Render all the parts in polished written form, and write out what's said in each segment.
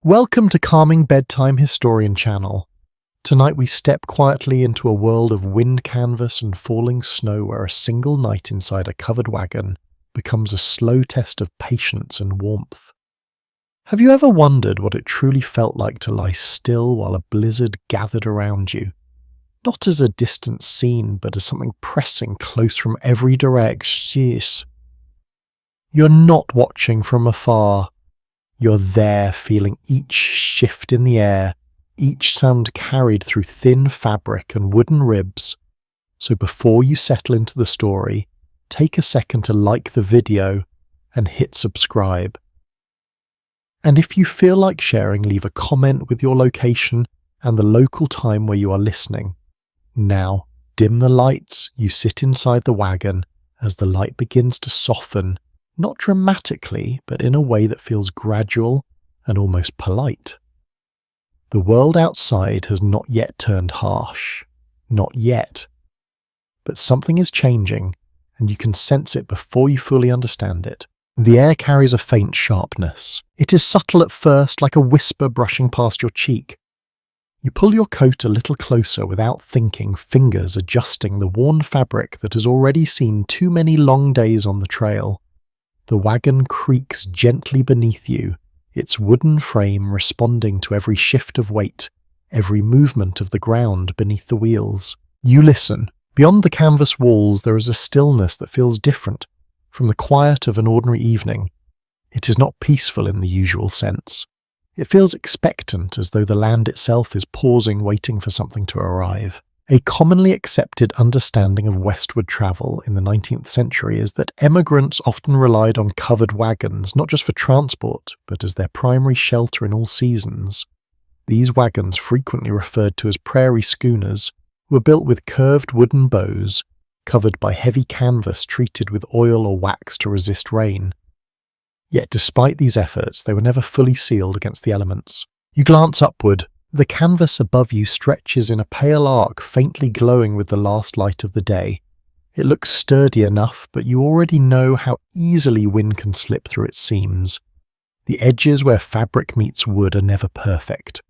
Welcome to Calming Bedtime Historian Channel. Tonight we step quietly into a world of wind canvas and falling snow where a single night inside a covered wagon becomes a slow test of patience and warmth. Have you ever wondered what it truly felt like to lie still while a blizzard gathered around you? Not as a distant scene, but as something pressing close from every direction. You're not watching from afar. You're there, feeling each shift in the air, each sound carried through thin fabric and wooden ribs. So before you settle into the story, take a second to like the video and hit subscribe. And if you feel like sharing, leave a comment with your location and the local time where you are listening. Now, dim the lights, you sit inside the wagon as the light begins to soften, not dramatically, but in a way that feels gradual and almost polite. The world outside has not yet turned harsh. Not yet. But something is changing, and you can sense it before you fully understand it. The air carries a faint sharpness. It is subtle at first, like a whisper brushing past your cheek. You pull your coat a little closer without thinking, fingers adjusting the worn fabric that has already seen too many long days on the trail. The wagon creaks gently beneath you, its wooden frame responding to every shift of weight, every movement of the ground beneath the wheels. You listen. Beyond the canvas walls there is a stillness that feels different from the quiet of an ordinary evening. It is not peaceful in the usual sense. It feels expectant, as though the land itself is pausing, waiting for something to arrive. A commonly accepted understanding of westward travel in the 19th century is that emigrants often relied on covered wagons, not just for transport, but as their primary shelter in all seasons. These wagons, frequently referred to as prairie schooners, were built with curved wooden bows, covered by heavy canvas treated with oil or wax to resist rain. Yet despite these efforts, they were never fully sealed against the elements. You glance upward. The canvas above you stretches in a pale arc, faintly glowing with the last light of the day. It looks sturdy enough, but you already know how easily wind can slip through its seams. The edges where fabric meets wood are never perfect.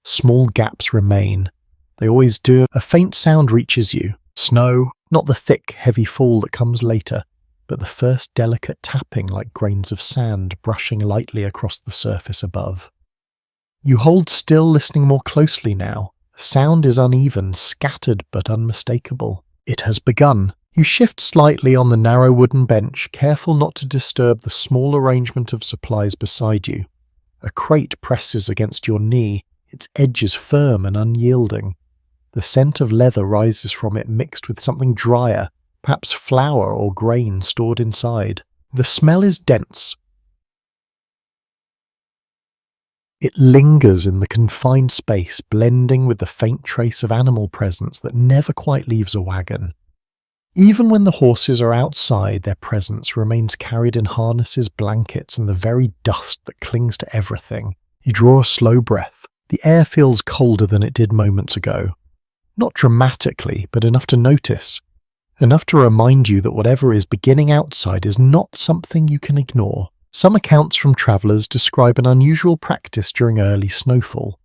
Small gaps remain. They always do. A faint sound reaches you. Snow, not the thick, heavy fall that comes later, but the first delicate tapping like grains of sand brushing lightly across the surface above. You hold still, listening more closely now. The sound is uneven, scattered but unmistakable. It has begun. You shift slightly on the narrow wooden bench, careful not to disturb the small arrangement of supplies beside you. A crate presses against your knee, its edges firm and unyielding. The scent of leather rises from it, mixed with something drier, perhaps flour or grain stored inside. The smell is dense. It lingers in the confined space, blending with the faint trace of animal presence that never quite leaves a wagon. Even when the horses are outside, their presence remains carried in harnesses, blankets, and the very dust that clings to everything. You draw a slow breath. The air feels colder than it did moments ago. Not dramatically, but enough to notice. Enough to remind you that whatever is beginning outside is not something you can ignore. Some accounts from travellers describe an unusual practice during early snowfall.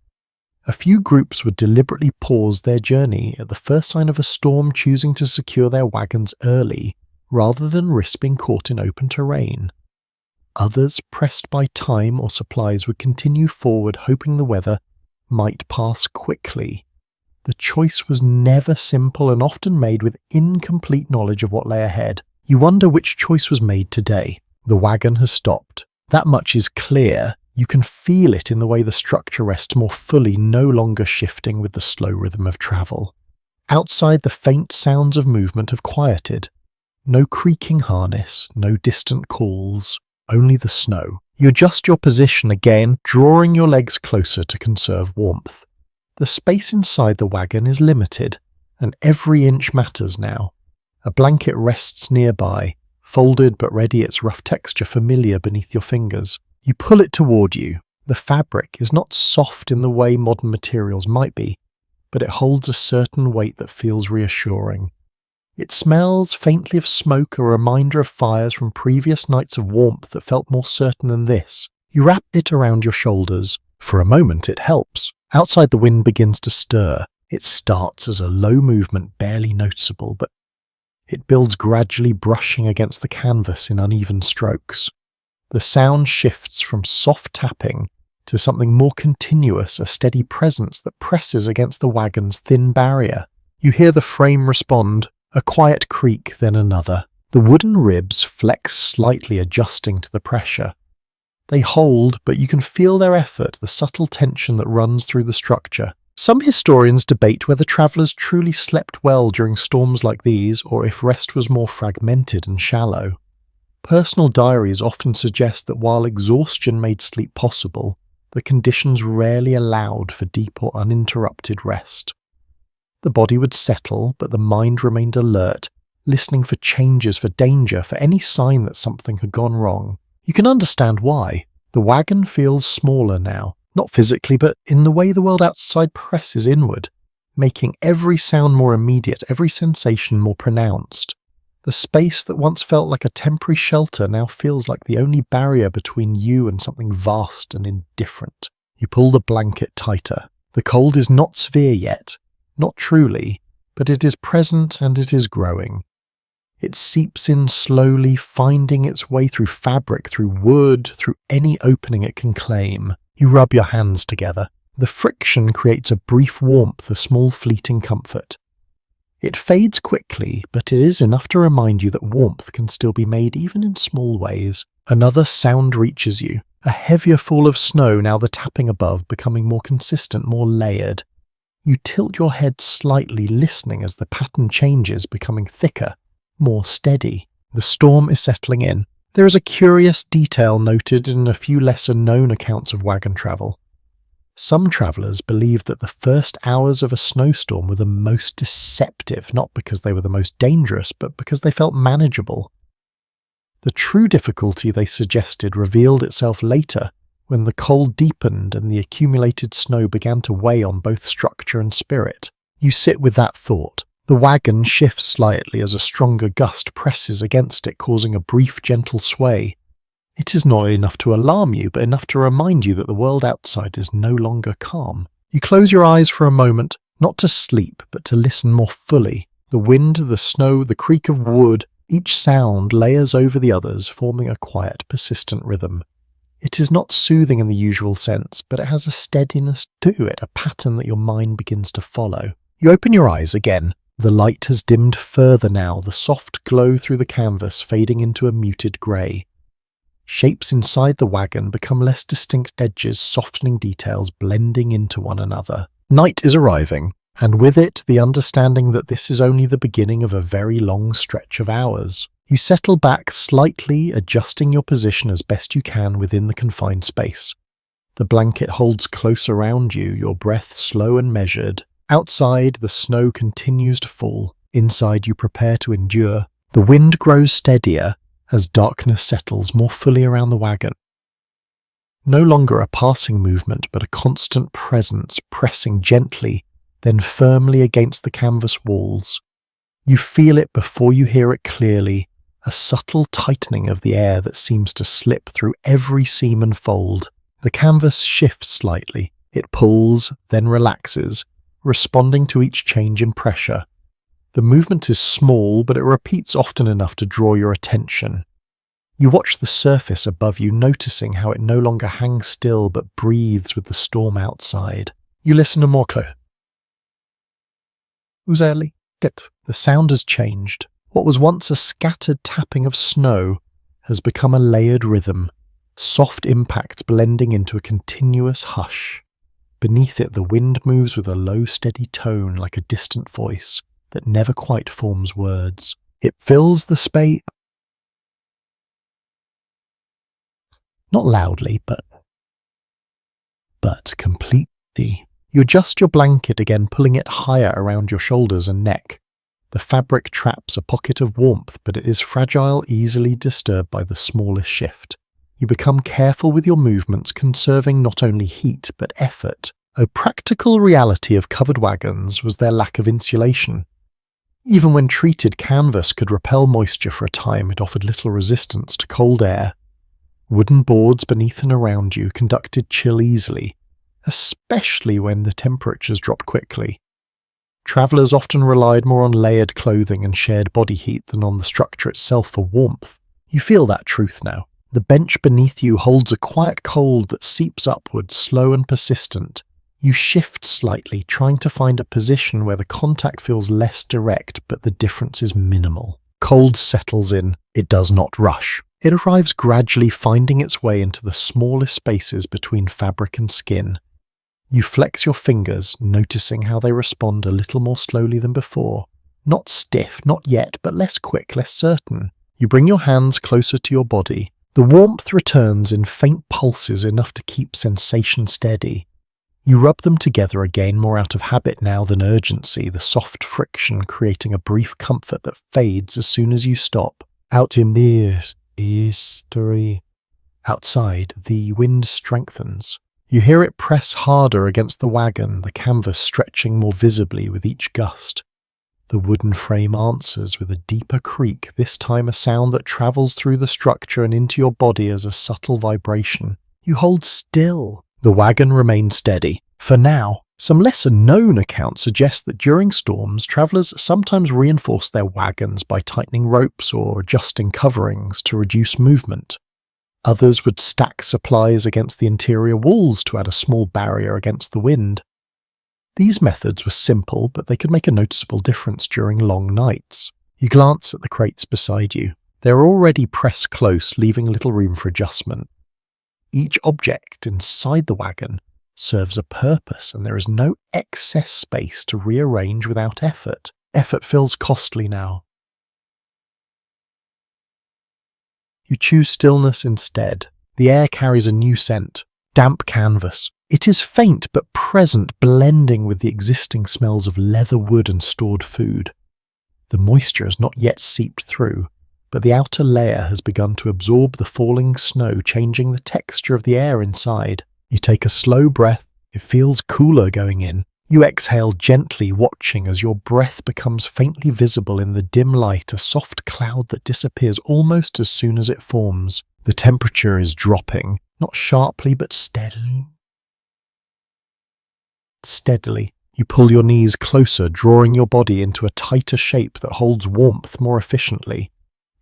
A few groups would deliberately pause their journey at the first sign of a storm, choosing to secure their wagons early rather than risk being caught in open terrain. Others, pressed by time or supplies, would continue forward, hoping the weather might pass quickly. The choice was never simple and often made with incomplete knowledge of what lay ahead. You wonder which choice was made today. The wagon has stopped. That much is clear. You can feel it in the way the structure rests more fully, no longer shifting with the slow rhythm of travel. Outside, the faint sounds of movement have quieted. No creaking harness, no distant calls, only the snow. You adjust your position again, drawing your legs closer to conserve warmth. The space inside the wagon is limited, and every inch matters now. A blanket rests nearby, folded but ready, its rough texture familiar beneath your fingers. You pull it toward you. The fabric is not soft in the way modern materials might be, but it holds a certain weight that feels reassuring. It smells faintly of smoke, a reminder of fires from previous nights of warmth that felt more certain than this. You wrap it around your shoulders, For a moment it helps. Outside the wind begins to stir. It starts as a low movement barely noticeable, but it builds gradually, brushing against the canvas in uneven strokes. The sound shifts from soft tapping to something more continuous, a steady presence that presses against the wagon's thin barrier. You hear the frame respond, a quiet creak, then another. The wooden ribs flex slightly, adjusting to the pressure. They hold, but you can feel their effort, the subtle tension that runs through the structure. Some historians debate whether travellers truly slept well during storms like these, or if rest was more fragmented and shallow. Personal diaries often suggest that while exhaustion made sleep possible, the conditions rarely allowed for deep or uninterrupted rest. The body would settle, but the mind remained alert, listening for changes, for danger, for any sign that something had gone wrong. You can understand why. The wagon feels smaller now, not physically, but in the way the world outside presses inward, making every sound more immediate, every sensation more pronounced. The space that once felt like a temporary shelter now feels like the only barrier between you and something vast and indifferent. You pull the blanket tighter. The cold is not severe yet, not truly, but it is present and it is growing. It seeps in slowly, finding its way through fabric, through wood, through any opening it can claim. You rub your hands together. The friction creates a brief warmth, a small fleeting comfort. It fades quickly, but it is enough to remind you that warmth can still be made even in small ways. Another sound reaches you, a heavier fall of snow, now the tapping above becoming more consistent, more layered. You tilt your head slightly, listening as the pattern changes, becoming thicker, more steady. The storm is settling in. There is a curious detail noted in a few lesser-known accounts of wagon travel. Some travellers believe that the first hours of a snowstorm were the most deceptive, not because they were the most dangerous, but because they felt manageable. The true difficulty, they suggested, revealed itself later, when the cold deepened and the accumulated snow began to weigh on both structure and spirit. You sit with that thought. The wagon shifts slightly as a stronger gust presses against it, causing a brief gentle sway. It is not enough to alarm you, but enough to remind you that the world outside is no longer calm. You close your eyes for a moment, not to sleep, but to listen more fully. The wind, the snow, the creak of wood, each sound layers over the others, forming a quiet, persistent rhythm. It is not soothing in the usual sense, but it has a steadiness to it, a pattern that your mind begins to follow. You open your eyes again. The light has dimmed further now, the soft glow through the canvas fading into a muted grey. Shapes inside the wagon become less distinct edges, softening details, blending into one another. Night is arriving, and with it the understanding that this is only the beginning of a very long stretch of hours. You settle back slightly, adjusting your position as best you can within the confined space. The blanket holds close around you, your breath slow and measured. Outside, the snow continues to fall. Inside, you prepare to endure. The wind grows steadier as darkness settles more fully around the wagon. No longer a passing movement, but a constant presence, pressing gently, then firmly against the canvas walls. You feel it before you hear it clearly, a subtle tightening of the air that seems to slip through every seam and fold. The canvas shifts slightly. It pulls, then relaxes, responding to each change in pressure. The movement is small, but it repeats often enough to draw your attention. You watch the surface above you, noticing how it no longer hangs still but breathes with the storm outside. You listen to more close. Uzeli, get. The sound has changed. What was once a scattered tapping of snow has become a layered rhythm, soft impacts blending into a continuous hush. Beneath it, the wind moves with a low, steady tone like a distant voice that never quite forms words. It fills the space, not loudly, but completely. You adjust your blanket again, pulling it higher around your shoulders and neck. The fabric traps a pocket of warmth, but it is fragile, easily disturbed by the smallest shift. You become careful with your movements, conserving not only heat but effort. A practical reality of covered wagons was their lack of insulation. Even when treated canvas could repel moisture for a time, it offered little resistance to cold air. Wooden boards beneath and around you conducted chill easily, especially when the temperatures drop quickly. Travellers often relied more on layered clothing and shared body heat than on the structure itself for warmth. You feel that truth now. The bench beneath you holds a quiet cold that seeps upward, slow and persistent. You shift slightly, trying to find a position where the contact feels less direct, but the difference is minimal. Cold settles in. It does not rush. It arrives gradually, finding its way into the smallest spaces between fabric and skin. You flex your fingers, noticing how they respond a little more slowly than before. Not stiff, not yet, but less quick, less certain. You bring your hands closer to your body. The warmth returns in faint pulses enough to keep sensation steady. You rub them together again, more out of habit now than urgency, the soft friction creating a brief comfort that fades as soon as you stop. Out in the history. Outside, the wind strengthens. You hear it press harder against the wagon, the canvas stretching more visibly with each gust. The wooden frame answers with a deeper creak, this time a sound that travels through the structure and into your body as a subtle vibration. You hold still. The wagon remains steady. For now, some lesser-known accounts suggest that during storms, travellers sometimes reinforce their wagons by tightening ropes or adjusting coverings to reduce movement. Others would stack supplies against the interior walls to add a small barrier against the wind. These methods were simple, but they could make a noticeable difference during long nights. You glance at the crates beside you. They're already pressed close, leaving little room for adjustment. Each object inside the wagon serves a purpose, and there is no excess space to rearrange without effort. Effort feels costly now. You choose stillness instead. The air carries a new scent, damp canvas. It is faint but present, blending with the existing smells of leather, wood and stored food. The moisture has not yet seeped through, but the outer layer has begun to absorb the falling snow, changing the texture of the air inside. You take a slow breath. It feels cooler going in. You exhale gently, watching as your breath becomes faintly visible in the dim light, a soft cloud that disappears almost as soon as it forms. The temperature is dropping, not sharply but steadily. Steadily, you pull your knees closer, drawing your body into a tighter shape that holds warmth more efficiently.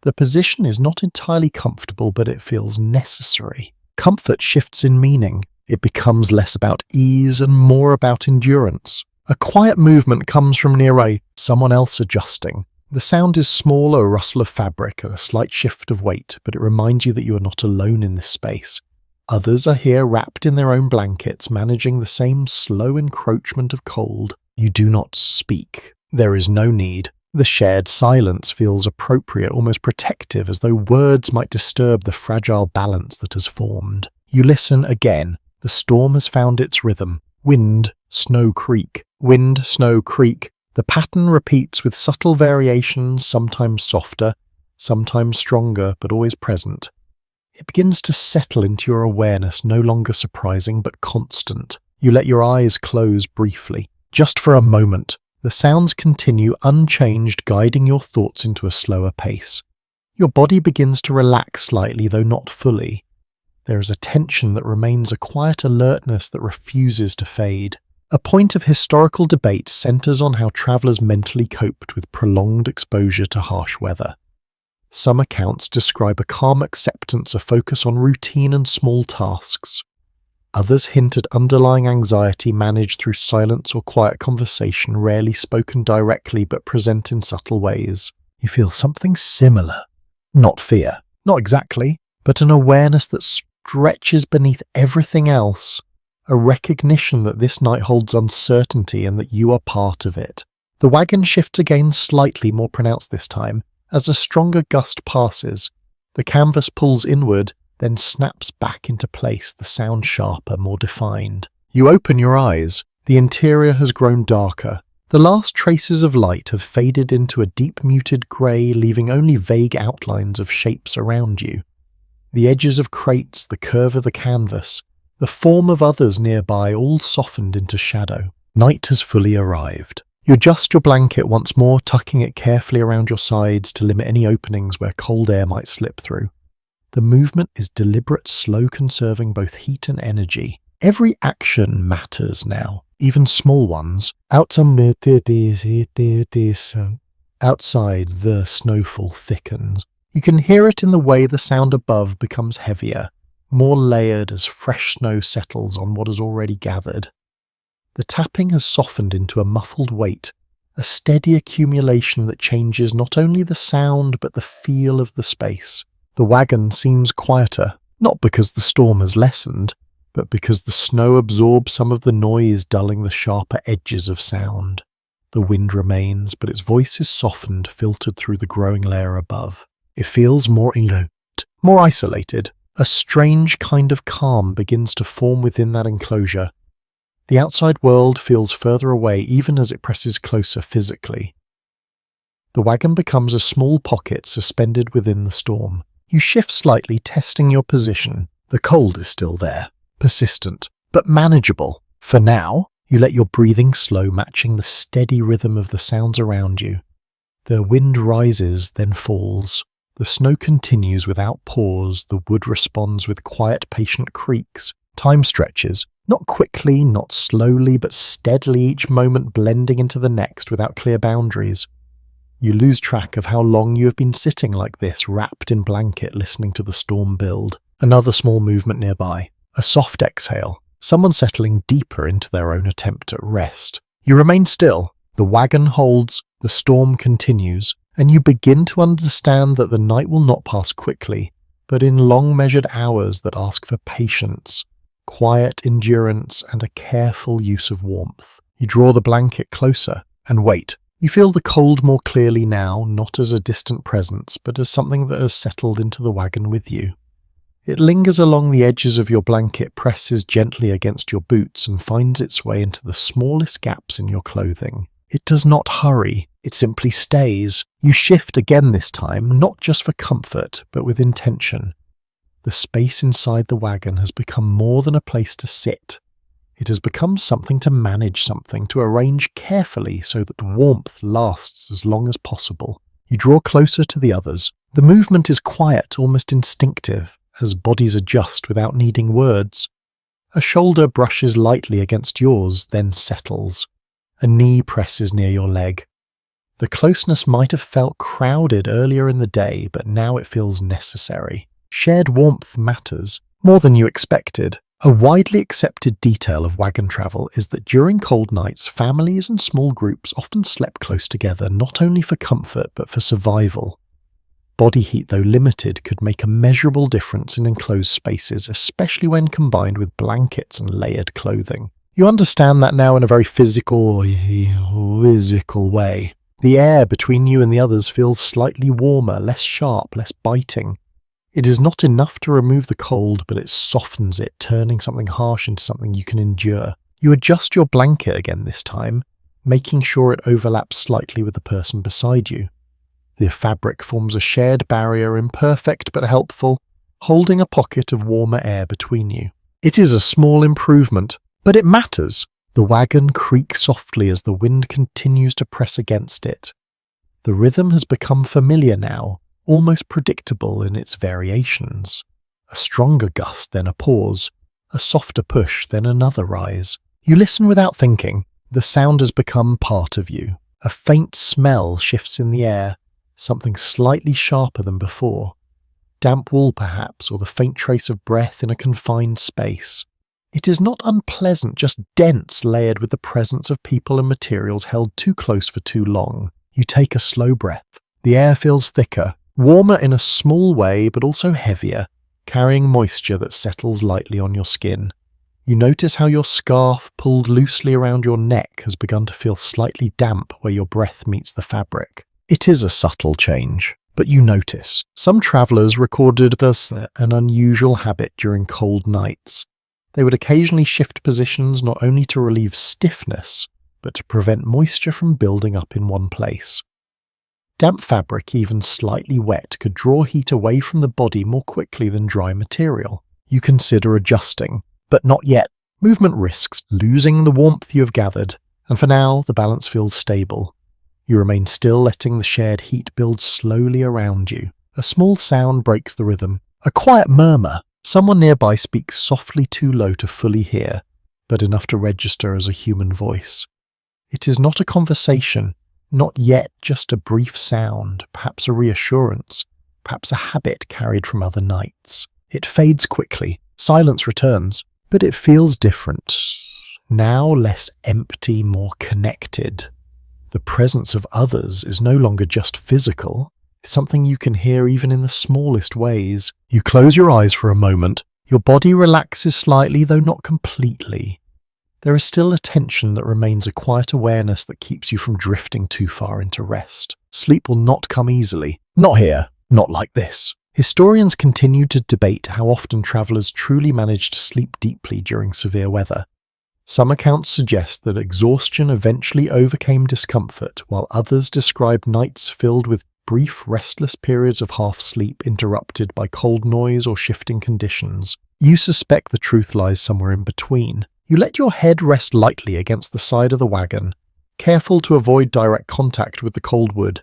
The position is not entirely comfortable, but it feels necessary. Comfort shifts in meaning. It becomes less about ease and more about endurance. A quiet movement comes from nearby, someone else adjusting. The sound is small, a rustle of fabric and a slight shift of weight, but it reminds you that you are not alone in this space. Others are here wrapped in their own blankets, managing the same slow encroachment of cold. You do not speak. There is no need. The shared silence feels appropriate, almost protective, as though words might disturb the fragile balance that has formed. You listen again. The storm has found its rhythm. Wind, snow, creak. Wind, snow, creak. The pattern repeats with subtle variations, sometimes softer, sometimes stronger, but always present. It begins to settle into your awareness, no longer surprising, but constant. You let your eyes close briefly. Just for a moment, the sounds continue unchanged, guiding your thoughts into a slower pace. Your body begins to relax slightly, though not fully. There is a tension that remains, a quiet alertness that refuses to fade. A point of historical debate centers on how travelers mentally coped with prolonged exposure to harsh weather. Some accounts describe a calm acceptance, a focus on routine and small tasks. Others hint at underlying anxiety managed through silence or quiet conversation, rarely spoken directly but present in subtle ways. You feel something similar. Not fear, not exactly, but an awareness that stretches beneath everything else, a recognition that this night holds uncertainty and that you are part of it. The wagon shifts again, slightly more pronounced this time. As a stronger gust passes, the canvas pulls inward, then snaps back into place, the sound sharper, more defined. You open your eyes. The interior has grown darker. The last traces of light have faded into a deep muted grey, leaving only vague outlines of shapes around you. The edges of crates, the curve of the canvas, the form of others nearby, all softened into shadow. Night has fully arrived. You adjust your blanket once more, tucking it carefully around your sides to limit any openings where cold air might slip through. The movement is deliberate, slow, conserving both heat and energy. Every action matters now, even small ones. Outside, the snowfall thickens. You can hear it in the way the sound above becomes heavier, more layered as fresh snow settles on what has already gathered. The tapping has softened into a muffled weight, a steady accumulation that changes not only the sound but the feel of the space. The wagon seems quieter, not because the storm has lessened, but because the snow absorbs some of the noise, dulling the sharper edges of sound. The wind remains, but its voice is softened, filtered through the growing layer above. It feels more inert, more isolated. A strange kind of calm begins to form within that enclosure. The outside world feels further away even as it presses closer physically. The wagon becomes a small pocket suspended within the storm. You shift slightly, testing your position. The cold is still there, persistent, but manageable. For now, you let your breathing slow, matching the steady rhythm of the sounds around you. The wind rises, then falls. The snow continues without pause. The wood responds with quiet, patient creaks. Time stretches, not quickly, not slowly, but steadily, each moment blending into the next without clear boundaries. You lose track of how long you have been sitting like this, wrapped in blanket, listening to the storm build. Another small movement nearby. A soft exhale. Someone settling deeper into their own attempt at rest. You remain still. The wagon holds, the storm continues, and you begin to understand that the night will not pass quickly, but in long measured hours that ask for patience, quiet endurance, and a careful use of warmth. You draw the blanket closer and wait. You feel the cold more clearly now, not as a distant presence, but as something that has settled into the wagon with you. It lingers along the edges of your blanket, presses gently against your boots, and finds its way into the smallest gaps in your clothing. It does not hurry, it simply stays. You shift again this time, not just for comfort, but with intention. The space inside the wagon has become more than a place to sit. It has become something to manage, something to arrange carefully so that warmth lasts as long as possible. You draw closer to the others. The movement is quiet, almost instinctive, as bodies adjust without needing words. A shoulder brushes lightly against yours, then settles. A knee presses near your leg. The closeness might have felt crowded earlier in the day, but now it feels necessary. Shared warmth matters, more than you expected. A widely accepted detail of wagon travel is that during cold nights, families and small groups often slept close together, not only for comfort but for survival. Body heat, though limited, could make a measurable difference in enclosed spaces, especially when combined with blankets and layered clothing. You understand that now in a very physical way. The air between you and the others feels slightly warmer, less sharp, less biting. It is not enough to remove the cold, but it softens it, turning something harsh into something you can endure. You adjust your blanket again this time, making sure it overlaps slightly with the person beside you. The fabric forms a shared barrier, imperfect but helpful, holding a pocket of warmer air between you. It is a small improvement, but it matters. The wagon creaks softly as the wind continues to press against it. The rhythm has become familiar now, almost predictable in its variations. A stronger gust, then a pause, a softer push, then another rise. You listen without thinking. The sound has become part of you. A faint smell shifts in the air, something slightly sharper than before. Damp wool perhaps, or the faint trace of breath in a confined space. It is not unpleasant, just dense, layered with the presence of people and materials held too close for too long. You take a slow breath. The air feels thicker, warmer in a small way, but also heavier, carrying moisture that settles lightly on your skin. You notice how your scarf, pulled loosely around your neck, has begun to feel slightly damp where your breath meets the fabric. It is a subtle change, but you notice. Some travellers recorded this an unusual habit during cold nights. They would occasionally shift positions not only to relieve stiffness, but to prevent moisture from building up in one place. Damp fabric, even slightly wet, could draw heat away from the body more quickly than dry material. You consider adjusting, but not yet. Movement risks losing the warmth you have gathered, and for now the balance feels stable. You remain still, letting the shared heat build slowly around you. A small sound breaks the rhythm, a quiet murmur, Someone nearby speaks softly too low to fully hear, but enough to register as a human voice. It is not a conversation, not yet just a brief sound, perhaps a reassurance, perhaps a habit carried from other nights. It fades quickly, silence returns, but it feels different. Now less empty, more connected. The presence of others is no longer just physical, it's something you can hear even in the smallest ways. You close your eyes for a moment, your body relaxes slightly, though not completely. There is still a tension that remains, a quiet awareness that keeps you from drifting too far into rest. Sleep will not come easily. Not here. Not like this. Historians continue to debate how often travellers truly manage to sleep deeply during severe weather. Some accounts suggest that exhaustion eventually overcame discomfort, while others describe nights filled with brief, restless periods of half-sleep interrupted by cold noise or shifting conditions. You suspect the truth lies somewhere in between. You let your head rest lightly against the side of the wagon, careful to avoid direct contact with the cold wood.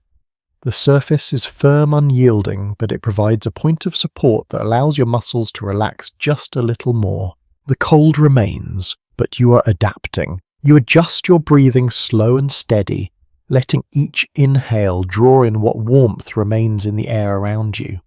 The surface is firm, unyielding, but it provides a point of support that allows your muscles to relax just a little more. The cold remains, but you are adapting. You adjust your breathing slow and steady, letting each inhale draw in what warmth remains in the air around you.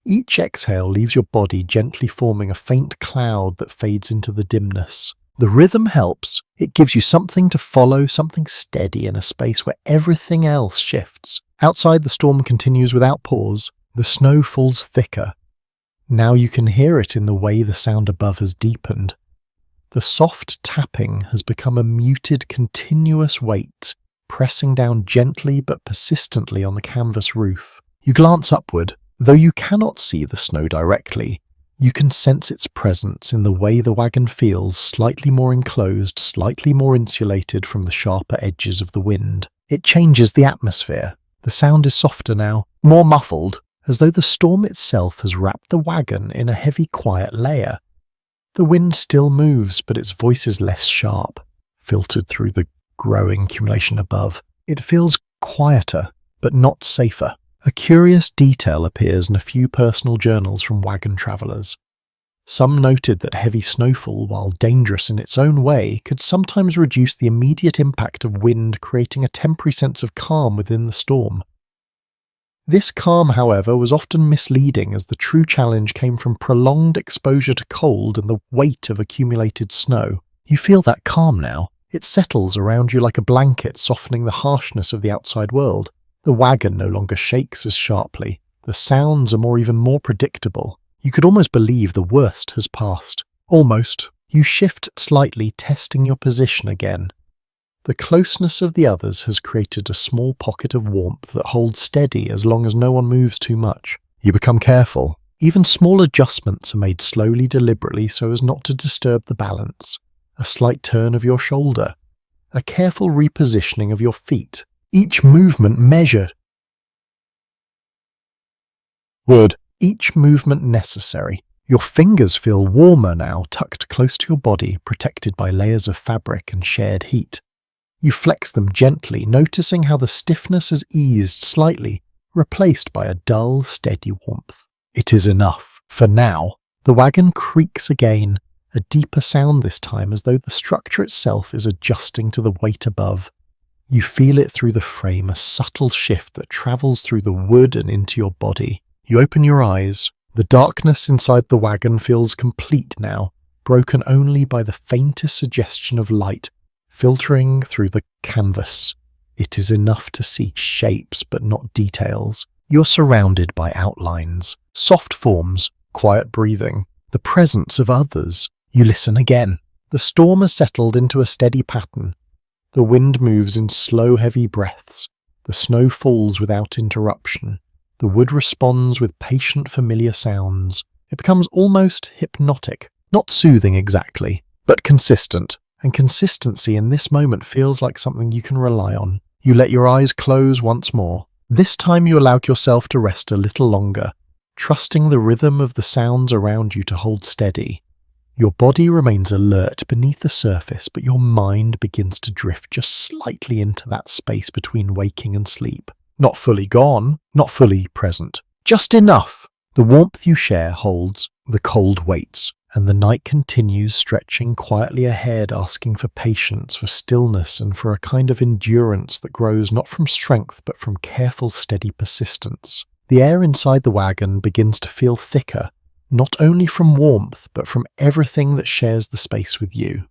Each exhale leaves your body gently forming a faint cloud that fades into the dimness. The rhythm helps. It gives you something to follow, something steady in a space where everything else shifts. Outside, the storm continues without pause. The snow falls thicker. Now you can hear it in the way the sound above has deepened. The soft tapping has become a muted, continuous weight, pressing down gently but persistently on the canvas roof. You glance upward. Though you cannot see the snow directly, you can sense its presence in the way the wagon feels, slightly more enclosed, slightly more insulated from the sharper edges of the wind. It changes the atmosphere. The sound is softer now, more muffled, as though the storm itself has wrapped the wagon in a heavy, quiet layer. The wind still moves, but its voice is less sharp, filtered through the growing accumulation above. It feels quieter, but not safer. A curious detail appears in a few personal journals from wagon travellers. Some noted that heavy snowfall, while dangerous in its own way, could sometimes reduce the immediate impact of wind, creating a temporary sense of calm within the storm. This calm, however, was often misleading, as the true challenge came from prolonged exposure to cold and the weight of accumulated snow. You feel that calm now. It settles around you like a blanket, softening the harshness of the outside world. The wagon no longer shakes as sharply. The sounds are even more predictable. You could almost believe the worst has passed. Almost. You shift slightly, testing your position again. The closeness of the others has created a small pocket of warmth that holds steady as long as no one moves too much. You become careful. Even small adjustments are made slowly, deliberately, so as not to disturb the balance. A slight turn of your shoulder. A careful repositioning of your feet. Each movement measured. Each movement necessary. Your fingers feel warmer now, tucked close to your body, protected by layers of fabric and shared heat. You flex them gently, noticing how the stiffness has eased slightly, replaced by a dull, steady warmth. It is enough. For now. The wagon creaks again, a deeper sound this time, as though the structure itself is adjusting to the weight above. You feel it through the frame, a subtle shift that travels through the wood and into your body. You open your eyes. The darkness inside the wagon feels complete now, broken only by the faintest suggestion of light filtering through the canvas. It is enough to see shapes, but not details. You're surrounded by outlines, soft forms, quiet breathing, the presence of others. You listen again. The storm has settled into a steady pattern. The wind moves in slow, heavy breaths. The snow falls without interruption. The wood responds with patient, familiar sounds. It becomes almost hypnotic. Not soothing exactly, but consistent. And consistency in this moment feels like something you can rely on. You let your eyes close once more. This time you allow yourself to rest a little longer, trusting the rhythm of the sounds around you to hold steady. Your body remains alert beneath the surface, but your mind begins to drift just slightly into that space between waking and sleep. Not fully gone, not fully present. Just enough. The warmth you share holds, The cold waits, and the night continues, stretching quietly ahead, asking for patience, for stillness, and for a kind of endurance that grows not from strength but from careful, steady persistence. The air inside the wagon begins to feel thicker, not only from warmth but from everything that shares the space with you.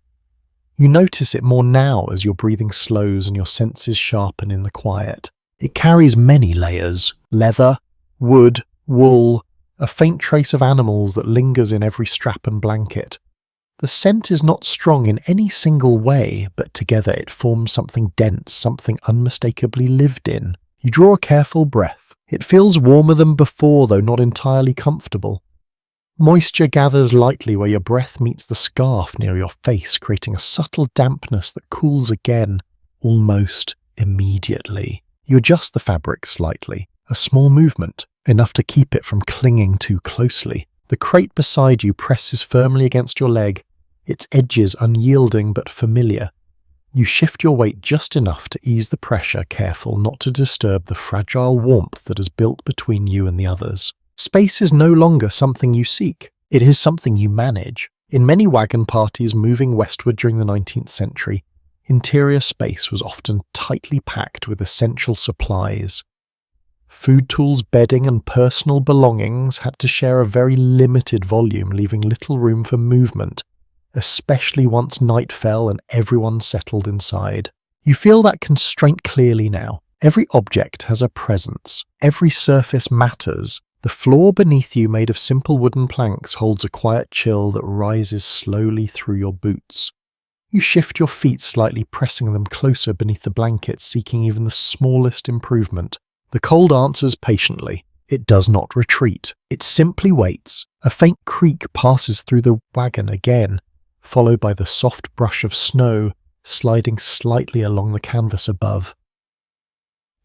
You notice it more now as your breathing slows and your senses sharpen in the quiet. It carries many layers: leather, wood, wool, a faint trace of animals that lingers in every strap and blanket. The scent is not strong in any single way, but together it forms something dense, something unmistakably lived in. You draw a careful breath. It feels warmer than before, though not entirely comfortable. Moisture gathers lightly where your breath meets the scarf near your face, creating a subtle dampness that cools again, almost immediately. You adjust the fabric slightly, a small movement, enough to keep it from clinging too closely. The crate beside you presses firmly against your leg, its edges unyielding but familiar. You shift your weight just enough to ease the pressure, careful not to disturb the fragile warmth that has built between you and the others. Space is no longer something you seek. It is something you manage. In many wagon parties moving westward during the 19th century, interior space was often tightly packed with essential supplies. Food tools, bedding, and personal belongings had to share a very limited volume, leaving little room for movement, especially once night fell and everyone settled inside. You feel that constraint clearly now. Every object has a presence. Every surface matters. The floor beneath you, made of simple wooden planks, holds a quiet chill that rises slowly through your boots. You shift your feet slightly, pressing them closer beneath the blanket, seeking even the smallest improvement. The cold answers patiently. It does not retreat. It simply waits. A faint creak passes through the wagon again, followed by the soft brush of snow sliding slightly along the canvas above.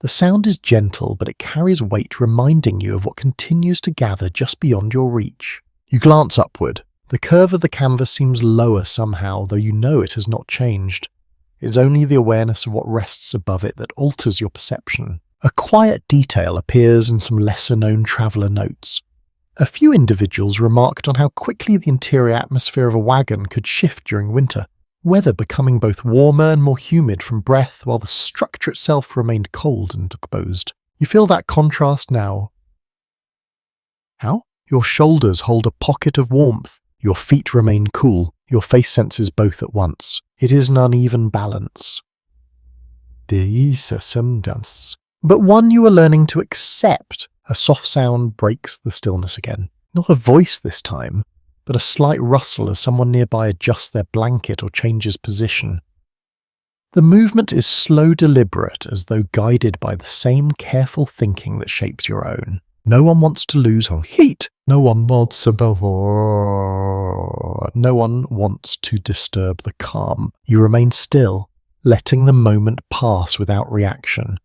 The sound is gentle, but it carries weight, reminding you of what continues to gather just beyond your reach. You glance upward. The curve of the canvas seems lower somehow, though you know it has not changed. It is only the awareness of what rests above it that alters your perception. A quiet detail appears in some lesser-known traveller notes. A few individuals remarked on how quickly the interior atmosphere of a wagon could shift during winter, weather becoming both warmer and more humid from breath, while the structure itself remained cold and exposed. You feel that contrast now. How? Your shoulders hold a pocket of warmth. Your feet remain cool. Your face senses both at once. It is an uneven balance. There is a semblance, but one you are learning to accept. A soft sound breaks the stillness again. Not a voice this time, but a slight rustle as someone nearby adjusts their blanket or changes position. The movement is slow, deliberate, as though guided by the same careful thinking that shapes your own. No one wants to lose heat. No one wants to disturb the calm. You remain still, letting the moment pass without reaction.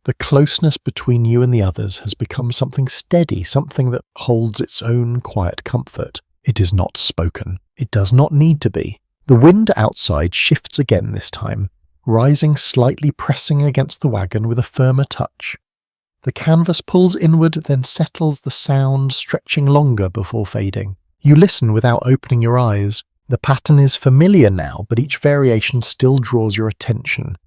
The closeness between you and the others has become something steady, something that holds its own quiet comfort. It is not spoken. It does not need to be. The wind outside shifts again this time, rising slightly, pressing against the wagon with a firmer touch. The canvas pulls inward, then settles, the sound stretching longer before fading. You listen without opening your eyes. The pattern is familiar now, but each variation still draws your attention.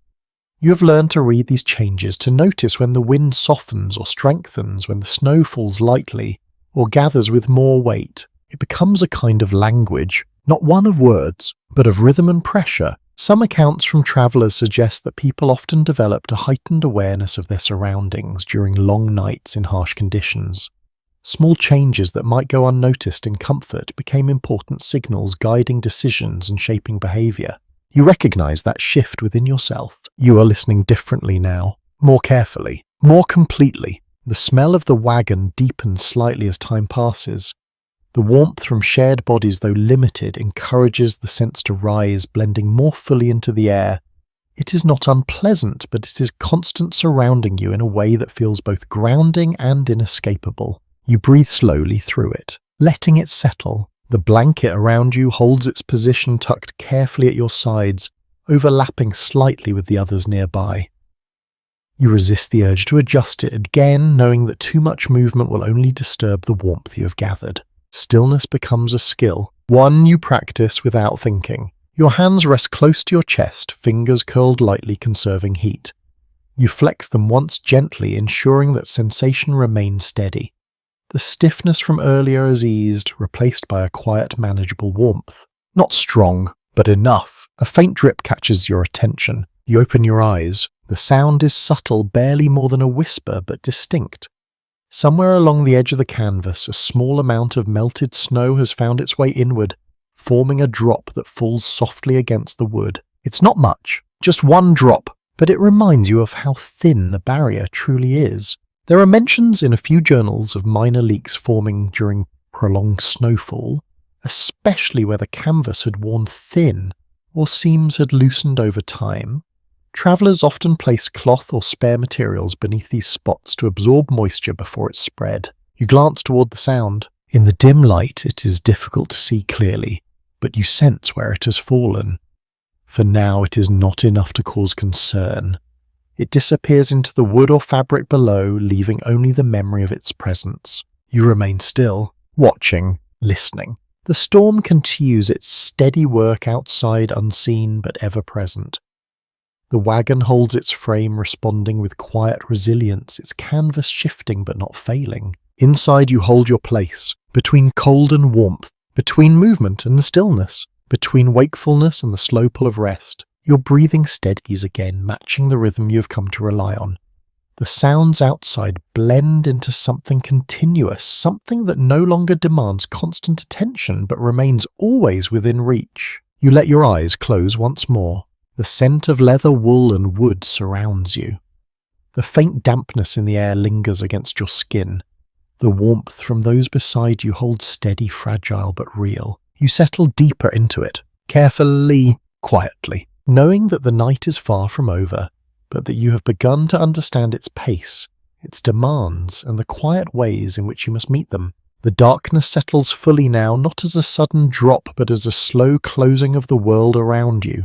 You have learned to read these changes, to notice when the wind softens or strengthens, when the snow falls lightly or gathers with more weight. It becomes a kind of language, not one of words, but of rhythm and pressure. Some accounts from travellers suggest that people often developed a heightened awareness of their surroundings during long nights in harsh conditions. Small changes that might go unnoticed in comfort became important signals guiding decisions and shaping behaviour. You recognise that shift within yourself. You are listening differently now, more carefully, more completely. The smell of the wagon deepens slightly as time passes. The warmth from shared bodies, though limited, encourages the sense to rise, blending more fully into the air. It is not unpleasant, but it is constant, surrounding you in a way that feels both grounding and inescapable. You breathe slowly through it, letting it settle. The blanket around you holds its position, tucked carefully at your sides, overlapping slightly with the others nearby. You resist the urge to adjust it again, knowing that too much movement will only disturb the warmth you have gathered. Stillness becomes a skill, one you practice without thinking. Your hands rest close to your chest, fingers curled lightly, conserving heat. You flex them once gently, ensuring that sensation remains steady. The stiffness from earlier is eased, replaced by a quiet, manageable warmth. Not strong, but enough. A faint drip catches your attention. You open your eyes. The sound is subtle, barely more than a whisper, but distinct. Somewhere along the edge of the canvas, a small amount of melted snow has found its way inward, forming a drop that falls softly against the wood. It's not much, just one drop, but it reminds you of how thin the barrier truly is. There are mentions in a few journals of minor leaks forming during prolonged snowfall, especially where the canvas had worn thin or seams had loosened over time. Travellers often place cloth or spare materials beneath these spots to absorb moisture before it spread. You glance toward the sound. In the dim light, it is difficult to see clearly, but you sense where it has fallen. For now, it is not enough to cause concern. It disappears into the wood or fabric below, leaving only the memory of its presence. You remain still, watching, listening. The storm continues its steady work outside, unseen but ever present. The wagon holds its frame, responding with quiet resilience, its canvas shifting but not failing. Inside you hold your place, between cold and warmth, between movement and stillness, between wakefulness and the slow pull of rest. Your breathing steadies again, matching the rhythm you have come to rely on. The sounds outside blend into something continuous, something that no longer demands constant attention but remains always within reach. You let your eyes close once more. The scent of leather, wool and wood surrounds you. The faint dampness in the air lingers against your skin. The warmth from those beside you holds steady, fragile but real. You settle deeper into it, carefully, quietly, knowing that the night is far from over, but that you have begun to understand its pace, its demands, and the quiet ways in which you must meet them. The darkness settles fully now, not as a sudden drop, but as a slow closing of the world around you.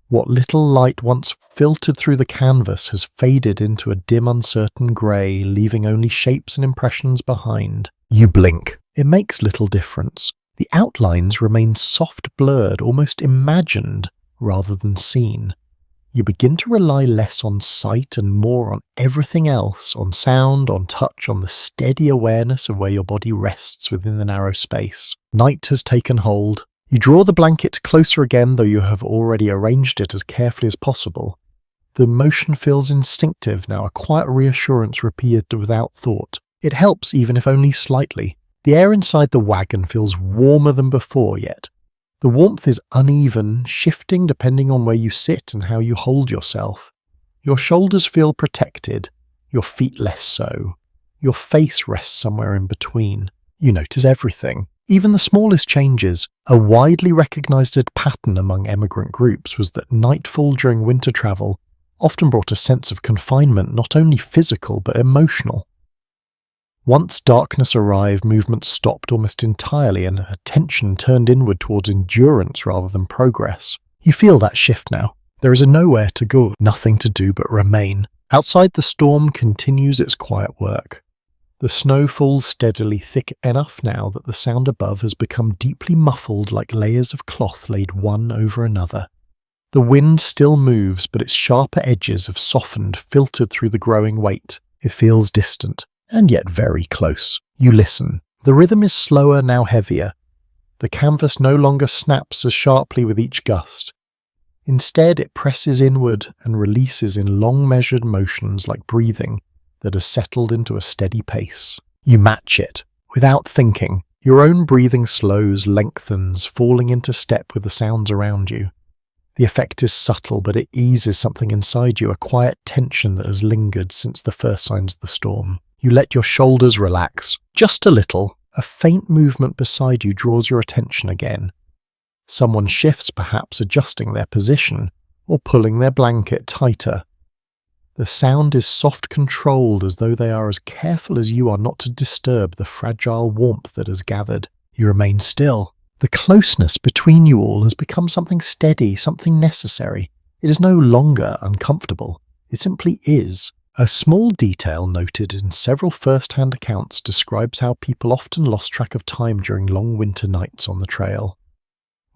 What little light once filtered through the canvas has faded into a dim, uncertain grey, leaving only shapes and impressions behind. You blink. It makes little difference. The outlines remain soft blurred, almost imagined, rather than seen. You begin to rely less on sight and more on everything else, on sound, on touch, on the steady awareness of where your body rests within the narrow space. Night has taken hold. You draw the blanket closer again, though you have already arranged it as carefully as possible. The motion feels instinctive now, a quiet reassurance repeated without thought. It helps, even if only slightly. The air inside the wagon feels warmer than before, yet the warmth is uneven, shifting depending on where you sit and how you hold yourself. Your shoulders feel protected, your feet less so. Your face rests somewhere in between. You notice everything. Even the smallest changes. A widely recognized pattern among emigrant groups was that nightfall during winter travel often brought a sense of confinement, not only physical but emotional. Once darkness arrived, movement stopped almost entirely and attention turned inward towards endurance rather than progress. You feel that shift now. There is a nowhere to go, nothing to do but remain. Outside, the storm continues its quiet work. The snow falls steadily, thick enough now that the sound above has become deeply muffled like layers of cloth laid one over another. The wind still moves, but its sharper edges have softened, filtered through the growing weight. It feels distant, and yet very close. You listen. The rhythm is slower, now heavier. The canvas no longer snaps as sharply with each gust. Instead, it presses inward and releases in long measured motions like breathing that has settled into a steady pace. You match it. Without thinking, your own breathing slows, lengthens, falling into step with the sounds around you. The effect is subtle, but it eases something inside you, a quiet tension that has lingered since the first signs of the storm. You let your shoulders relax, just a little. A faint movement beside you draws your attention again. Someone shifts, perhaps adjusting their position, or pulling their blanket tighter. The sound is soft, controlled, as though they are as careful as you are not to disturb the fragile warmth that has gathered. You remain still. The closeness between you all has become something steady, something necessary. It is no longer uncomfortable. It simply is. A small detail noted in several first-hand accounts describes how people often lost track of time during long winter nights on the trail.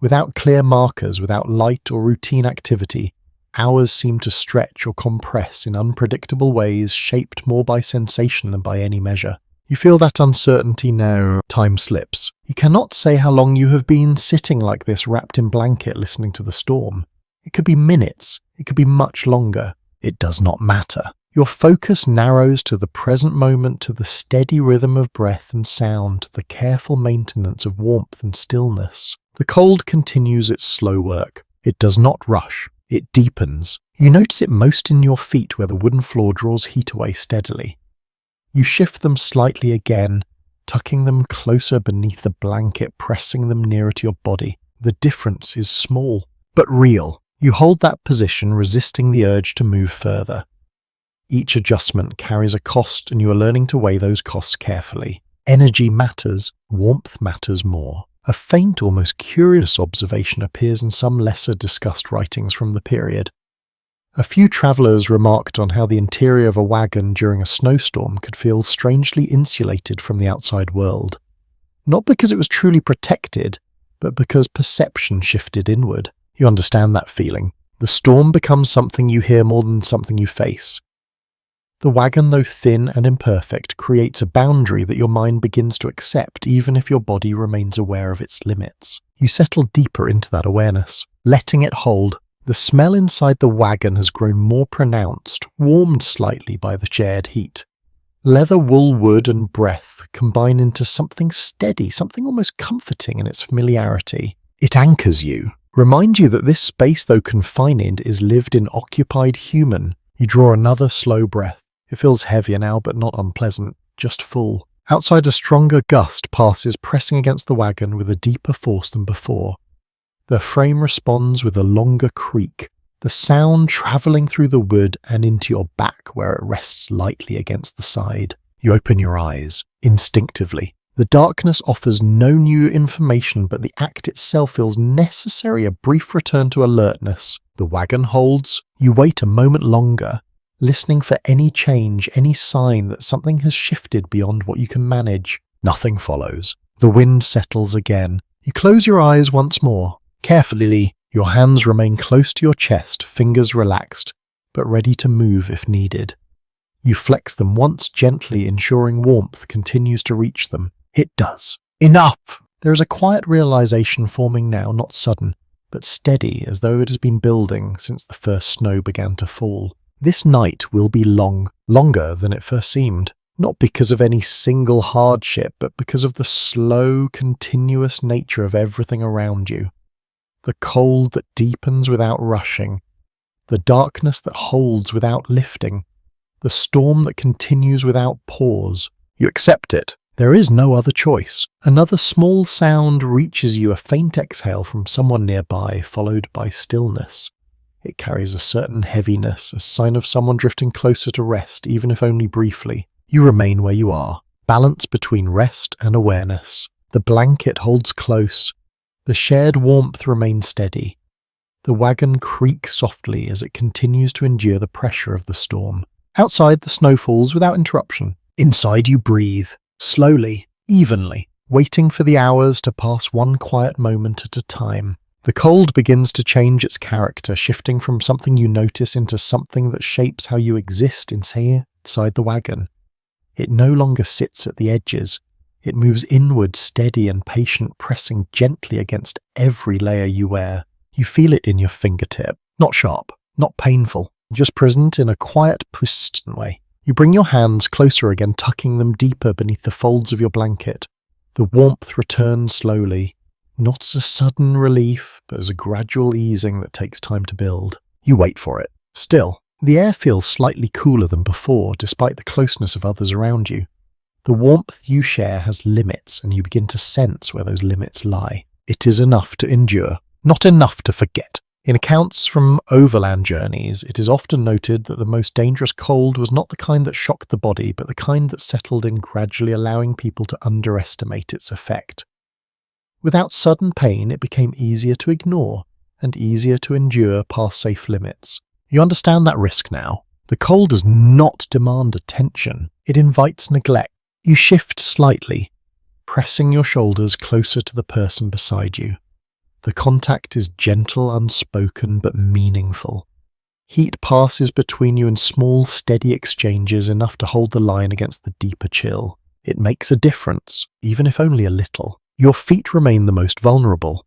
Without clear markers, without light or routine activity, hours seemed to stretch or compress in unpredictable ways shaped more by sensation than by any measure. You feel that uncertainty now. Time slips. You cannot say how long you have been sitting like this wrapped in blanket listening to the storm. It could be minutes. It could be much longer. It does not matter. Your focus narrows to the present moment, to the steady rhythm of breath and sound, to the careful maintenance of warmth and stillness. The cold continues its slow work. It does not rush. It deepens. You notice it most in your feet where the wooden floor draws heat away steadily. You shift them slightly again, tucking them closer beneath the blanket, pressing them nearer to your body. The difference is small, but real. You hold that position, resisting the urge to move further. Each adjustment carries a cost, and you are learning to weigh those costs carefully. Energy matters, warmth matters more. A faint, almost curious observation appears in some lesser discussed writings from the period. A few travellers remarked on how the interior of a wagon during a snowstorm could feel strangely insulated from the outside world. Not because it was truly protected, but because perception shifted inward. You understand that feeling. The storm becomes something you hear more than something you face. The wagon, though thin and imperfect, creates a boundary that your mind begins to accept even if your body remains aware of its limits. You settle deeper into that awareness, letting it hold. The smell inside the wagon has grown more pronounced, warmed slightly by the shared heat. Leather, wool, wood, and breath combine into something steady, something almost comforting in its familiarity. It anchors you, reminds you that this space, though confined, is lived in, occupied, human. You draw another slow breath. It feels heavier now, but not unpleasant, just full. Outside, a stronger gust passes, pressing against the wagon with a deeper force than before. The frame responds with a longer creak, the sound travelling through the wood and into your back where it rests lightly against the side. You open your eyes, instinctively. The darkness offers no new information, but the act itself feels necessary, a brief return to alertness. The wagon holds. You wait a moment longer, listening for any change, any sign that something has shifted beyond what you can manage. Nothing follows. The wind settles again. You close your eyes once more. Carefully, your hands remain close to your chest, fingers relaxed, but ready to move if needed. You flex them once gently, ensuring warmth continues to reach them. It does. Enough! There is a quiet realization forming now, not sudden, but steady, as though it has been building since the first snow began to fall. This night will be long, longer than it first seemed. Not because of any single hardship, but because of the slow, continuous nature of everything around you. The cold that deepens without rushing, the darkness that holds without lifting, the storm that continues without pause. You accept it. There is no other choice. Another small sound reaches you, a faint exhale from someone nearby, followed by stillness. It carries a certain heaviness, a sign of someone drifting closer to rest, even if only briefly. You remain where you are, balance between rest and awareness. The blanket holds close. The shared warmth remains steady. The wagon creaks softly as it continues to endure the pressure of the storm. Outside, the snow falls without interruption. Inside, you breathe, slowly, evenly, waiting for the hours to pass one quiet moment at a time. The cold begins to change its character, shifting from something you notice into something that shapes how you exist inside the wagon. It no longer sits at the edges. It moves inward, steady and patient, pressing gently against every layer you wear. You feel it in your fingertip. Not sharp, not painful, just present in a quiet, persistent way. You bring your hands closer again, tucking them deeper beneath the folds of your blanket. The warmth returns slowly, not as a sudden relief, but as a gradual easing that takes time to build. You wait for it. Still, the air feels slightly cooler than before, despite the closeness of others around you. The warmth you share has limits, and you begin to sense where those limits lie. It is enough to endure, not enough to forget. In accounts from overland journeys, it is often noted that the most dangerous cold was not the kind that shocked the body, but the kind that settled in, gradually allowing people to underestimate its effect. Without sudden pain, it became easier to ignore, and easier to endure past safe limits. You understand that risk now. The cold does not demand attention. It invites neglect. You shift slightly, pressing your shoulders closer to the person beside you. The contact is gentle, unspoken, but meaningful. Heat passes between you in small, steady exchanges, enough to hold the line against the deeper chill. It makes a difference, even if only a little. Your feet remain the most vulnerable.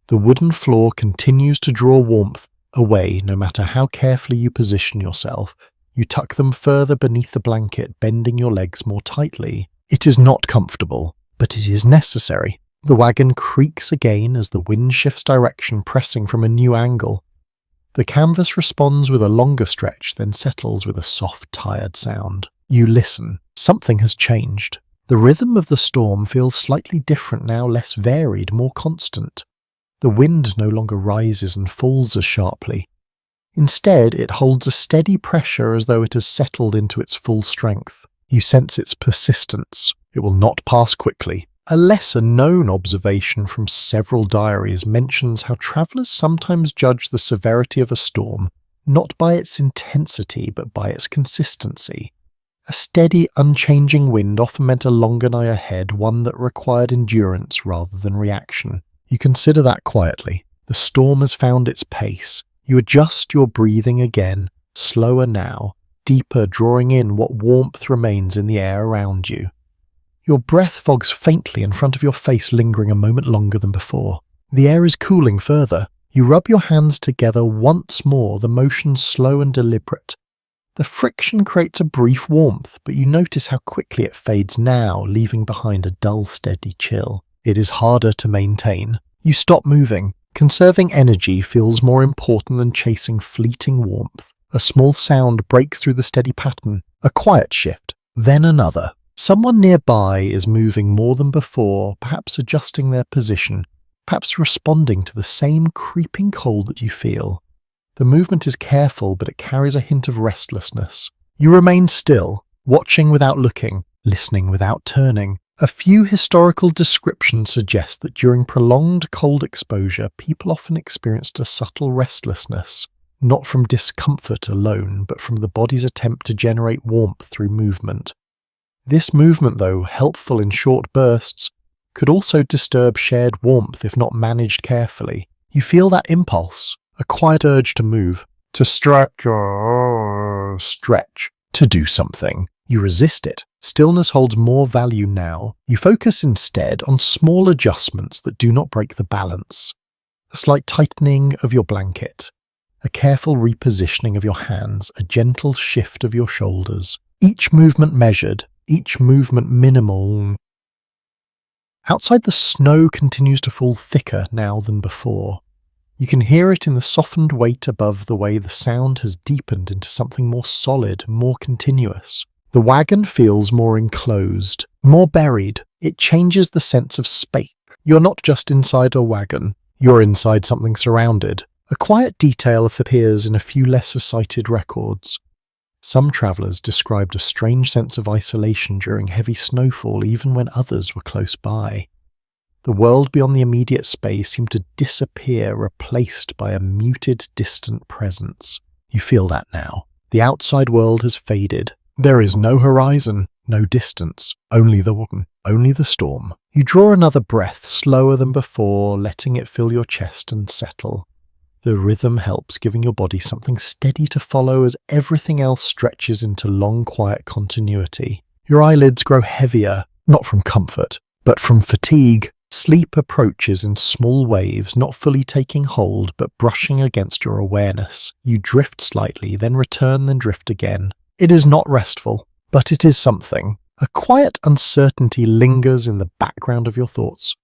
The wooden floor continues to draw warmth away no matter how carefully you position yourself. You tuck them further beneath the blanket, bending your legs more tightly. It is not comfortable, but it is necessary. The wagon creaks again as the wind shifts direction, pressing from a new angle. The canvas responds with a longer stretch, then settles with a soft, tired sound. You listen. Something has changed. The rhythm of the storm feels slightly different now, less varied, more constant. The wind no longer rises and falls as sharply. Instead, it holds a steady pressure as though it has settled into its full strength. You sense its persistence. It will not pass quickly. A lesser-known observation from several diaries mentions how travellers sometimes judge the severity of a storm not by its intensity but by its consistency. A steady, unchanging wind often meant a longer night ahead, one that required endurance rather than reaction. You consider that quietly. The storm has found its pace. You adjust your breathing again, slower now, deeper, drawing in what warmth remains in the air around you. Your breath fogs faintly in front of your face, lingering a moment longer than before. The air is cooling further. You rub your hands together once more, the motion slow and deliberate. The friction creates a brief warmth, but you notice how quickly it fades now, leaving behind a dull, steady chill. It is harder to maintain. You stop moving. Conserving energy feels more important than chasing fleeting warmth. A small sound breaks through the steady pattern. A quiet shift. Then another. Someone nearby is moving more than before, perhaps adjusting their position, perhaps responding to the same creeping cold that you feel. The movement is careful, but it carries a hint of restlessness. You remain still, watching without looking, listening without turning. A few historical descriptions suggest that during prolonged cold exposure, people often experienced a subtle restlessness, not from discomfort alone, but from the body's attempt to generate warmth through movement. This movement, though helpful in short bursts, could also disturb shared warmth if not managed carefully. You feel that impulse, a quiet urge to move, to stretch, to do something. You resist it. Stillness holds more value now. You focus instead on small adjustments that do not break the balance. A slight tightening of your blanket, a careful repositioning of your hands, a gentle shift of your shoulders. Each movement measured, each movement minimal. Outside, the snow continues to fall thicker now than before. You can hear it in the softened weight above the way the sound has deepened into something more solid, more continuous. The wagon feels more enclosed, more buried. It changes the sense of space. You're not just inside a wagon, you're inside something surrounded. A quiet detail appears in a few lesser-cited records. Some travellers described a strange sense of isolation during heavy snowfall, even when others were close by. The world beyond the immediate space seemed to disappear, replaced by a muted, distant presence. You feel that now. The outside world has faded. There is no horizon, no distance, only the storm. You draw another breath, slower than before, letting it fill your chest and settle. The rhythm helps, giving your body something steady to follow as everything else stretches into long, quiet continuity. Your eyelids grow heavier, not from comfort, but from fatigue. Sleep approaches in small waves, not fully taking hold, but brushing against your awareness. You drift slightly, then return, then drift again. It is not restful, but it is something. A quiet uncertainty lingers in the background of your thoughts.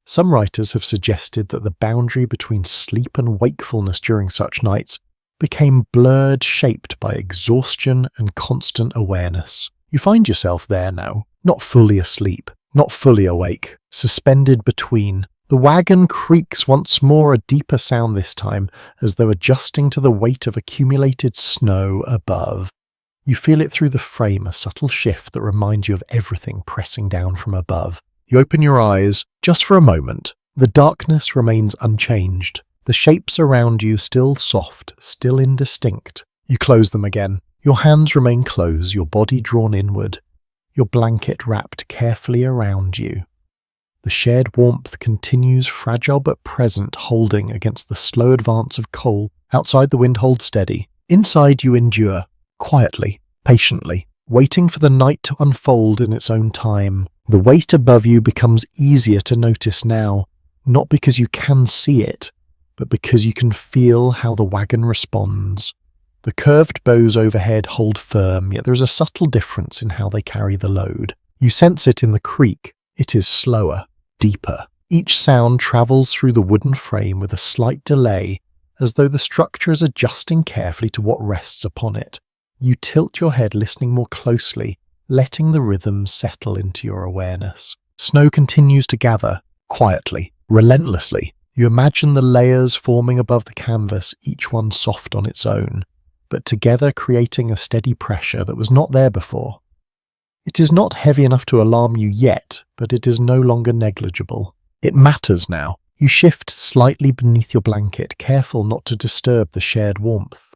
Some writers have suggested that the boundary between sleep and wakefulness during such nights became blurred, shaped by exhaustion and constant awareness. You find yourself there now, not fully asleep, not fully awake, suspended between. The wagon creaks once more, a deeper sound this time, as though adjusting to the weight of accumulated snow above. You feel it through the frame, a subtle shift that reminds you of everything pressing down from above. You open your eyes, just for a moment. The darkness remains unchanged. The shapes around you still soft, still indistinct. You close them again. Your hands remain closed, your body drawn inward, your blanket wrapped carefully around you. The shared warmth continues, fragile but present, holding against the slow advance of cold. Outside, the wind holds steady. Inside, you endure, quietly, patiently, waiting for the night to unfold in its own time. The weight above you becomes easier to notice now, not because you can see it, but because you can feel how the wagon responds. The curved bows overhead hold firm, yet there is a subtle difference in how they carry the load. You sense it in the creak. It is slower, deeper. Each sound travels through the wooden frame with a slight delay, as though the structure is adjusting carefully to what rests upon it. You tilt your head, listening more closely, letting the rhythm settle into your awareness. Snow continues to gather, quietly, relentlessly. You imagine the layers forming above the canvas, each one soft on its own, but together creating a steady pressure that was not there before. It is not heavy enough to alarm you yet, but it is no longer negligible. It matters now. You shift slightly beneath your blanket, careful not to disturb the shared warmth.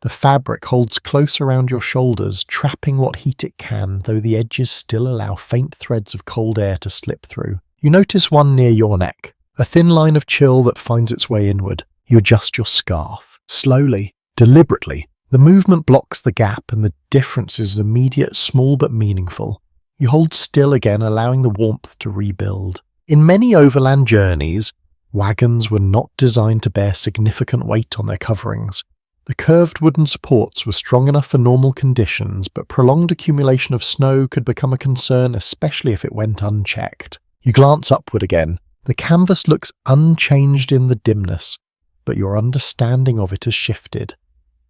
The fabric holds close around your shoulders, trapping what heat it can, though the edges still allow faint threads of cold air to slip through. You notice one near your neck, a thin line of chill that finds its way inward. You adjust your scarf, slowly, deliberately. The movement blocks the gap, and the difference is immediate, small but meaningful. You hold still again, allowing the warmth to rebuild. In many overland journeys, wagons were not designed to bear significant weight on their coverings. The curved wooden supports were strong enough for normal conditions, but prolonged accumulation of snow could become a concern, especially if it went unchecked. You glance upward again. The canvas looks unchanged in the dimness, but your understanding of it has shifted.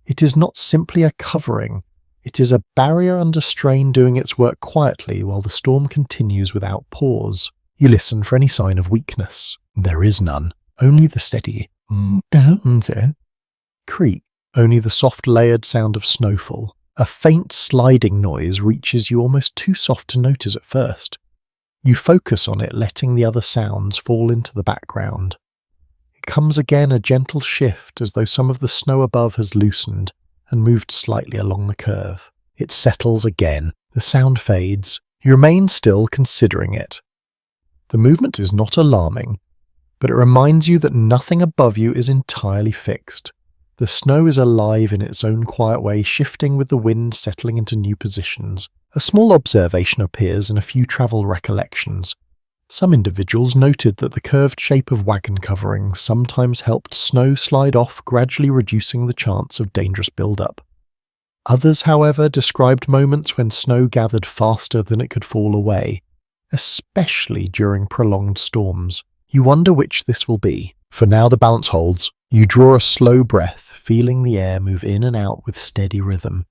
It is not simply a covering. It is a barrier under strain doing its work quietly while the storm continues without pause. You listen for any sign of weakness. There is none. Only the steady creak. Only the soft layered sound of snowfall. A faint sliding noise reaches you, almost too soft to notice at first. You focus on it, letting the other sounds fall into the background. It comes again, a gentle shift, as though some of the snow above has loosened and moved slightly along the curve. It settles again. The sound fades. You remain still, considering it. The movement is not alarming, but it reminds you that nothing above you is entirely fixed. The snow is alive in its own quiet way, shifting with the wind, settling into new positions. A small observation appears in a few travel recollections. Some individuals noted that the curved shape of wagon coverings sometimes helped snow slide off, gradually reducing the chance of dangerous build-up. Others, however, described moments when snow gathered faster than it could fall away, especially during prolonged storms. You wonder which this will be. For now, the balance holds. You draw a slow breath, feeling the air move in and out with steady rhythm.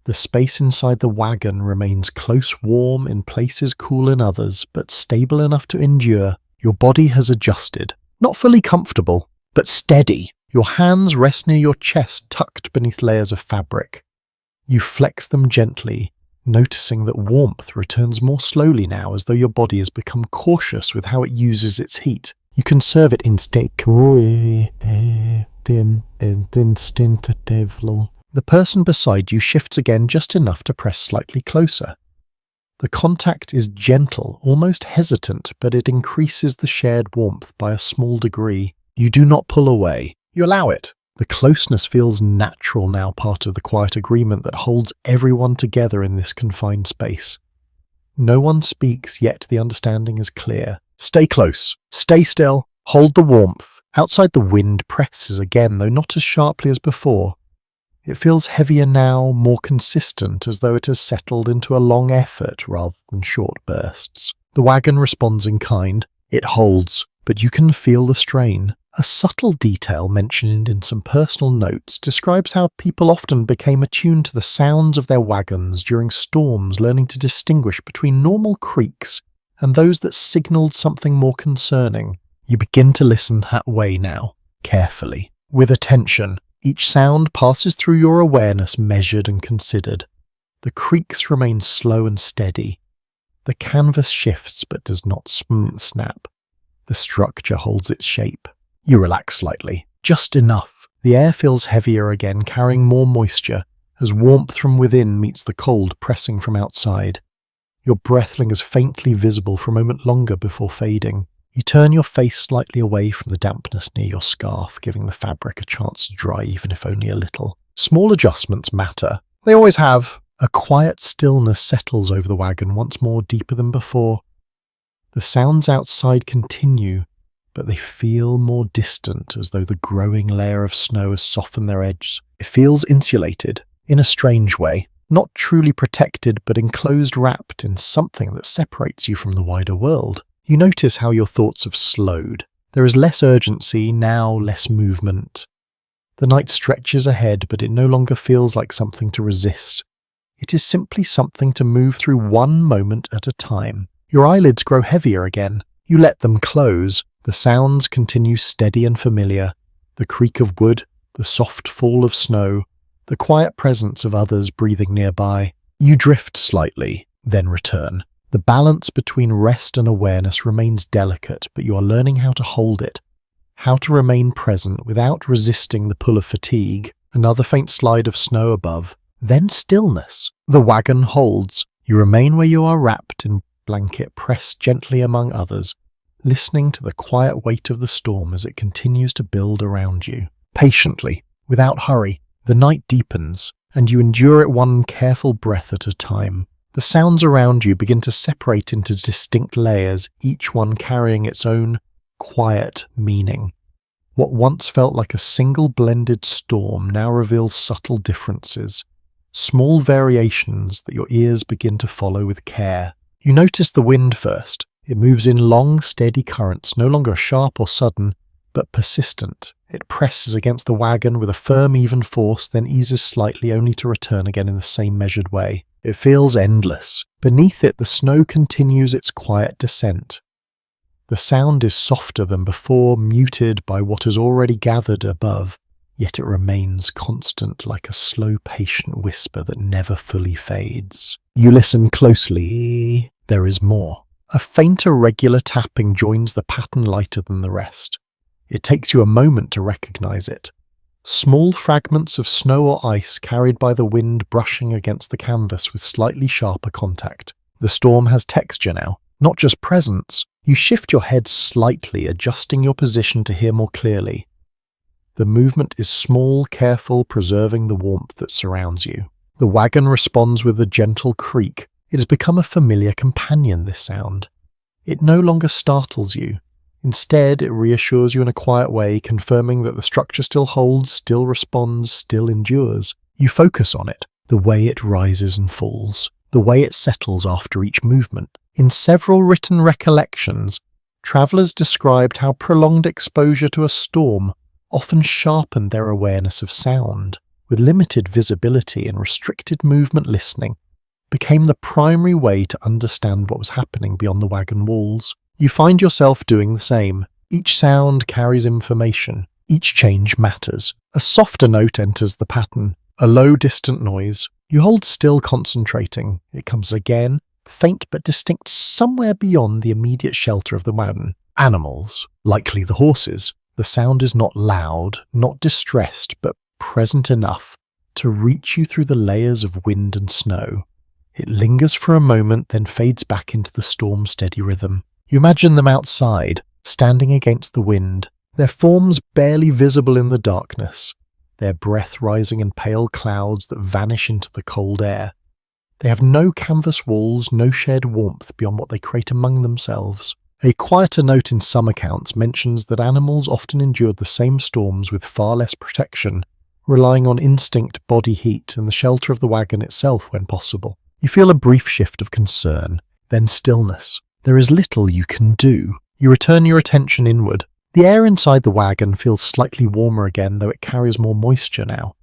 The space inside the wagon remains close, warm in places, cool in others, but stable enough to endure. Your body has adjusted. Not fully comfortable, but steady. Your hands rest near your chest, tucked beneath layers of fabric. You flex them gently, noticing that warmth returns more slowly now, as though your body has become cautious with how it uses its heat. You conserve it instinctively. The person beside you shifts again just enough to press slightly closer. The contact is gentle, almost hesitant, but it increases the shared warmth by a small degree. You do not pull away. You allow it. The closeness feels natural now, part of the quiet agreement that holds everyone together in this confined space. No one speaks, yet the understanding is clear. Stay close. Stay still. Hold the warmth. Outside, the wind presses again, though not as sharply as before. It feels heavier now, more consistent, as though it has settled into a long effort rather than short bursts. The wagon responds in kind. It holds, but you can feel the strain. A subtle detail mentioned in some personal notes describes how people often became attuned to the sounds of their wagons during storms, learning to distinguish between normal creaks and those that signalled something more concerning. You begin to listen that way now, carefully, with attention. Each sound passes through your awareness, measured and considered. The creaks remain slow and steady. The canvas shifts but does not snap. The structure holds its shape. You relax slightly, just enough, The air feels heavier again, carrying more moisture, as warmth from within meets the cold pressing from outside. Your breath lingers faintly visible for a moment longer before fading. You turn your face slightly away from the dampness near your scarf, giving the fabric a chance to dry even if only a little. Small adjustments matter. They always have. A quiet stillness settles over the wagon once more, deeper than before. The sounds outside continue, but they feel more distant, as though the growing layer of snow has softened their edges. It feels insulated, in a strange way. Not truly protected, but enclosed, wrapped in something that separates you from the wider world. You notice how your thoughts have slowed. There is less urgency, now less movement. The night stretches ahead, but it no longer feels like something to resist. It is simply something to move through one moment at a time. Your eyelids grow heavier again. You let them close. The sounds continue steady and familiar. The creak of wood, the soft fall of snow, the quiet presence of others breathing nearby. You drift slightly, then return. The balance between rest and awareness remains delicate, but you are learning how to hold it. How to remain present without resisting the pull of fatigue. Another faint slide of snow above. Then stillness. The wagon holds. You remain where you are, wrapped in blanket, pressed gently among others, listening to the quiet weight of the storm as it continues to build around you. Patiently, without hurry, the night deepens, and you endure it one careful breath at a time. The sounds around you begin to separate into distinct layers, each one carrying its own quiet meaning. What once felt like a single blended storm now reveals subtle differences. Small variations that your ears begin to follow with care. You notice the wind first. It moves in long, steady currents, no longer sharp or sudden, but persistent. It presses against the wagon with a firm, even force, then eases slightly, only to return again in the same measured way. It feels endless. Beneath it, the snow continues its quiet descent. The sound is softer than before, muted by what has already gathered above. Yet it remains constant, like a slow, patient whisper that never fully fades. You listen closely. There is more. A faint, irregular tapping joins the pattern lighter than the rest. It takes you a moment to recognize it. Small fragments of snow or ice carried by the wind brushing against the canvas with slightly sharper contact. The storm has texture now, not just presence. You shift your head slightly, adjusting your position to hear more clearly. The movement is small, careful, preserving the warmth that surrounds you. The wagon responds with a gentle creak. It has become a familiar companion, this sound. It no longer startles you. Instead, it reassures you in a quiet way, confirming that the structure still holds, still responds, still endures. You focus on it, the way it rises and falls, the way it settles after each movement. In several written recollections, travellers described how prolonged exposure to a storm often sharpened their awareness of sound, with limited visibility and restricted movement. Listening became the primary way to understand what was happening beyond the wagon walls. You find yourself doing the same. Each sound carries information. Each change matters. A softer note enters the pattern, a low, distant noise. You hold still, concentrating. It comes again, faint but distinct, somewhere beyond the immediate shelter of the wagon. Animals, likely the horses. The sound is not loud, not distressed, but present enough to reach you through the layers of wind and snow. It lingers for a moment, then fades back into the storm's steady rhythm. You imagine them outside, standing against the wind, their forms barely visible in the darkness, their breath rising in pale clouds that vanish into the cold air. They have no canvas walls, no shared warmth beyond what they create among themselves. A quieter note in some accounts mentions that animals often endured the same storms with far less protection, relying on instinct, body heat, and the shelter of the wagon itself when possible. You feel a brief shift of concern, then stillness. There is little you can do. You return your attention inward. The air inside the wagon feels slightly warmer again, though it carries more moisture now.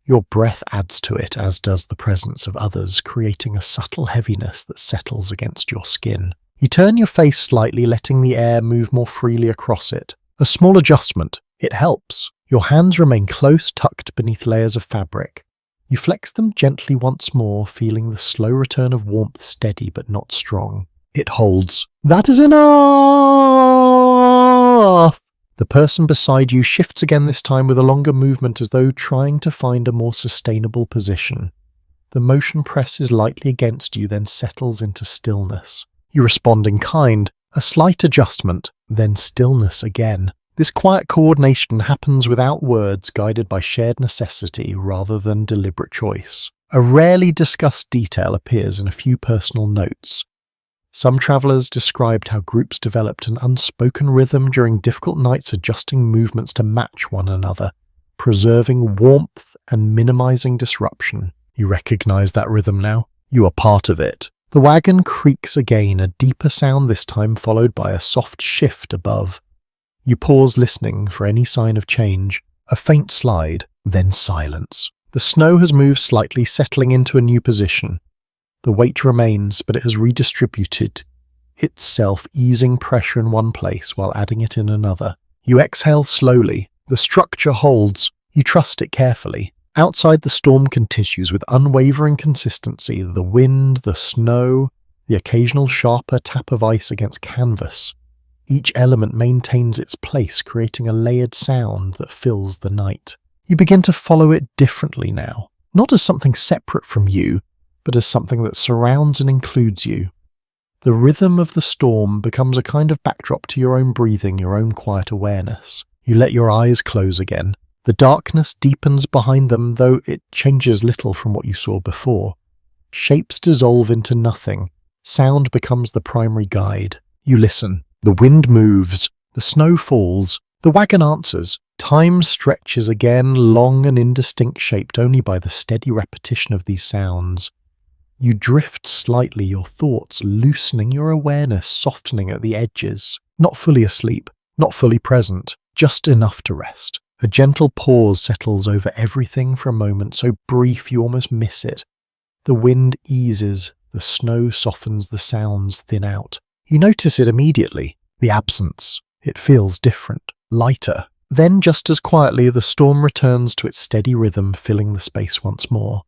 Your breath adds to it, as does the presence of others, creating a subtle heaviness that settles against your skin. You turn your face slightly, letting the air move more freely across it. A small adjustment. It helps. Your hands remain close, tucked beneath layers of fabric. You flex them gently once more, feeling the slow return of warmth, steady but not strong. It holds. That is enough! The person beside you shifts again, this time with a longer movement, as though trying to find a more sustainable position. The motion presses lightly against you, then settles into stillness. You respond in kind, a slight adjustment, then stillness again. This quiet coordination happens without words, guided by shared necessity rather than deliberate choice. A rarely discussed detail appears in a few personal notes. Some travellers described how groups developed an unspoken rhythm during difficult nights, adjusting movements to match one another, preserving warmth and minimizing disruption. You recognize that rhythm now? You are part of it. The wagon creaks again, a deeper sound this time, followed by a soft shift above. You pause, listening for any sign of change. A faint slide, then silence. The snow has moved slightly, settling into a new position. The weight remains, but it has redistributed itself, easing pressure in one place while adding it in another. You exhale slowly. The structure holds. You trust it carefully. Outside, the storm continues with unwavering consistency. The wind, the snow, the occasional sharper tap of ice against canvas. Each element maintains its place, creating a layered sound that fills the night. You begin to follow it differently now, not as something separate from you, but as something that surrounds and includes you. The rhythm of the storm becomes a kind of backdrop to your own breathing, your own quiet awareness. You let your eyes close again. The darkness deepens behind them, though it changes little from what you saw before. Shapes dissolve into nothing. Sound becomes the primary guide. You listen. The wind moves. The snow falls. The wagon answers. Time stretches again, long and indistinct, shaped only by the steady repetition of these sounds. You drift slightly, your thoughts loosening, your awareness softening at the edges. Not fully asleep, not fully present, just enough to rest. A gentle pause settles over everything for a moment, so brief you almost miss it. The wind eases, the snow softens, the sounds thin out. You notice it immediately, the absence. It feels different, lighter. Then, just as quietly, the storm returns to its steady rhythm, filling the space once more.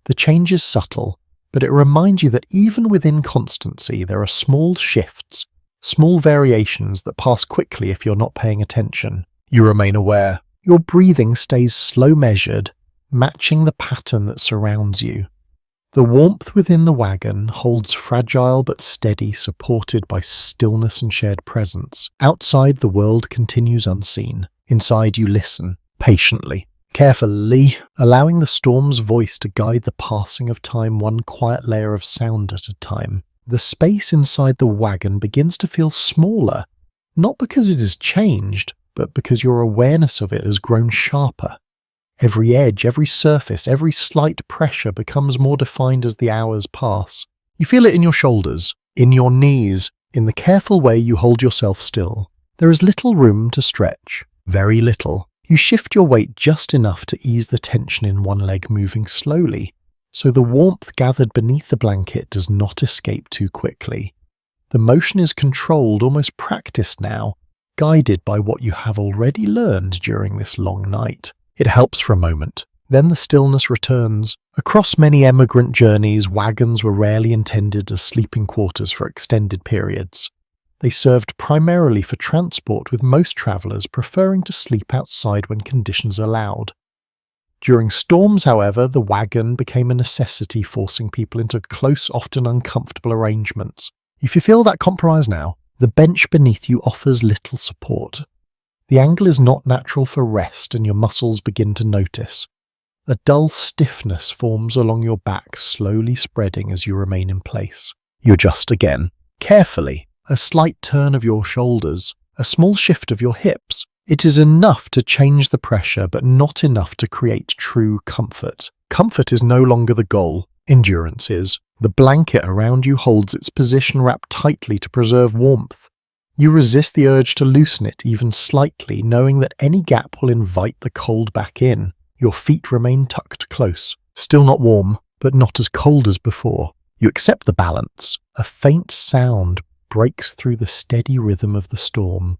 The change is subtle, but it reminds you that even within constancy, there are small shifts, small variations that pass quickly if you're not paying attention. You remain aware. Your breathing stays slow measured, matching the pattern that surrounds you. The warmth within the wagon holds fragile but steady, supported by stillness and shared presence. Outside, the world continues unseen. Inside, you listen, patiently, carefully, allowing the storm's voice to guide the passing of time, one quiet layer of sound at a time. The space inside the wagon begins to feel smaller, not because it has changed, but because your awareness of it has grown sharper. Every edge, every surface, every slight pressure becomes more defined as the hours pass. You feel it in your shoulders, in your knees, in the careful way you hold yourself still. There is little room to stretch, very little. You shift your weight just enough to ease the tension in one leg, moving slowly, so the warmth gathered beneath the blanket does not escape too quickly. The motion is controlled, almost practiced now, guided by what you have already learned during this long night. It helps for a moment. Then the stillness returns. Across many emigrant journeys, wagons were rarely intended as sleeping quarters for extended periods. They served primarily for transport, with most travellers preferring to sleep outside when conditions allowed. During storms, however, the wagon became a necessity, forcing people into close, often uncomfortable arrangements. If you feel that compromise now, the bench beneath you offers little support. The angle is not natural for rest, and your muscles begin to notice. A dull stiffness forms along your back, slowly spreading as you remain in place. You adjust again, carefully, a slight turn of your shoulders, a small shift of your hips. It is enough to change the pressure, but not enough to create true comfort. Comfort is no longer the goal. Endurance is. The blanket around you holds its position wrapped tightly to preserve warmth. You resist the urge to loosen it even slightly, knowing that any gap will invite the cold back in. Your feet remain tucked close, still not warm, but not as cold as before. You accept the balance. A faint sound breaks through the steady rhythm of the storm.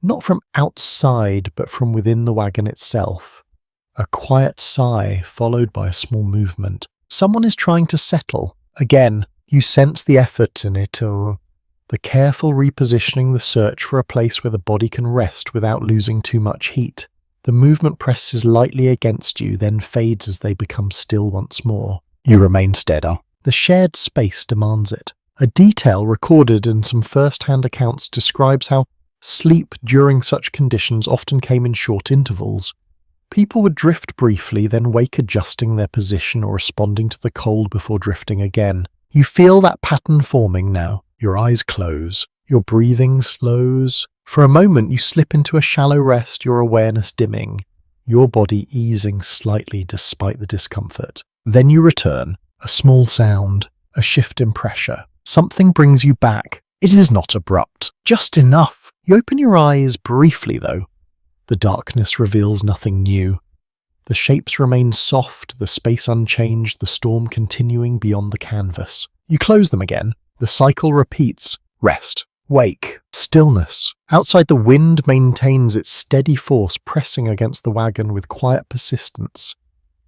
Not from outside, but from within the wagon itself. A quiet sigh, followed by a small movement. Someone is trying to settle. Again, you sense the effort in it, or the careful repositioning the search for a place where the body can rest without losing too much heat. The movement presses lightly against you, then fades as they become still once more. You remain steady. The shared space demands it. A detail recorded in some first-hand accounts describes how sleep during such conditions often came in short intervals. People would drift briefly, then wake adjusting their position or responding to the cold before drifting again. You feel that pattern forming now. Your eyes close. Your breathing slows. For a moment you slip into a shallow rest, your awareness dimming, your body easing slightly despite the discomfort. Then you return. A small sound, a shift in pressure. Something brings you back. It is not abrupt, just enough. You open your eyes briefly though. The darkness reveals nothing new. The shapes remain soft, the space unchanged, the storm continuing beyond the canvas. You close them again. The cycle repeats. Rest. Wake. Stillness. Outside, the wind maintains its steady force, pressing against the wagon with quiet persistence.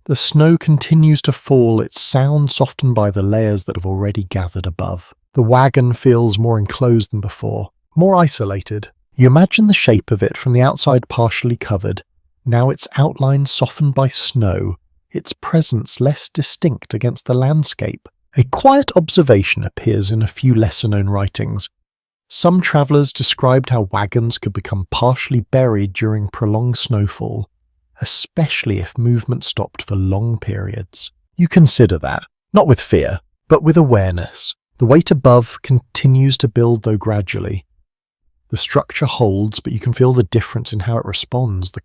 The snow continues to fall, its sound softened by the layers that have already gathered above. The wagon feels more enclosed than before, more isolated. You imagine the shape of it from the outside partially covered, now its outline softened by snow, its presence less distinct against the landscape. A quiet observation appears in a few lesser-known writings. Some travellers described how wagons could become partially buried during prolonged snowfall, especially if movement stopped for long periods. You consider that, not with fear, but with awareness. The weight above continues to build, though gradually. The structure holds, but you can feel the difference in how it responds. The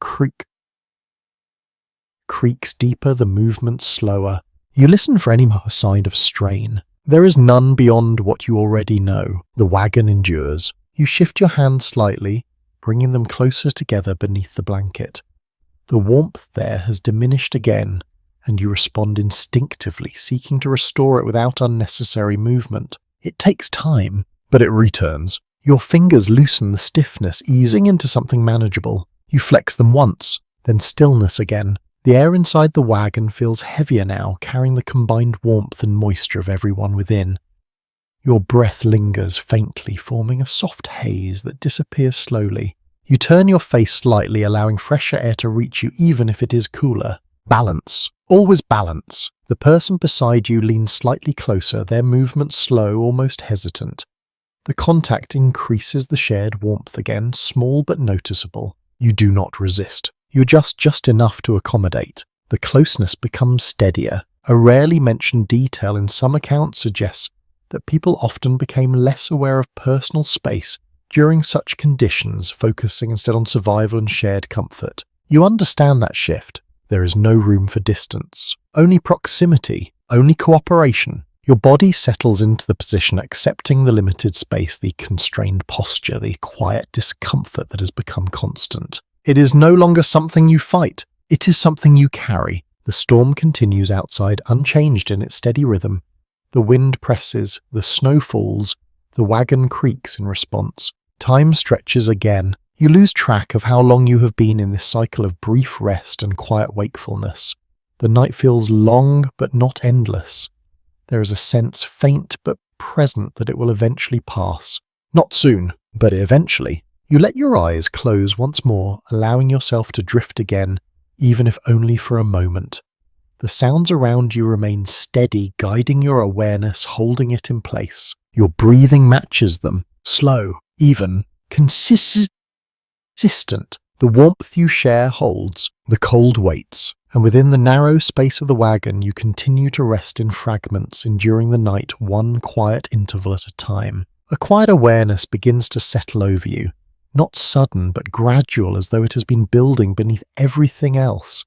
creaks deeper, the movement slower. You listen for any more sign of strain. There is none beyond what you already know. The wagon endures. You shift your hands slightly, bringing them closer together beneath the blanket. The warmth there has diminished again, and you respond instinctively, seeking to restore it without unnecessary movement. It takes time, but it returns. Your fingers loosen the stiffness, easing into something manageable. You flex them once, then stillness again. The air inside the wagon feels heavier now, carrying the combined warmth and moisture of everyone within. Your breath lingers faintly, forming a soft haze that disappears slowly. You turn your face slightly, allowing fresher air to reach you even if it is cooler. Balance. Always balance. The person beside you leans slightly closer, their movement slow, almost hesitant. The contact increases the shared warmth again, small but noticeable. You do not resist. You adjust just enough to accommodate. The closeness becomes steadier. A rarely mentioned detail in some accounts suggests that people often became less aware of personal space during such conditions, focusing instead on survival and shared comfort. You understand that shift. There is no room for distance. Only proximity. Only cooperation. Your body settles into the position, accepting the limited space, the constrained posture, the quiet discomfort that has become constant. It is no longer something you fight. It is something you carry. The storm continues outside, unchanged in its steady rhythm. The wind presses, the snow falls, the wagon creaks in response. Time stretches again. You lose track of how long you have been in this cycle of brief rest and quiet wakefulness. The night feels long but not endless. There is a sense, faint but present, that it will eventually pass. Not soon, but eventually. You let your eyes close once more, allowing yourself to drift again, even if only for a moment. The sounds around you remain steady, guiding your awareness, holding it in place. Your breathing matches them, slow, even, consistent. The warmth you share holds, the cold waits, and within the narrow space of the wagon you continue to rest in fragments, enduring the night one quiet interval at a time. A quiet awareness begins to settle over you, not sudden but gradual, as though it has been building beneath everything else.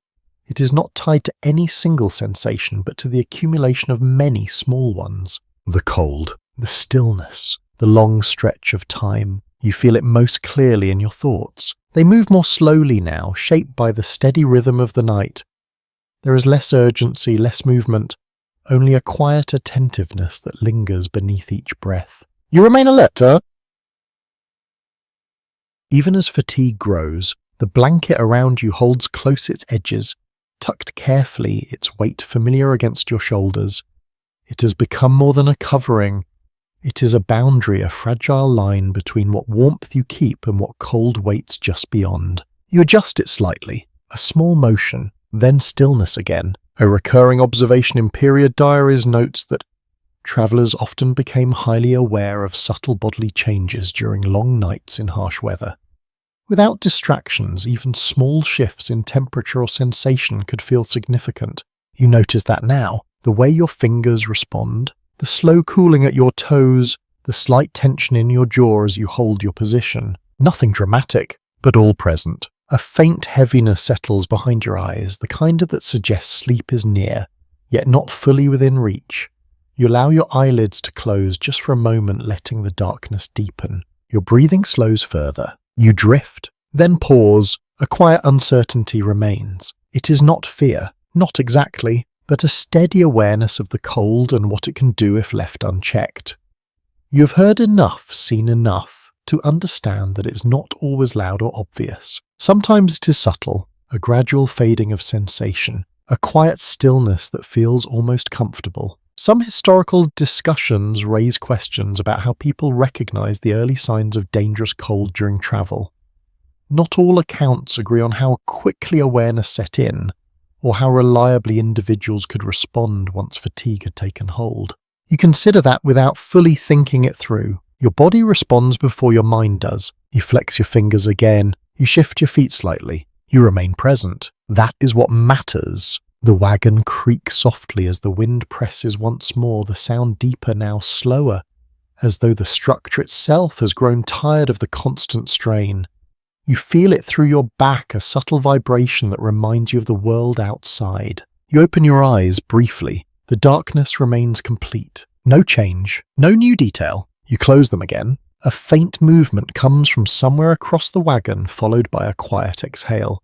It is not tied to any single sensation, but to the accumulation of many small ones. The cold, the stillness, the long stretch of time. You feel it most clearly in your thoughts. They move more slowly now, shaped by the steady rhythm of the night. There is less urgency, less movement, only a quiet attentiveness that lingers beneath each breath. You remain alert, sir. Even as fatigue grows, the blanket around you holds close its edges, tucked carefully, its weight familiar against your shoulders. It has become more than a covering. It is a boundary, a fragile line between what warmth you keep and what cold waits just beyond. You adjust it slightly, a small motion, then stillness again. A recurring observation in period diaries notes that travellers often became highly aware of subtle bodily changes during long nights in harsh weather. Without distractions, even small shifts in temperature or sensation could feel significant. You notice that now, the way your fingers respond, the slow cooling at your toes, the slight tension in your jaw as you hold your position. Nothing dramatic, but all present. A faint heaviness settles behind your eyes, the kind that suggests sleep is near, yet not fully within reach. You allow your eyelids to close just for a moment, letting the darkness deepen. Your breathing slows further. You drift, then pause. A quiet uncertainty remains. It is not fear, not exactly, but a steady awareness of the cold and what it can do if left unchecked. You have heard enough, seen enough, to understand that it's not always loud or obvious. Sometimes it is subtle, a gradual fading of sensation, a quiet stillness that feels almost comfortable. Some historical discussions raise questions about how people recognize the early signs of dangerous cold during travel. Not all accounts agree on how quickly awareness set in, or how reliably individuals could respond once fatigue had taken hold. You consider that without fully thinking it through. Your body responds before your mind does. You flex your fingers again. You shift your feet slightly. You remain present. That is what matters. The wagon creaks softly as the wind presses once more, the sound deeper now, slower, as though the structure itself has grown tired of the constant strain. You feel it through your back, a subtle vibration that reminds you of the world outside. You open your eyes briefly. The darkness remains complete. No change, no new detail. You close them again. A faint movement comes from somewhere across the wagon, followed by a quiet exhale.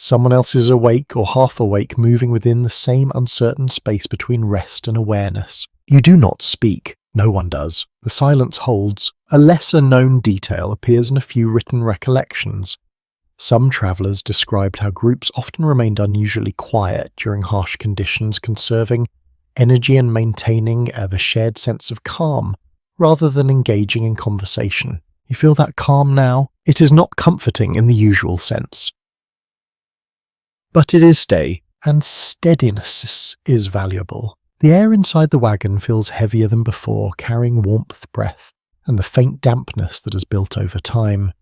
Someone else is awake or half awake, moving within the same uncertain space between rest and awareness. You do not speak. No one does. The silence holds. A lesser-known detail appears in a few written recollections. Some travellers described how groups often remained unusually quiet during harsh conditions, conserving energy and maintaining a shared sense of calm, rather than engaging in conversation. You feel that calm now? It is not comforting in the usual sense. But it is stay, and steadiness is valuable. The air inside the wagon feels heavier than before, carrying warmth, breath, and the faint dampness that has built over time.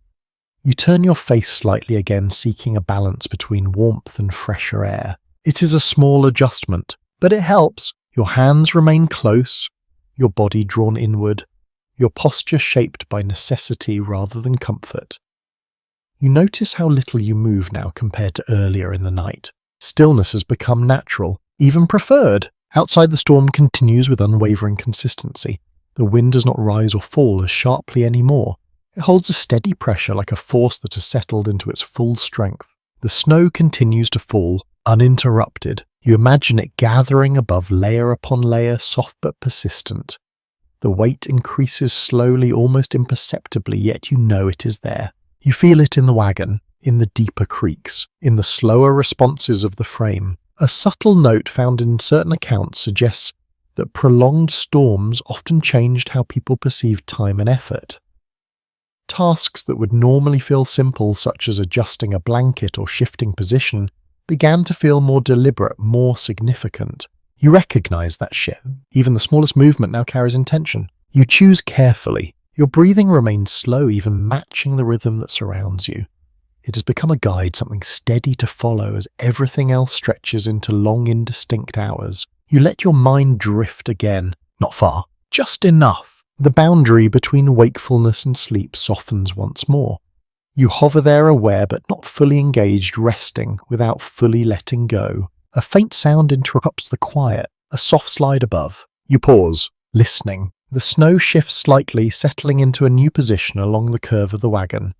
You turn your face slightly again, seeking a balance between warmth and fresher air. It is a small adjustment, but it helps. Your hands remain close, your body drawn inward, your posture shaped by necessity rather than comfort. You notice how little you move now compared to earlier in the night. Stillness has become natural, even preferred. Outside, the storm continues with unwavering consistency. The wind does not rise or fall as sharply anymore. It holds a steady pressure like a force that has settled into its full strength. The snow continues to fall, uninterrupted. You imagine it gathering above layer upon layer, soft but persistent. The weight increases slowly, almost imperceptibly, yet you know it is there. You feel it in the wagon, in the deeper creaks, in the slower responses of the frame. A subtle note found in certain accounts suggests that prolonged storms often changed how people perceived time and effort. Tasks that would normally feel simple, such as adjusting a blanket or shifting position, began to feel more deliberate, more significant. You recognize that shift. Even the smallest movement now carries intention. You choose carefully. Your breathing remains slow, even matching the rhythm that surrounds you. It has become a guide, something steady to follow as everything else stretches into long, indistinct hours. You let your mind drift again, not far, just enough. The boundary between wakefulness and sleep softens once more. You hover there aware but not fully engaged, resting without fully letting go. A faint sound interrupts the quiet, a soft slide above. You pause, listening. The snow shifts slightly, settling into a new position along the curve of the wagon.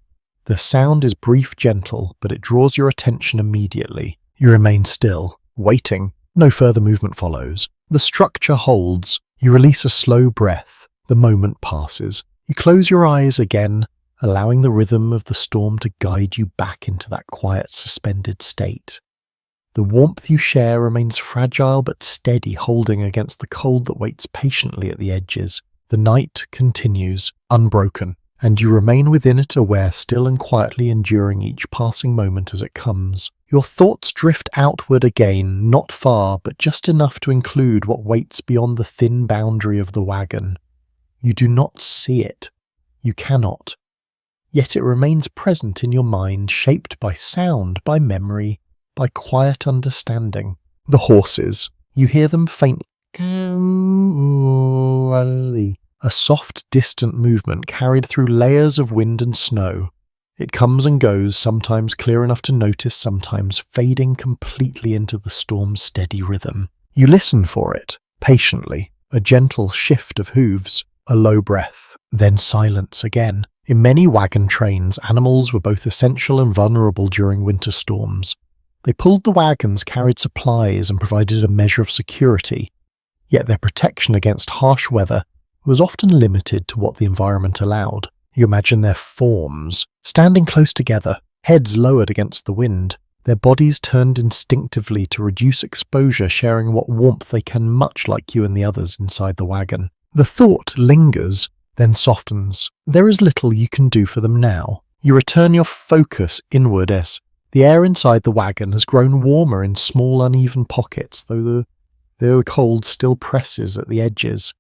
The sound is brief, gentle, but it draws your attention immediately. You remain still, waiting. No further movement follows. The structure holds. You release a slow breath. The moment passes. You close your eyes again, allowing the rhythm of the storm to guide you back into that quiet, suspended state. The warmth you share remains fragile but steady, holding against the cold that waits patiently at the edges. The night continues, unbroken, and you remain within it, aware, still and quietly enduring each passing moment as it comes. Your thoughts drift outward again, not far, but just enough to include what waits beyond the thin boundary of the wagon. You do not see it. You cannot. Yet it remains present in your mind, shaped by sound, by memory, by quiet understanding. The horses. You hear them faintly. A soft, distant movement carried through layers of wind and snow. It comes and goes, sometimes clear enough to notice, sometimes fading completely into the storm's steady rhythm. You listen for it, patiently, a gentle shift of hooves, a low breath, then silence again. In many wagon trains, animals were both essential and vulnerable during winter storms. They pulled the wagons, carried supplies, and provided a measure of security. Yet their protection against harsh weather was often limited to what the environment allowed. You imagine their forms, standing close together, heads lowered against the wind, their bodies turned instinctively to reduce exposure, sharing what warmth they can, much like you and the others inside the wagon. The thought lingers, then softens. There is little you can do for them now. You return your focus inward as the air inside the wagon has grown warmer in small uneven pockets, though the cold still presses at the edges.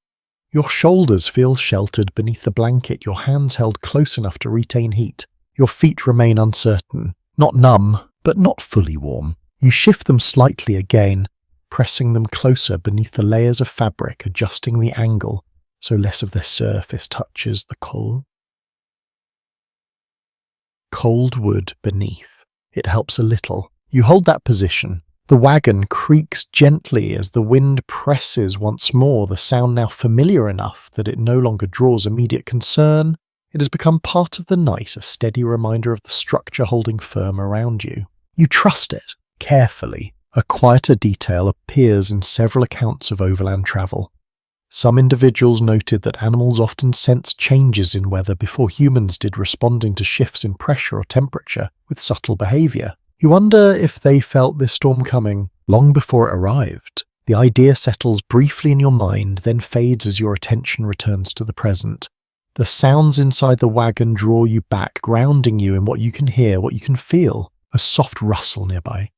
Your shoulders feel sheltered beneath the blanket, your hands held close enough to retain heat. Your feet remain uncertain, not numb, but not fully warm. You shift them slightly again, pressing them closer beneath the layers of fabric, adjusting the angle so less of their surface touches the cold wood beneath. It helps a little. You hold that position. The wagon creaks gently as the wind presses once more, the sound now familiar enough that it no longer draws immediate concern. It has become part of the night, a steady reminder of the structure holding firm around you. You trust it, carefully. A quieter detail appears in several accounts of overland travel. Some individuals noted that animals often sensed changes in weather before humans did, responding to shifts in pressure or temperature with subtle behavior. You wonder if they felt this storm coming long before it arrived. The idea settles briefly in your mind, then fades as your attention returns to the present. The sounds inside the wagon draw you back, grounding you in what you can hear, what you can feel, a soft rustle nearby.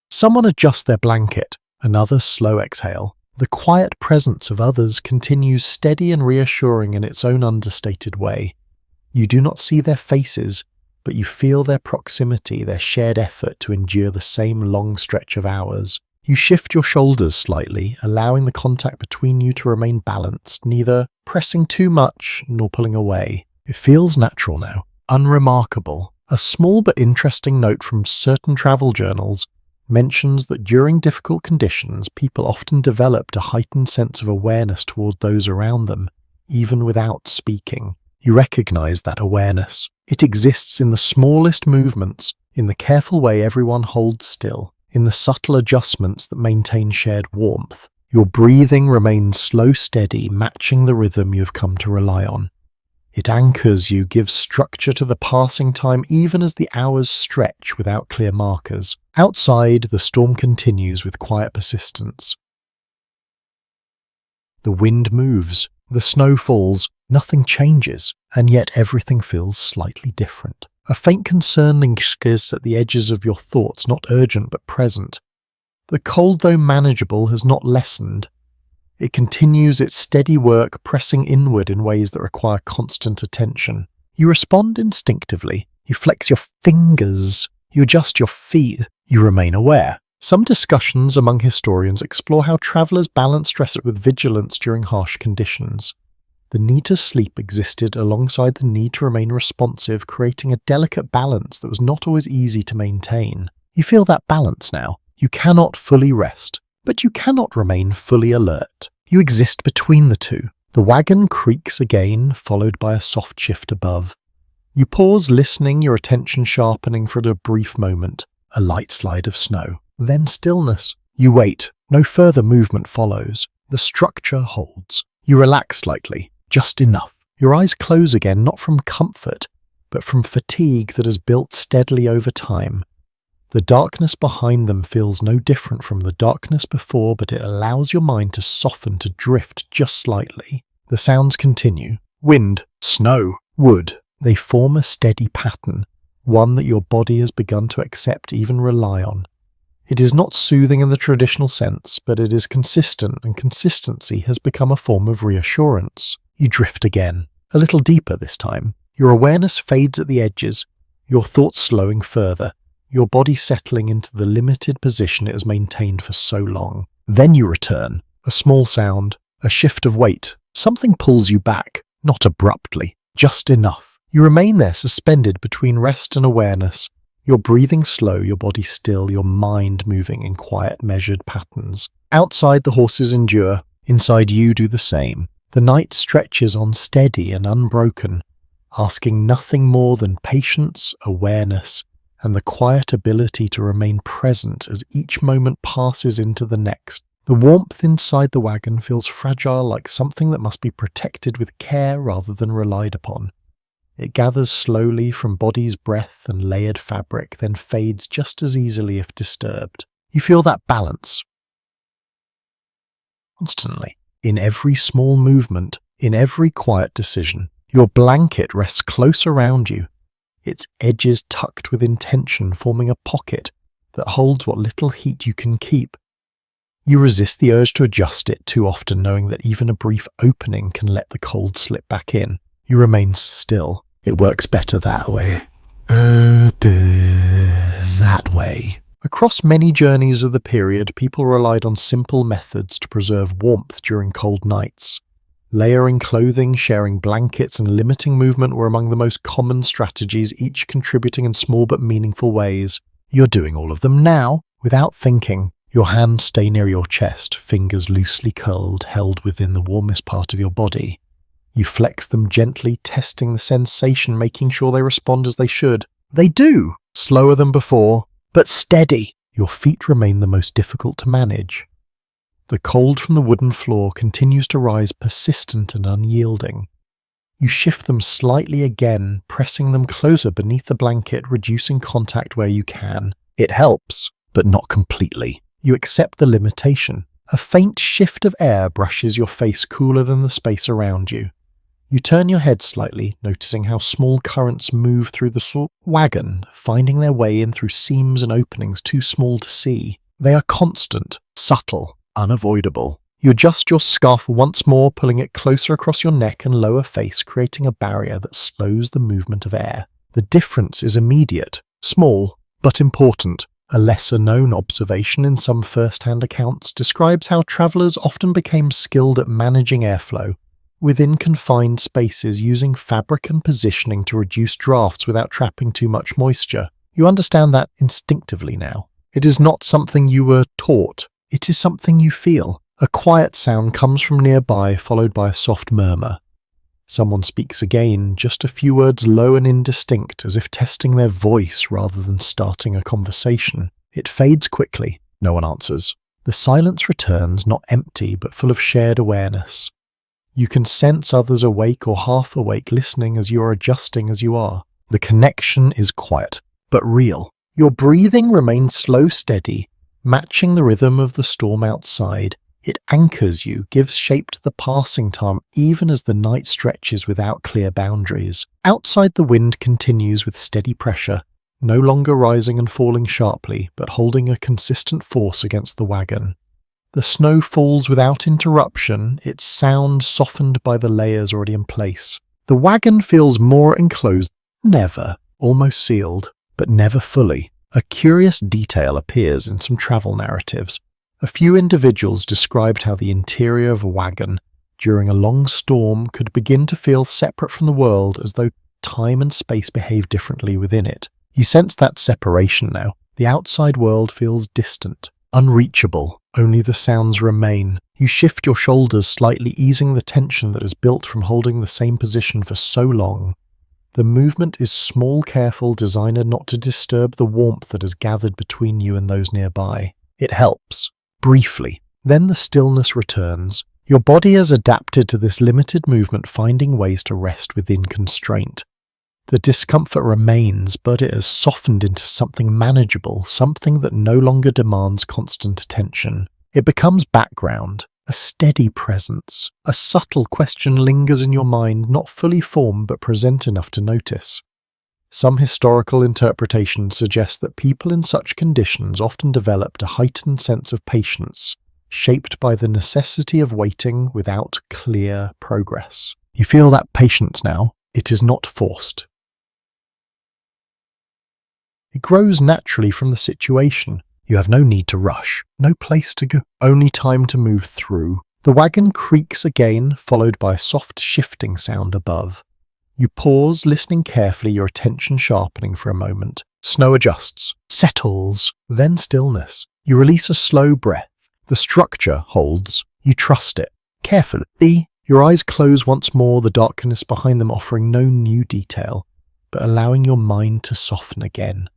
Someone adjusts their blanket, another slow exhale. The quiet presence of others continues steady and reassuring in its own understated way. You do not see their faces, but you feel their proximity, their shared effort to endure the same long stretch of hours. You shift your shoulders slightly, allowing the contact between you to remain balanced, neither pressing too much nor pulling away. It feels natural now, unremarkable. A small but interesting note from certain travel journals mentions that during difficult conditions, people often developed a heightened sense of awareness toward those around them, even without speaking. You recognize that awareness. It exists in the smallest movements, in the careful way everyone holds still, in the subtle adjustments that maintain shared warmth. Your breathing remains slow, steady, matching the rhythm you have come to rely on. It anchors you, gives structure to the passing time even as the hours stretch without clear markers. Outside, the storm continues with quiet persistence. The wind moves, the snow falls, nothing changes, and yet everything feels slightly different. A faint concern lingers at the edges of your thoughts, not urgent but present. The cold, though manageable, has not lessened. It continues its steady work, pressing inward in ways that require constant attention. You respond instinctively. You flex your fingers. You adjust your feet. You remain aware. Some discussions among historians explore how travellers balance stress with vigilance during harsh conditions. The need to sleep existed alongside the need to remain responsive, creating a delicate balance that was not always easy to maintain. You feel that balance now. You cannot fully rest, but you cannot remain fully alert. You exist between the two. The wagon creaks again, followed by a soft shift above. You pause, listening, your attention sharpening for a brief moment. A light slide of snow. Then stillness. You wait. No further movement follows. The structure holds. You relax slightly, just enough. Your eyes close again, not from comfort, but from fatigue that has built steadily over time. The darkness behind them feels no different from the darkness before, but it allows your mind to soften, to drift just slightly. The sounds continue. Wind, snow, wood. They form a steady pattern, one that your body has begun to accept, even rely on. It is not soothing in the traditional sense, but it is consistent, and consistency has become a form of reassurance. You drift again, a little deeper this time. Your awareness fades at the edges, your thoughts slowing further, your body settling into the limited position it has maintained for so long. Then you return. A small sound, a shift of weight. Something pulls you back, not abruptly, just enough. You remain there suspended between rest and awareness, your breathing slow, your body still, your mind moving in quiet, measured patterns. Outside, the horses endure. Inside, you do the same. The night stretches on steady and unbroken, asking nothing more than patience, awareness, and the quiet ability to remain present as each moment passes into the next. The warmth inside the wagon feels fragile, like something that must be protected with care rather than relied upon. It gathers slowly from body's breath and layered fabric, then fades just as easily if disturbed. You feel that balance constantly, in every small movement, in every quiet decision. Your blanket rests close around you, its edges tucked with intention, forming a pocket that holds what little heat you can keep. You resist the urge to adjust it too often, knowing that even a brief opening can let the cold slip back in. You remain still. It works better that way. That way. Across many journeys of the period, people relied on simple methods to preserve warmth during cold nights. Layering clothing, sharing blankets, and limiting movement were among the most common strategies, each contributing in small but meaningful ways. You're doing all of them now, without thinking. Your hands stay near your chest, fingers loosely curled, held within the warmest part of your body. You flex them gently, testing the sensation, making sure they respond as they should. They do! Slower than before, but steady. Your feet remain the most difficult to manage. The cold from the wooden floor continues to rise, persistent and unyielding. You shift them slightly again, pressing them closer beneath the blanket, reducing contact where you can. It helps, but not completely. You accept the limitation. A faint shift of air brushes your face, cooler than the space around you. You turn your head slightly, noticing how small currents move through the wagon, finding their way in through seams and openings too small to see. They are constant, subtle, unavoidable. You adjust your scarf once more, pulling it closer across your neck and lower face, creating a barrier that slows the movement of air. The difference is immediate, small, but important. A lesser-known observation in some first-hand accounts describes how travellers often became skilled at managing airflow within confined spaces, using fabric and positioning to reduce drafts without trapping too much moisture. You understand that instinctively now. It is not something you were taught. It is something you feel. A quiet sound comes from nearby, followed by a soft murmur. Someone speaks again, just a few words low and indistinct, as if testing their voice rather than starting a conversation. It fades quickly. No one answers. The silence returns, not empty, but full of shared awareness. You can sense others awake or half awake, listening as you are, adjusting as you are. The connection is quiet, but real. Your breathing remains slow, steady, matching the rhythm of the storm outside. It anchors you, gives shape to the passing time, even as the night stretches without clear boundaries. Outside, the wind continues with steady pressure, no longer rising and falling sharply, but holding a consistent force against the wagon. The snow falls without interruption, its sound softened by the layers already in place. The wagon feels more enclosed than ever, almost sealed, but never fully. A curious detail appears in some travel narratives. A few individuals described how the interior of a wagon during a long storm could begin to feel separate from the world, as though time and space behave differently within it. You sense that separation now. The outside world feels distant, unreachable. Only the sounds remain. You shift your shoulders slightly, easing the tension that is built from holding the same position for so long. The movement is small, careful, designed not to disturb the warmth that has gathered between you and those nearby. It helps. Briefly. Then the stillness returns. Your body has adapted to this limited movement, finding ways to rest within constraint. The discomfort remains, but it has softened into something manageable, something that no longer demands constant attention. It becomes background, a steady presence. A subtle question lingers in your mind, not fully formed but present enough to notice. Some historical interpretations suggest that people in such conditions often developed a heightened sense of patience, shaped by the necessity of waiting without clear progress. You feel that patience now. It is not forced. It grows naturally from the situation. You have no need to rush, no place to go, only time to move through. The wagon creaks again, followed by a soft shifting sound above. You pause, listening carefully, your attention sharpening for a moment. Snow adjusts, settles, then stillness. You release a slow breath. The structure holds. You trust it. Carefully, your eyes close once more, the darkness behind them offering no new detail, but allowing your mind to soften again.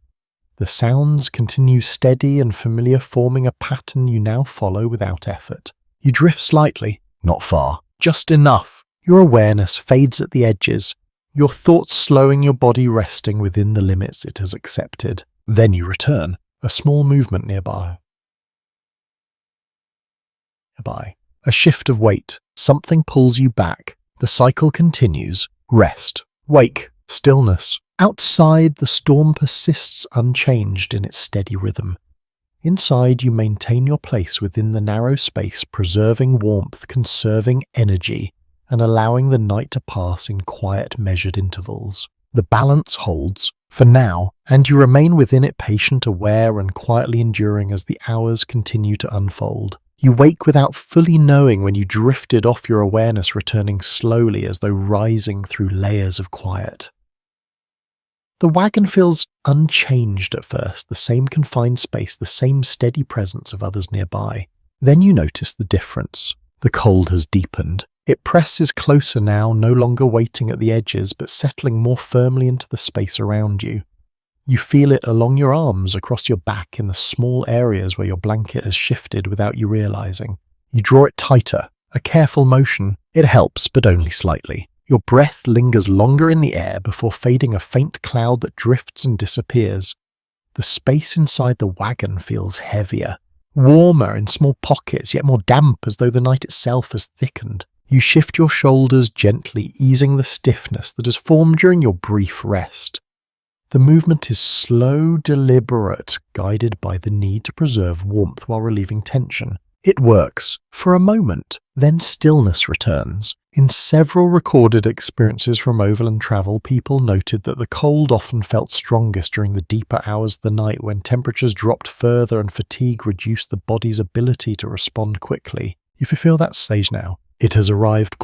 The sounds continue steady and familiar, forming a pattern you now follow without effort. You drift slightly, not far, just enough. Your awareness fades at the edges, your thoughts slowing, your body resting within the limits it has accepted. Then you return, a small movement nearby. A shift of weight, something pulls you back. The cycle continues. Rest, wake, stillness. Outside, the storm persists unchanged in its steady rhythm. Inside, you maintain your place within the narrow space, preserving warmth, conserving energy, and allowing the night to pass in quiet, measured intervals. The balance holds, for now, and you remain within it, patient, aware, and quietly enduring as the hours continue to unfold. You wake without fully knowing when you drifted off, your awareness returning slowly as though rising through layers of quiet. The wagon feels unchanged at first, the same confined space, the same steady presence of others nearby. Then you notice the difference. The cold has deepened. It presses closer now, no longer waiting at the edges, but settling more firmly into the space around you. You feel it along your arms, across your back, in the small areas where your blanket has shifted without you realizing. You draw it tighter, a careful motion. It helps, but only slightly. Your breath lingers longer in the air before fading, a faint cloud that drifts and disappears. The space inside the wagon feels heavier, warmer in small pockets, yet more damp as though the night itself has thickened. You shift your shoulders gently, easing the stiffness that has formed during your brief rest. The movement is slow, deliberate, guided by the need to preserve warmth while relieving tension. It works, for a moment, then stillness returns. In several recorded experiences from overland travel, people noted that the cold often felt strongest during the deeper hours of the night, when temperatures dropped further and fatigue reduced the body's ability to respond quickly. You feel that stage now. It has arrived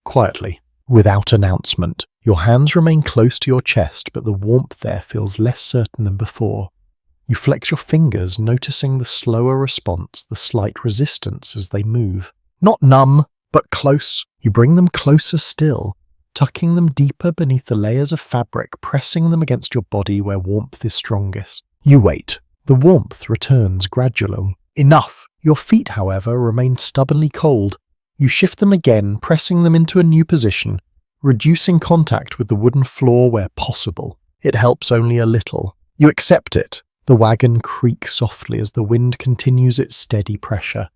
quietly, without announcement. Your hands remain close to your chest, but the warmth there feels less certain than before. You flex your fingers, noticing the slower response, the slight resistance as they move. Not numb, but close. You bring them closer still, tucking them deeper beneath the layers of fabric, pressing them against your body where warmth is strongest. You wait. The warmth returns gradually. Enough. Your feet, however, remain stubbornly cold. You shift them again, pressing them into a new position, reducing contact with the wooden floor where possible. It helps only a little. You accept it. The wagon creaks softly as the wind continues its steady pressure.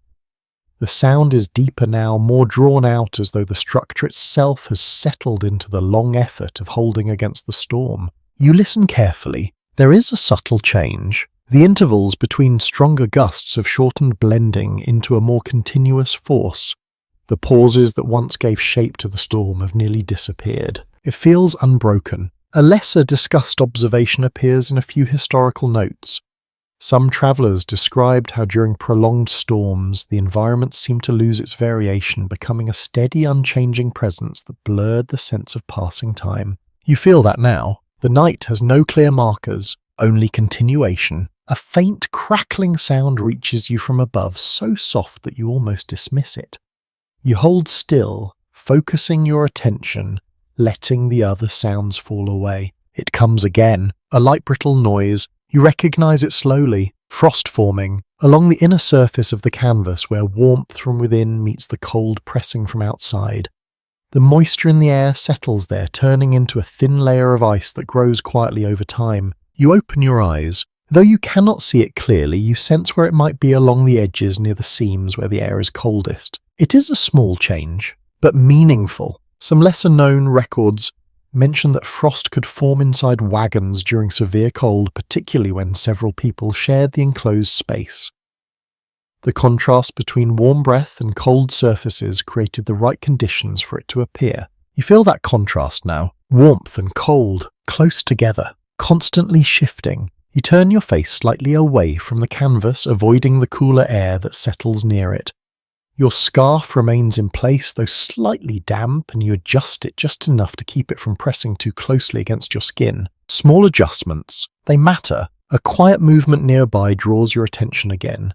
The sound is deeper now, more drawn out, as though the structure itself has settled into the long effort of holding against the storm. You listen carefully. There is a subtle change. The intervals between stronger gusts have shortened, blending into a more continuous force. The pauses that once gave shape to the storm have nearly disappeared. It feels unbroken. A lesser discussed observation appears in a few historical notes. Some travellers described how during prolonged storms, the environment seemed to lose its variation, becoming a steady, unchanging presence that blurred the sense of passing time. You feel that now. The night has no clear markers, only continuation. A faint crackling sound reaches you from above, so soft that you almost dismiss it. You hold still, focusing your attention, letting the other sounds fall away. It comes again, a light brittle noise, You recognize it slowly, frost forming, along the inner surface of the canvas where warmth from within meets the cold pressing from outside. The moisture in the air settles there, turning into a thin layer of ice that grows quietly over time. You open your eyes. Though you cannot see it clearly, you sense where it might be along the edges near the seams where the air is coldest. It is a small change, but meaningful. Some lesser-known records mention that frost could form inside wagons during severe cold, particularly when several people shared the enclosed space. The contrast between warm breath and cold surfaces created the right conditions for it to appear. You feel that contrast now, warmth and cold, close together, constantly shifting. You turn your face slightly away from the canvas, avoiding the cooler air that settles near it. Your scarf remains in place, though slightly damp, and you adjust it just enough to keep it from pressing too closely against your skin. Small adjustments, they matter. A quiet movement nearby draws your attention again.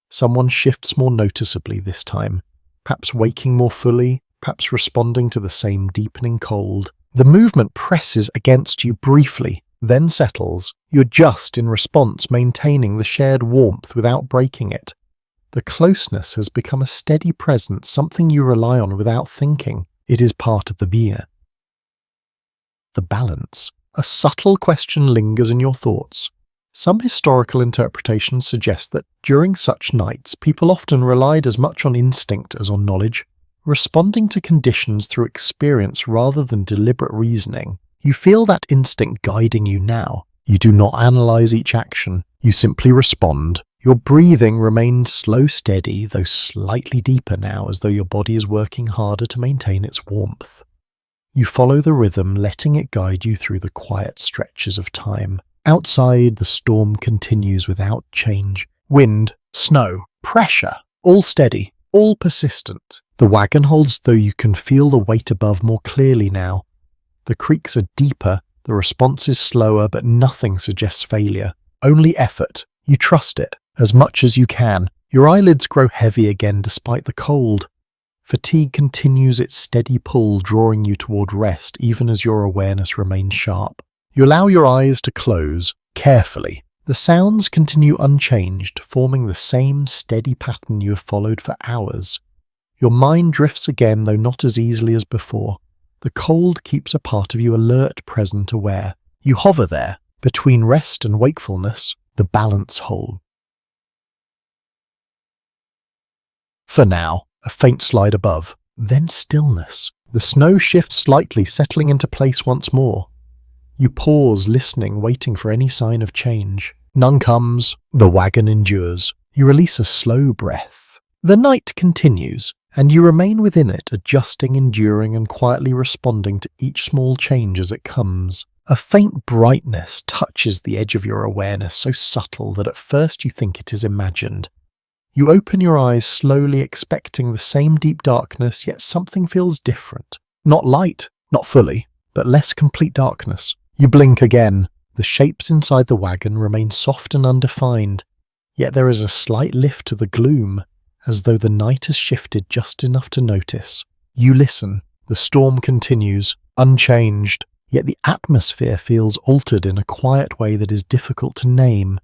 Someone shifts more noticeably this time, perhaps waking more fully, perhaps responding to the same deepening cold. The movement presses against you briefly, then settles. You adjust in response, maintaining the shared warmth without breaking it. The closeness has become a steady presence, something you rely on without thinking. It is part of the beer. The balance. A subtle question lingers in your thoughts. Some historical interpretations suggest that during such nights, people often relied as much on instinct as on knowledge, responding to conditions through experience rather than deliberate reasoning. You feel that instinct guiding you now. You do not analyze each action. You simply respond. Your breathing remains slow, steady, though slightly deeper now, as though your body is working harder to maintain its warmth. You follow the rhythm, letting it guide you through the quiet stretches of time. Outside, the storm continues without change. Wind, snow, pressure, all steady, all persistent. The wagon holds, though you can feel the weight above more clearly now. The creaks are deeper, the response is slower, but nothing suggests failure. Only effort. You trust it, as much as you can. Your eyelids grow heavy again despite the cold. Fatigue continues its steady pull, drawing you toward rest, even as your awareness remains sharp. You allow your eyes to close, carefully. The sounds continue unchanged, forming the same steady pattern you have followed for hours. Your mind drifts again, though not as easily as before. The cold keeps a part of you alert, present, aware. You hover there, between rest and wakefulness, the balance hold. For now, a faint slide above, then stillness. The snow shifts slightly, settling into place once more. You pause, listening, waiting for any sign of change. None comes. The wagon endures. You release a slow breath. The night continues, and you remain within it, adjusting, enduring, and quietly responding to each small change as it comes. A faint brightness touches the edge of your awareness, so subtle that at first you think it is imagined. You open your eyes slowly, expecting the same deep darkness, yet something feels different. Not light, not fully, but less complete darkness. You blink again. The shapes inside the wagon remain soft and undefined, yet there is a slight lift to the gloom, as though the night has shifted just enough to notice. You listen. The storm continues, unchanged, yet the atmosphere feels altered in a quiet way that is difficult to name.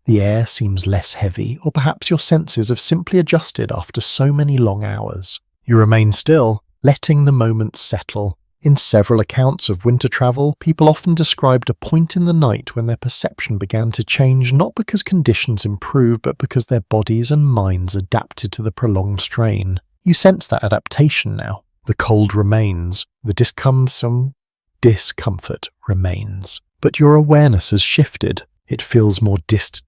The air seems less heavy, or perhaps your senses have simply adjusted after so many long hours. You remain still, letting the moments settle. In several accounts of winter travel, people often described a point in the night when their perception began to change, not because conditions improved, but because their bodies and minds adapted to the prolonged strain. You sense that adaptation now. The cold remains. The discomfort remains. But your awareness has shifted. It feels more distant,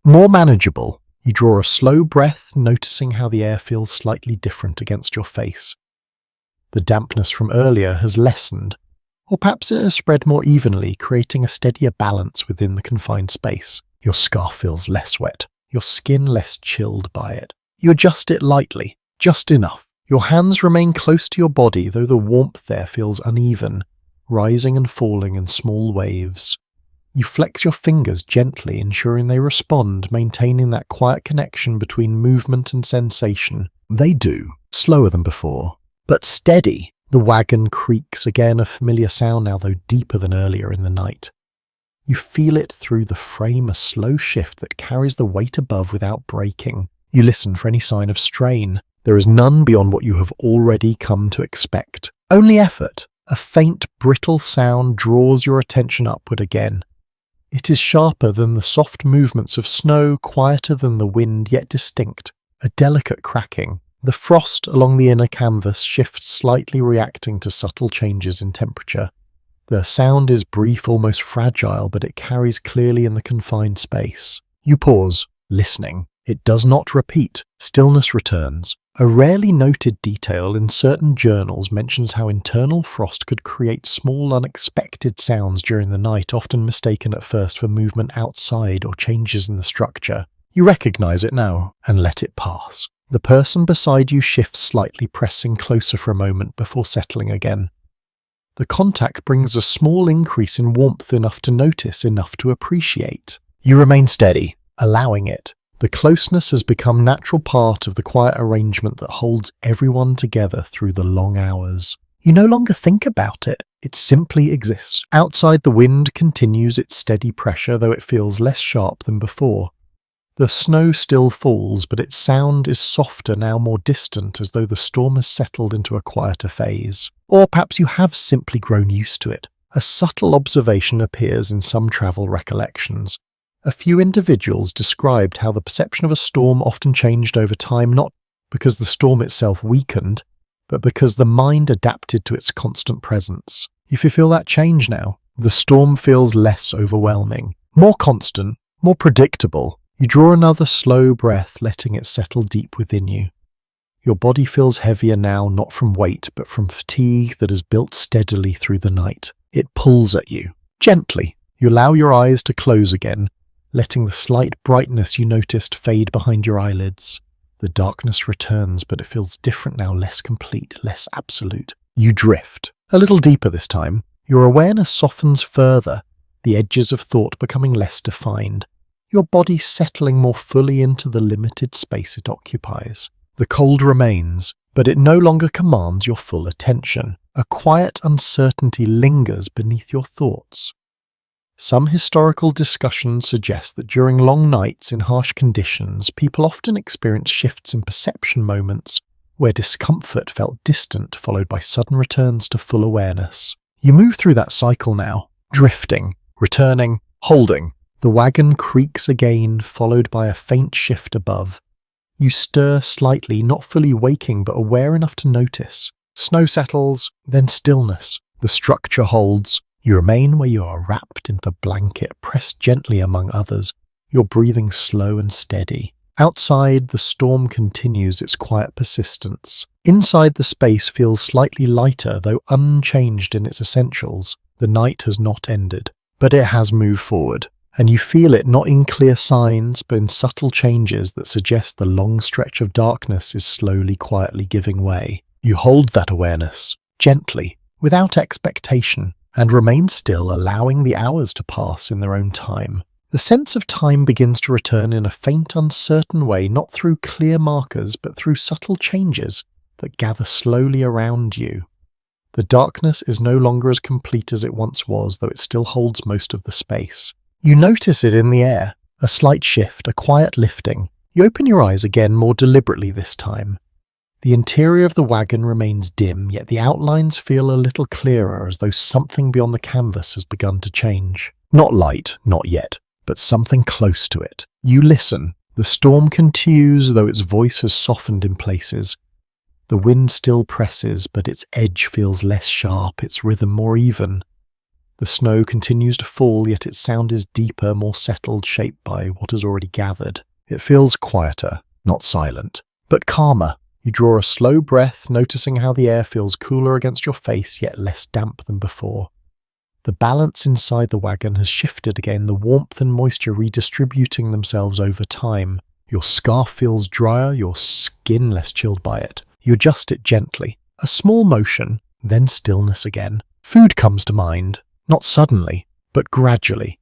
more manageable. You draw a slow breath, noticing how the air feels slightly different against your face. The dampness from earlier has lessened, or perhaps it has spread more evenly, creating a steadier balance within the confined space. Your scarf feels less wet, your skin less chilled by it. You adjust it lightly, just enough. Your hands remain close to your body, though the warmth there feels uneven, rising and falling in small waves. You flex your fingers gently, ensuring they respond, maintaining that quiet connection between movement and sensation. They do, slower than before, but steady. The wagon creaks again, a familiar sound now, though deeper than earlier in the night. You feel it through the frame, a slow shift that carries the weight above without breaking. You listen for any sign of strain. There is none beyond what you have already come to expect. Only effort. A faint, brittle sound draws your attention upward again. It is sharper than the soft movements of snow, quieter than the wind, yet distinct. A delicate cracking. The frost along the inner canvas shifts slightly, reacting to subtle changes in temperature. The sound is brief, almost fragile, but it carries clearly in the confined space. You pause, listening. It does not repeat. Stillness returns. A rarely noted detail in certain journals mentions how internal frost could create small, unexpected sounds during the night, often mistaken at first for movement outside or changes in the structure. You recognize it now and let it pass. The person beside you shifts slightly, pressing closer for a moment before settling again. The contact brings a small increase in warmth, enough to notice, enough to appreciate. You remain steady, allowing it. The closeness has become a natural part of the quiet arrangement that holds everyone together through the long hours. You no longer think about it. It simply exists. Outside, the wind continues its steady pressure, though it feels less sharp than before. The snow still falls, but its sound is softer, now more distant, as though the storm has settled into a quieter phase. Or perhaps you have simply grown used to it. A subtle observation appears in some travel recollections. A few individuals described how the perception of a storm often changed over time, not because the storm itself weakened, but because the mind adapted to its constant presence. If you feel that change now, the storm feels less overwhelming, more constant, more predictable. You draw another slow breath, letting it settle deep within you. Your body feels heavier now, not from weight, but from fatigue that has built steadily through the night. It pulls at you, gently. You allow your eyes to close again, letting the slight brightness you noticed fade behind your eyelids. The darkness returns, but it feels different now, less complete, less absolute. You drift. A little deeper this time. Your awareness softens further, the edges of thought becoming less defined. Your body settling more fully into the limited space it occupies. The cold remains, but it no longer commands your full attention. A quiet uncertainty lingers beneath your thoughts. Some historical discussions suggest that during long nights in harsh conditions, people often experience shifts in perception, moments where discomfort felt distant, followed by sudden returns to full awareness. You move through that cycle now, drifting, returning, holding. The wagon creaks again, followed by a faint shift above. You stir slightly, not fully waking, but aware enough to notice. Snow settles, then stillness. The structure holds. You remain where you are, wrapped in the blanket, pressed gently among others, your breathing slow and steady. Outside, the storm continues its quiet persistence. Inside, the space feels slightly lighter, though unchanged in its essentials. The night has not ended, but it has moved forward, and you feel it not in clear signs, but in subtle changes that suggest the long stretch of darkness is slowly, quietly giving way. You hold that awareness, gently, without expectation, and remain still, allowing the hours to pass in their own time. The sense of time begins to return in a faint, uncertain way, not through clear markers, but through subtle changes that gather slowly around you. The darkness is no longer as complete as it once was, though it still holds most of the space. You notice it in the air, a slight shift, a quiet lifting. You open your eyes again, more deliberately this time. The interior of the wagon remains dim, yet the outlines feel a little clearer, as though something beyond the canvas has begun to change. Not light, not yet, but something close to it. You listen. The storm continues, though its voice has softened in places. The wind still presses, but its edge feels less sharp, its rhythm more even. The snow continues to fall, yet its sound is deeper, more settled, shaped by what has already gathered. It feels quieter, not silent, but calmer. You draw a slow breath, noticing how the air feels cooler against your face, yet less damp than before. The balance inside the wagon has shifted again, the warmth and moisture redistributing themselves over time. Your scarf feels drier, your skin less chilled by it. You adjust it gently. A small motion, then stillness again. Food comes to mind, not suddenly, but gradually.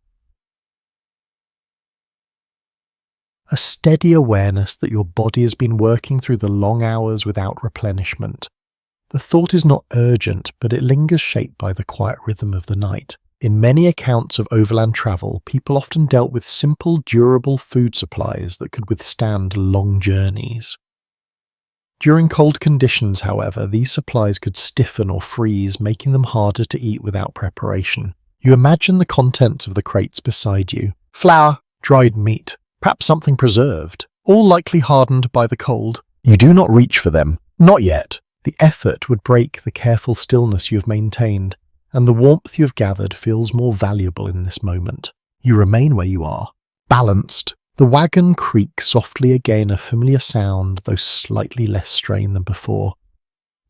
A steady awareness that your body has been working through the long hours without replenishment. The thought is not urgent, but it lingers, shaped by the quiet rhythm of the night. In many accounts of overland travel, people often dealt with simple, durable food supplies that could withstand long journeys. During cold conditions, however, these supplies could stiffen or freeze, making them harder to eat without preparation. You imagine the contents of the crates beside you: flour, dried meat, perhaps something preserved, all likely hardened by the cold. You do not reach for them. Not yet. The effort would break the careful stillness you have maintained, and the warmth you have gathered feels more valuable in this moment. You remain where you are, balanced. The wagon creaks softly again, a familiar sound, though slightly less strain than before.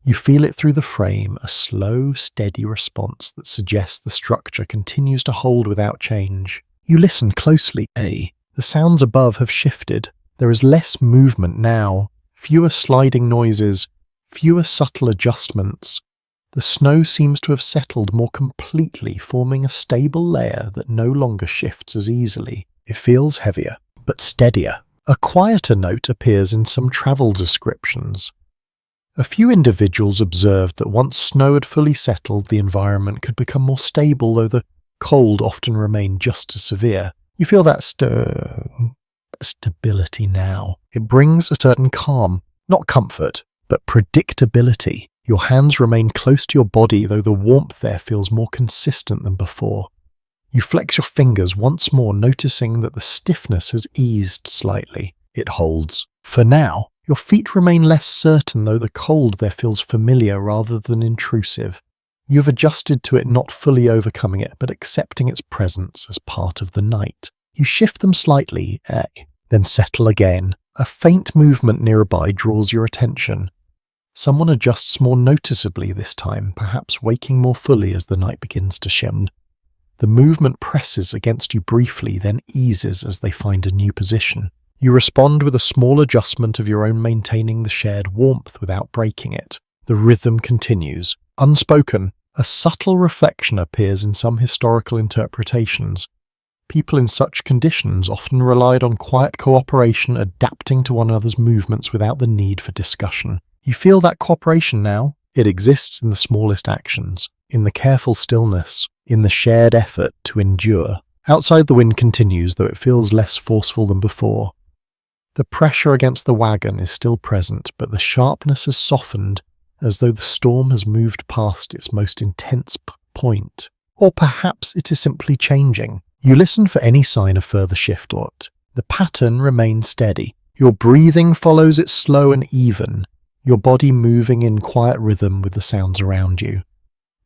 You feel it through the frame, a slow, steady response that suggests the structure continues to hold without change. You listen closely. The sounds above have shifted. There is less movement now, fewer sliding noises, fewer subtle adjustments. The snow seems to have settled more completely, forming a stable layer that no longer shifts as easily. It feels heavier, but steadier. A quieter note appears in some travel descriptions. A few individuals observed that once snow had fully settled, the environment could become more stable, though the cold often remained just as severe. You feel that stability now. It brings a certain calm, not comfort, but predictability. Your hands remain close to your body, though the warmth there feels more consistent than before. You flex your fingers once more, noticing that the stiffness has eased slightly. It holds. For now, your feet remain less certain, though the cold there feels familiar rather than intrusive. You have adjusted to it, not fully overcoming it, but accepting its presence as part of the night. You shift them slightly, then settle again. A faint movement nearby draws your attention. Someone adjusts more noticeably this time, perhaps waking more fully as the night begins to shift. The movement presses against you briefly, then eases as they find a new position. You respond with a small adjustment of your own, maintaining the shared warmth without breaking it. The rhythm continues. Unspoken, a subtle reflection appears in some historical interpretations. People in such conditions often relied on quiet cooperation, adapting to one another's movements without the need for discussion. You feel that cooperation now. It exists in the smallest actions, in the careful stillness, in the shared effort to endure. Outside, the wind continues, though it feels less forceful than before. The pressure against the wagon is still present, but the sharpness has softened, as though the storm has moved past its most intense point. Or perhaps it is simply changing. You listen for any sign of further shift. The pattern remains steady. Your breathing follows it, slow and even, your body moving in quiet rhythm with the sounds around you.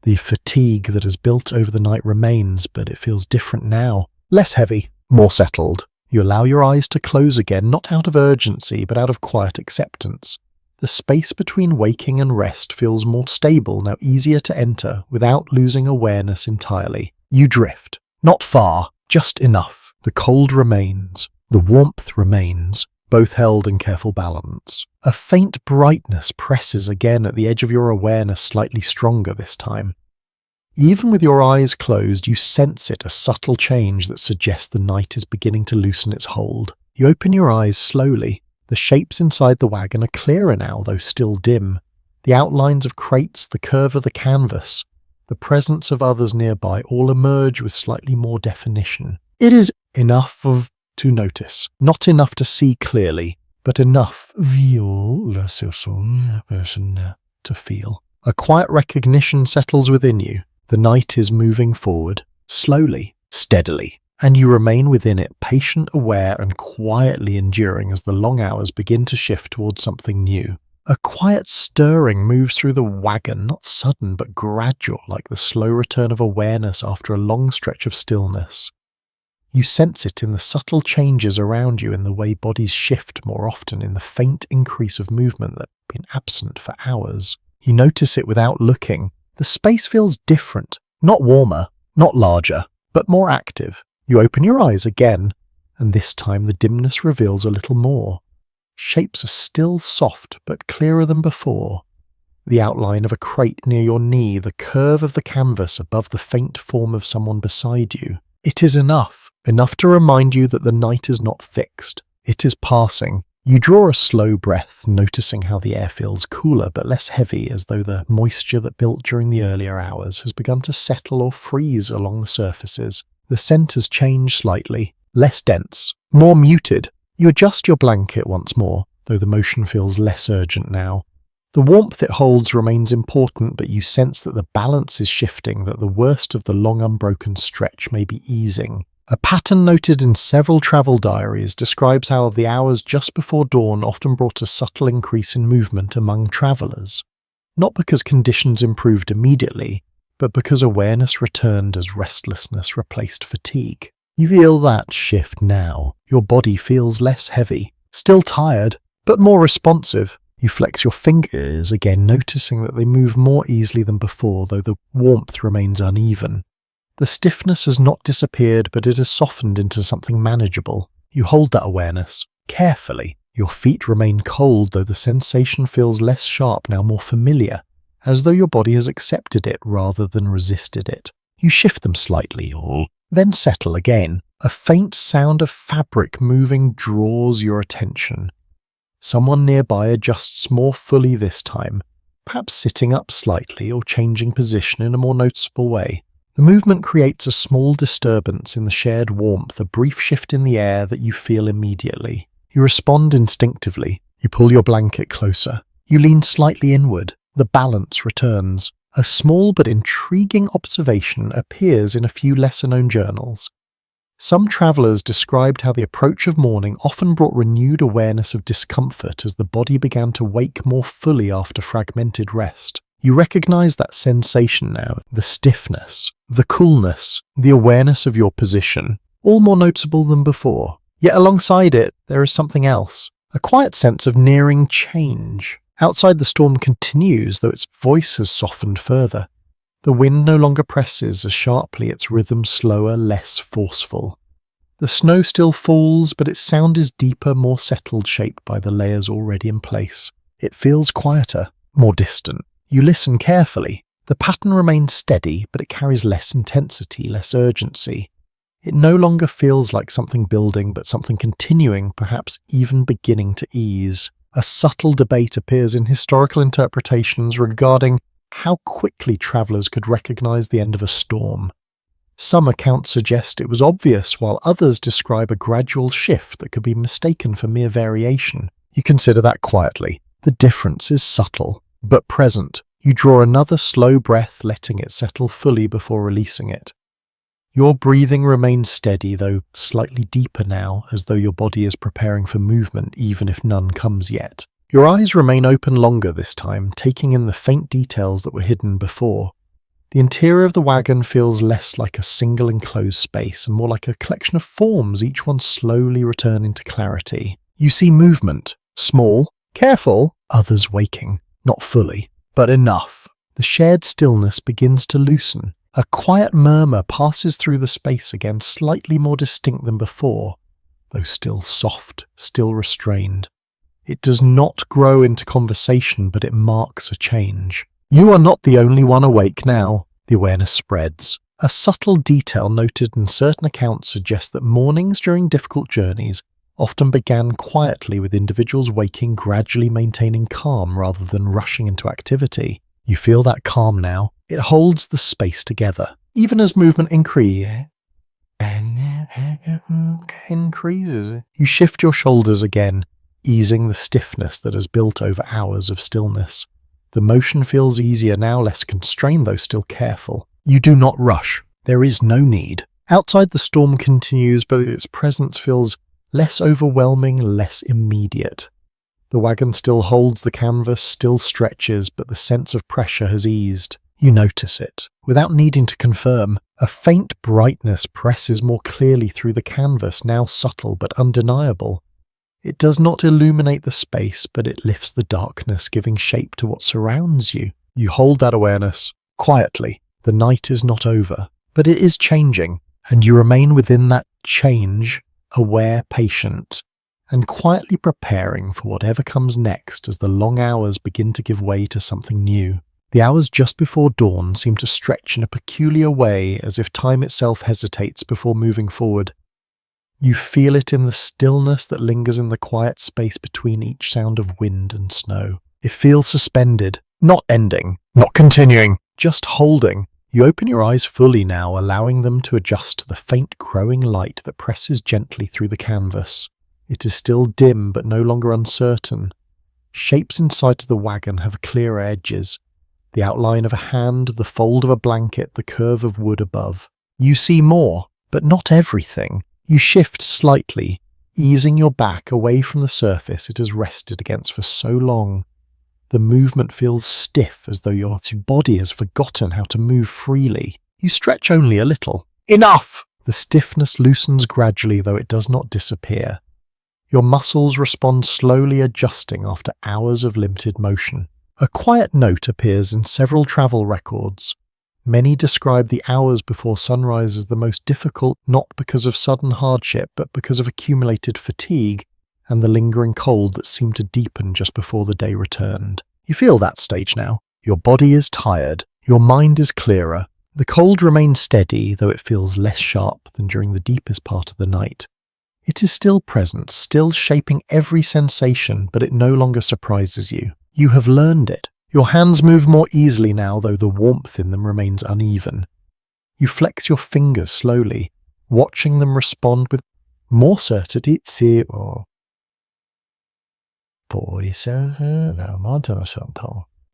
The fatigue that has built over the night remains, but it feels different now. Less heavy, more settled. You allow your eyes to close again, not out of urgency, but out of quiet acceptance. The space between waking and rest feels more stable, now easier to enter without losing awareness entirely. You drift. Not far, just enough. The cold remains. The warmth remains, both held in careful balance. A faint brightness presses again at the edge of your awareness, slightly stronger this time. Even with your eyes closed, you sense it, a subtle change that suggests the night is beginning to loosen its hold. You open your eyes slowly. The shapes inside the wagon are clearer now, though still dim. The outlines of crates, the curve of the canvas, the presence of others nearby all emerge with slightly more definition. It is enough to notice, not enough to see clearly, but enough to feel. A quiet recognition settles within you. The night is moving forward, slowly, steadily, and you remain within it, patient, aware, and quietly enduring as the long hours begin to shift towards something new. A quiet stirring moves through the wagon, not sudden but gradual, like the slow return of awareness after a long stretch of stillness. You sense it in the subtle changes around you, in the way bodies shift more often, in the faint increase of movement that had been absent for hours. You notice it without looking. The space feels different, not warmer, not larger, but more active. You open your eyes again, and this time the dimness reveals a little more. Shapes are still soft, but clearer than before. The outline of a crate near your knee, the curve of the canvas above the faint form of someone beside you. It is enough to remind you that the night is not fixed. It is passing, You draw a slow breath, noticing how the air feels cooler but less heavy, as though the moisture that built during the earlier hours has begun to settle or freeze along the surfaces. The scent has changed slightly, less dense, more muted. You adjust your blanket once more, though the motion feels less urgent now. The warmth it holds remains important, but you sense that the balance is shifting, that the worst of the long unbroken stretch may be easing. A pattern noted in several travel diaries describes how the hours just before dawn often brought a subtle increase in movement among travellers. Not because conditions improved immediately, but because awareness returned as restlessness replaced fatigue. You feel that shift now. Your body feels less heavy, still tired, but more responsive. You flex your fingers again, noticing that they move more easily than before, though the warmth remains uneven. The stiffness has not disappeared, but it has softened into something manageable. You hold that awareness, carefully. Your feet remain cold, though the sensation feels less sharp, now more familiar, as though your body has accepted it rather than resisted it. You shift them slightly, then settle again. A faint sound of fabric moving draws your attention. Someone nearby adjusts more fully this time, perhaps sitting up slightly or changing position in a more noticeable way. The movement creates a small disturbance in the shared warmth, a brief shift in the air that you feel immediately. You respond instinctively. You pull your blanket closer. You lean slightly inward. The balance returns. A small but intriguing observation appears in a few lesser-known journals. Some travellers described how the approach of morning often brought renewed awareness of discomfort as the body began to wake more fully after fragmented rest. You recognize that sensation now, the stiffness, the coolness, the awareness of your position, all more noticeable than before. Yet alongside it, there is something else, a quiet sense of nearing change. Outside, the storm continues, though its voice has softened further. The wind no longer presses as sharply, its rhythm slower, less forceful. The snow still falls, but its sound is deeper, more settled, shaped by the layers already in place. It feels quieter, more distant. You listen carefully. The pattern remains steady, but it carries less intensity, less urgency. It no longer feels like something building, but something continuing, perhaps even beginning to ease. A subtle debate appears in historical interpretations regarding how quickly travellers could recognize the end of a storm. Some accounts suggest it was obvious, while others describe a gradual shift that could be mistaken for mere variation. You consider that quietly. The difference is subtle, but present. You draw another slow breath, letting it settle fully before releasing it. Your breathing remains steady, though slightly deeper now, as though your body is preparing for movement even if none comes yet. Your eyes remain open longer this time, taking in the faint details that were hidden before. The interior of the wagon feels less like a single enclosed space and more like a collection of forms, each one slowly returning to clarity. You see movement, small, careful, others waking, not fully, but enough. The shared stillness begins to loosen. A quiet murmur passes through the space again, slightly more distinct than before, though still soft, still restrained. It does not grow into conversation, but it marks a change. You are not the only one awake now. The awareness spreads. A subtle detail noted in certain accounts suggests that mornings during difficult journeys often began quietly, with individuals waking, gradually maintaining calm rather than rushing into activity. You feel that calm now. It holds the space together. Even as movement increases, you shift your shoulders again, easing the stiffness that has built over hours of stillness. The motion feels easier now, less constrained though still careful. You do not rush. There is no need. Outside, the storm continues, but its presence feels less overwhelming, less immediate. The wagon still holds the canvas, still stretches, but the sense of pressure has eased. You notice it. Without needing to confirm, a faint brightness presses more clearly through the canvas, now subtle but undeniable. It does not illuminate the space, but it lifts the darkness, giving shape to what surrounds you. You hold that awareness, quietly. The night is not over, but it is changing, and you remain within that change, aware, patient, and quietly preparing for whatever comes next as the long hours begin to give way to something new. The hours just before dawn seem to stretch in a peculiar way, as if time itself hesitates before moving forward. You feel it in the stillness that lingers in the quiet space between each sound of wind and snow. It feels suspended, not ending, not continuing, just holding. You open your eyes fully now, allowing them to adjust to the faint growing light that presses gently through the canvas. It is still dim but no longer uncertain. Shapes inside the wagon have clearer edges. The outline of a hand, the fold of a blanket, the curve of wood above. You see more, but not everything. You shift slightly, easing your back away from the surface it has rested against for so long. The movement feels stiff, as though your body has forgotten how to move freely. You stretch only a little. Enough! The stiffness loosens gradually, though it does not disappear. Your muscles respond, slowly adjusting after hours of limited motion. A quiet note appears in several travel records. Many describe the hours before sunrise as the most difficult, not because of sudden hardship, but because of accumulated fatigue and the lingering cold that seemed to deepen just before the day returned. You feel that stage now. Your body is tired. Your mind is clearer. The cold remains steady, though it feels less sharp than during the deepest part of the night. It is still present, still shaping every sensation, but it no longer surprises you. You have learned it. Your hands move more easily now, though the warmth in them remains uneven. You flex your fingers slowly, watching them respond with more certainty.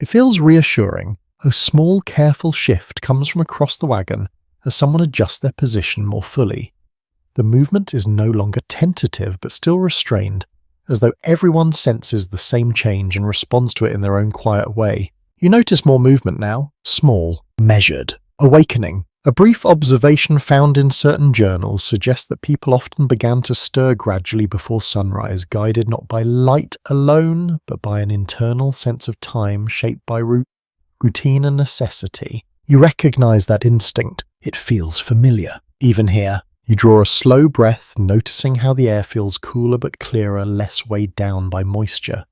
It feels reassuring. A small, careful shift comes from across the wagon as someone adjusts their position more fully. The movement is no longer tentative, but still restrained, as though everyone senses the same change and responds to it in their own quiet way. You notice more movement now, small, measured, awakening. A brief observation found in certain journals suggests that people often began to stir gradually before sunrise, guided not by light alone, but by an internal sense of time shaped by routine and necessity. You recognize that instinct. It feels familiar. Even here, you draw a slow breath, noticing how the air feels cooler but clearer, less weighed down by moisture.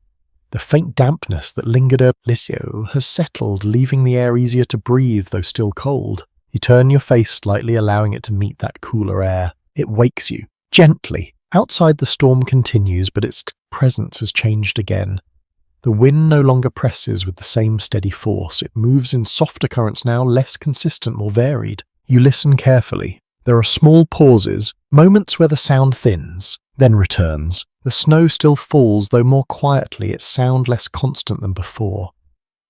The faint dampness that lingered earlier has settled, leaving the air easier to breathe, though still cold. You turn your face slightly, allowing it to meet that cooler air. It wakes you, gently. Outside, the storm continues, but its presence has changed again. The wind no longer presses with the same steady force. It moves in softer currents now, less consistent, more varied. You listen carefully. There are small pauses, moments where the sound thins, then returns. The snow still falls, though more quietly, its sound less constant than before.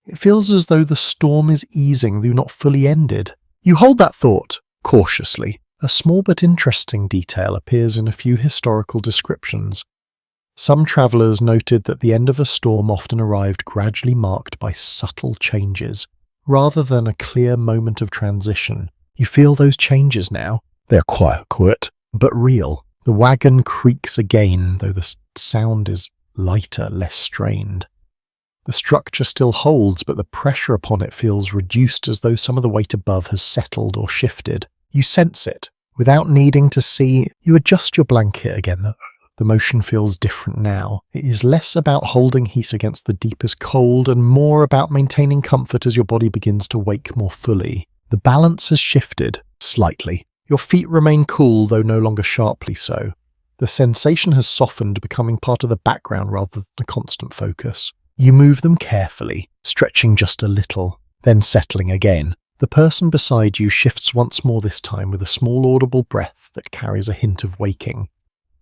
It feels as though the storm is easing, though not fully ended. You hold that thought, cautiously. A small but interesting detail appears in a few historical descriptions. Some travellers noted that the end of a storm often arrived gradually marked by subtle changes, rather than a clear moment of transition. You feel those changes now. They are quiet, but real. The wagon creaks again, though the sound is lighter, less strained. The structure still holds, but the pressure upon it feels reduced, as though some of the weight above has settled or shifted. You sense it. Without needing to see, you adjust your blanket again. The motion feels different now. It is less about holding heat against the deepest cold and more about maintaining comfort as your body begins to wake more fully. The balance has shifted, slightly. Your feet remain cool, though no longer sharply so. The sensation has softened, becoming part of the background rather than a constant focus. You move them carefully, stretching just a little, then settling again. The person beside you shifts once more, this time with a small audible breath that carries a hint of waking.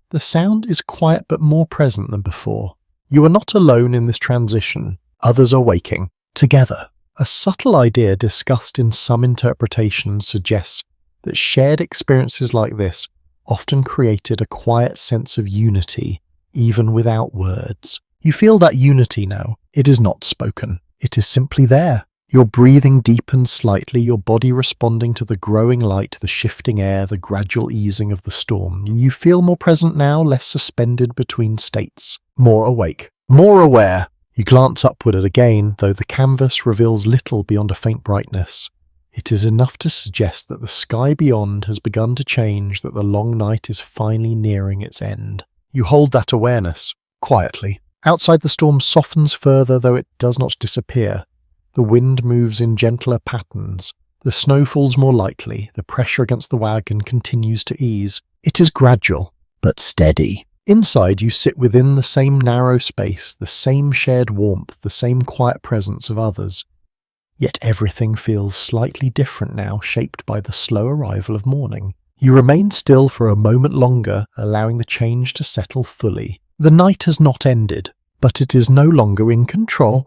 The sound is quiet but more present than before. You are not alone in this transition. Others are waking, together. A subtle idea discussed in some interpretations suggests that shared experiences like this often created a quiet sense of unity, even without words. You feel that unity now. It is not spoken. It is simply there. Your breathing deepens slightly, your body responding to the growing light, the shifting air, the gradual easing of the storm. You feel more present now, less suspended between states. More awake. More aware. You glance upward again, though the canvas reveals little beyond a faint brightness. It is enough to suggest that the sky beyond has begun to change, that the long night is finally nearing its end. You hold that awareness, quietly. Outside, the storm softens further, though it does not disappear. The wind moves in gentler patterns. The snow falls more lightly. The pressure against the wagon continues to ease. It is gradual, but steady. Inside, you sit within the same narrow space, the same shared warmth, the same quiet presence of others. Yet everything feels slightly different now, shaped by the slow arrival of morning. You remain still for a moment longer, allowing the change to settle fully. The night has not ended, but it is no longer in control.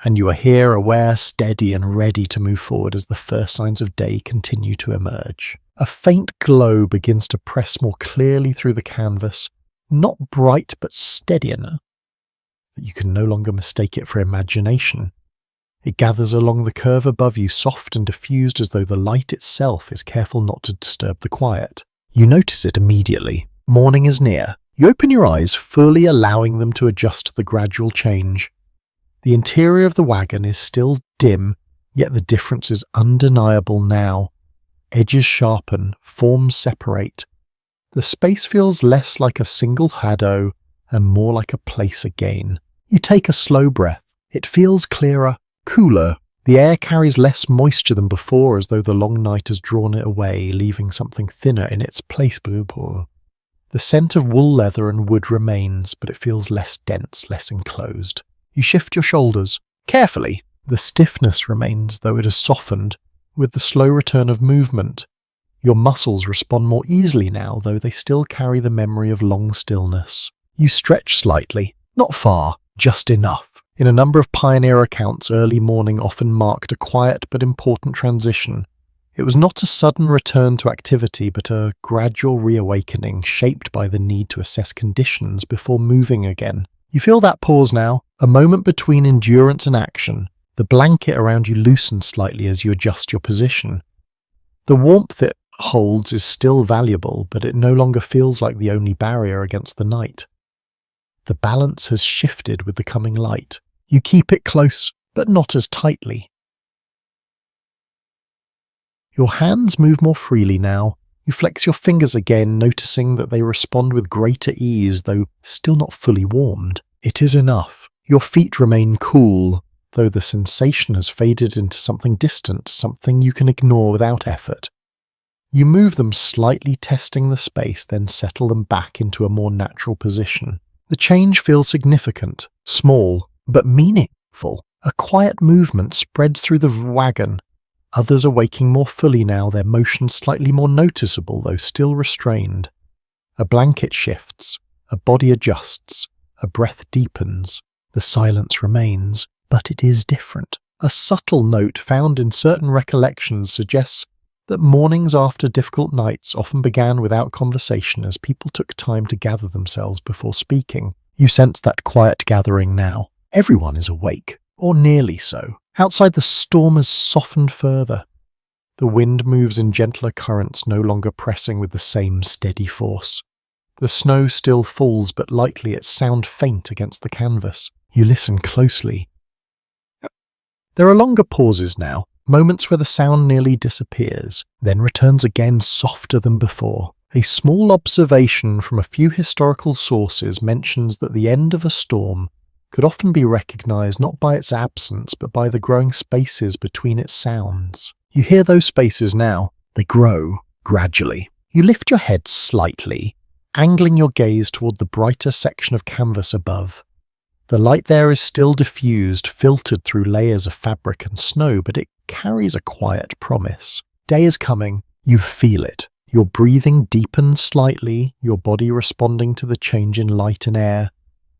And you are here, aware, steady, and ready to move forward as the first signs of day continue to emerge. A faint glow begins to press more clearly through the canvas, not bright but steady enough that you can no longer mistake it for imagination. It gathers along the curve above you, soft and diffused as though the light itself is careful not to disturb the quiet. You notice it immediately. Morning is near. You open your eyes, fully allowing them to adjust to the gradual change. The interior of the wagon is still dim, yet the difference is undeniable now. Edges sharpen, forms separate. The space feels less like a single shadow and more like a place again. You take a slow breath. It feels clearer, cooler. The air carries less moisture than before, as though the long night has drawn it away, leaving something thinner in its place. The scent of wool leather and wood remains, but it feels less dense, less enclosed. You shift your shoulders. Carefully. The stiffness remains, though it has softened, with the slow return of movement. Your muscles respond more easily now, though they still carry the memory of long stillness. You stretch slightly. Not far, just enough. In a number of pioneer accounts, early morning often marked a quiet but important transition. It was not a sudden return to activity, but a gradual reawakening shaped by the need to assess conditions before moving again. You feel that pause now, a moment between endurance and action. The blanket around you loosens slightly as you adjust your position. The warmth it holds is still valuable, but it no longer feels like the only barrier against the night. The balance has shifted with the coming light. You keep it close, but not as tightly. Your hands move more freely now. You flex your fingers again, noticing that they respond with greater ease, though still not fully warmed. It is enough. Your feet remain cool, though the sensation has faded into something distant, something you can ignore without effort. You move them slightly, testing the space, then settle them back into a more natural position. The change feels significant, small, but meaningful. A quiet movement spreads through the wagon. Others are waking more fully now, their motion slightly more noticeable, though still restrained. A blanket shifts, a body adjusts, a breath deepens. The silence remains, but it is different. A subtle note found in certain recollections suggests that mornings after difficult nights often began without conversation, as people took time to gather themselves before speaking. You sense that quiet gathering now. Everyone is awake, or nearly so. Outside, the storm has softened further. The wind moves in gentler currents, no longer pressing with the same steady force. The snow still falls, but lightly, its sound faint against the canvas. You listen closely. There are longer pauses now, moments where the sound nearly disappears, then returns again softer than before. A small observation from a few historical sources mentions that the end of a storm could often be recognized not by its absence, but by the growing spaces between its sounds. You hear those spaces now. They grow, gradually. You lift your head slightly, angling your gaze toward the brighter section of canvas above. The light there is still diffused, filtered through layers of fabric and snow, but it carries a quiet promise. Day is coming. You feel it. Your breathing deepens slightly, your body responding to the change in light and air.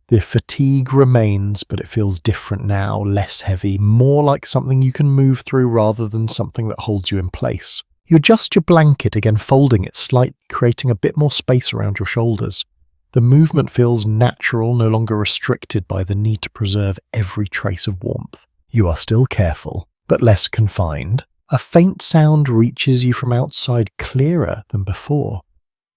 The fatigue remains, but it feels different now, less heavy, more like something you can move through rather than something that holds you in place. You adjust your blanket, again folding it slightly, creating a bit more space around your shoulders. The movement feels natural, no longer restricted by the need to preserve every trace of warmth. You are still careful, but less confined. A faint sound reaches you from outside, clearer than before.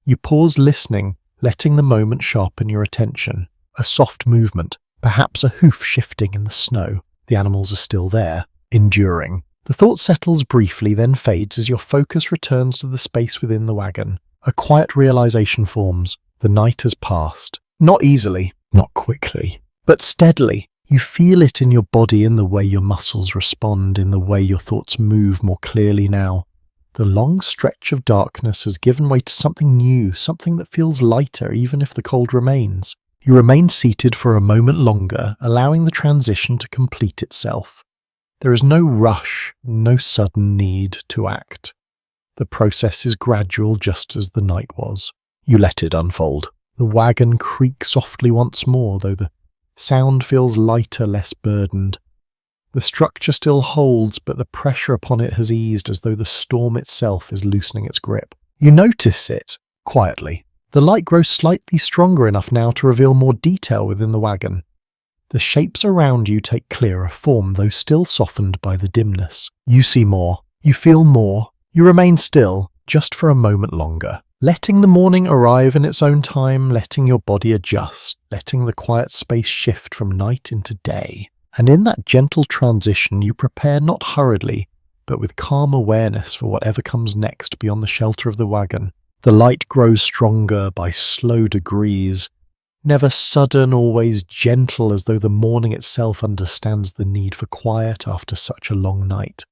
You pause, listening, letting the moment sharpen your attention. A soft movement, perhaps a hoof shifting in the snow. The animals are still there, enduring. The thought settles briefly, then fades as your focus returns to the space within the wagon. A quiet realization forms. The night has passed. Not easily, not quickly, but steadily. You feel it in your body, in the way your muscles respond, in the way your thoughts move more clearly now. The long stretch of darkness has given way to something new, something that feels lighter even if the cold remains. You remain seated for a moment longer, allowing the transition to complete itself. There is no rush, no sudden need to act. The process is gradual, just as the night was. You let it unfold. The wagon creaks softly once more, though the sound feels lighter, less burdened. The structure still holds, but the pressure upon it has eased, as though the storm itself is loosening its grip. You notice it, quietly. The light grows slightly stronger enough now to reveal more detail within the wagon. The shapes around you take clearer form, though still softened by the dimness. You see more. You feel more. You remain still, just for a moment longer. Letting the morning arrive in its own time, letting your body adjust, letting the quiet space shift from night into day. And in that gentle transition, you prepare not hurriedly, but with calm awareness for whatever comes next beyond the shelter of the wagon. The light grows stronger by slow degrees, never sudden, always gentle, as though the morning itself understands the need for quiet after such a long night.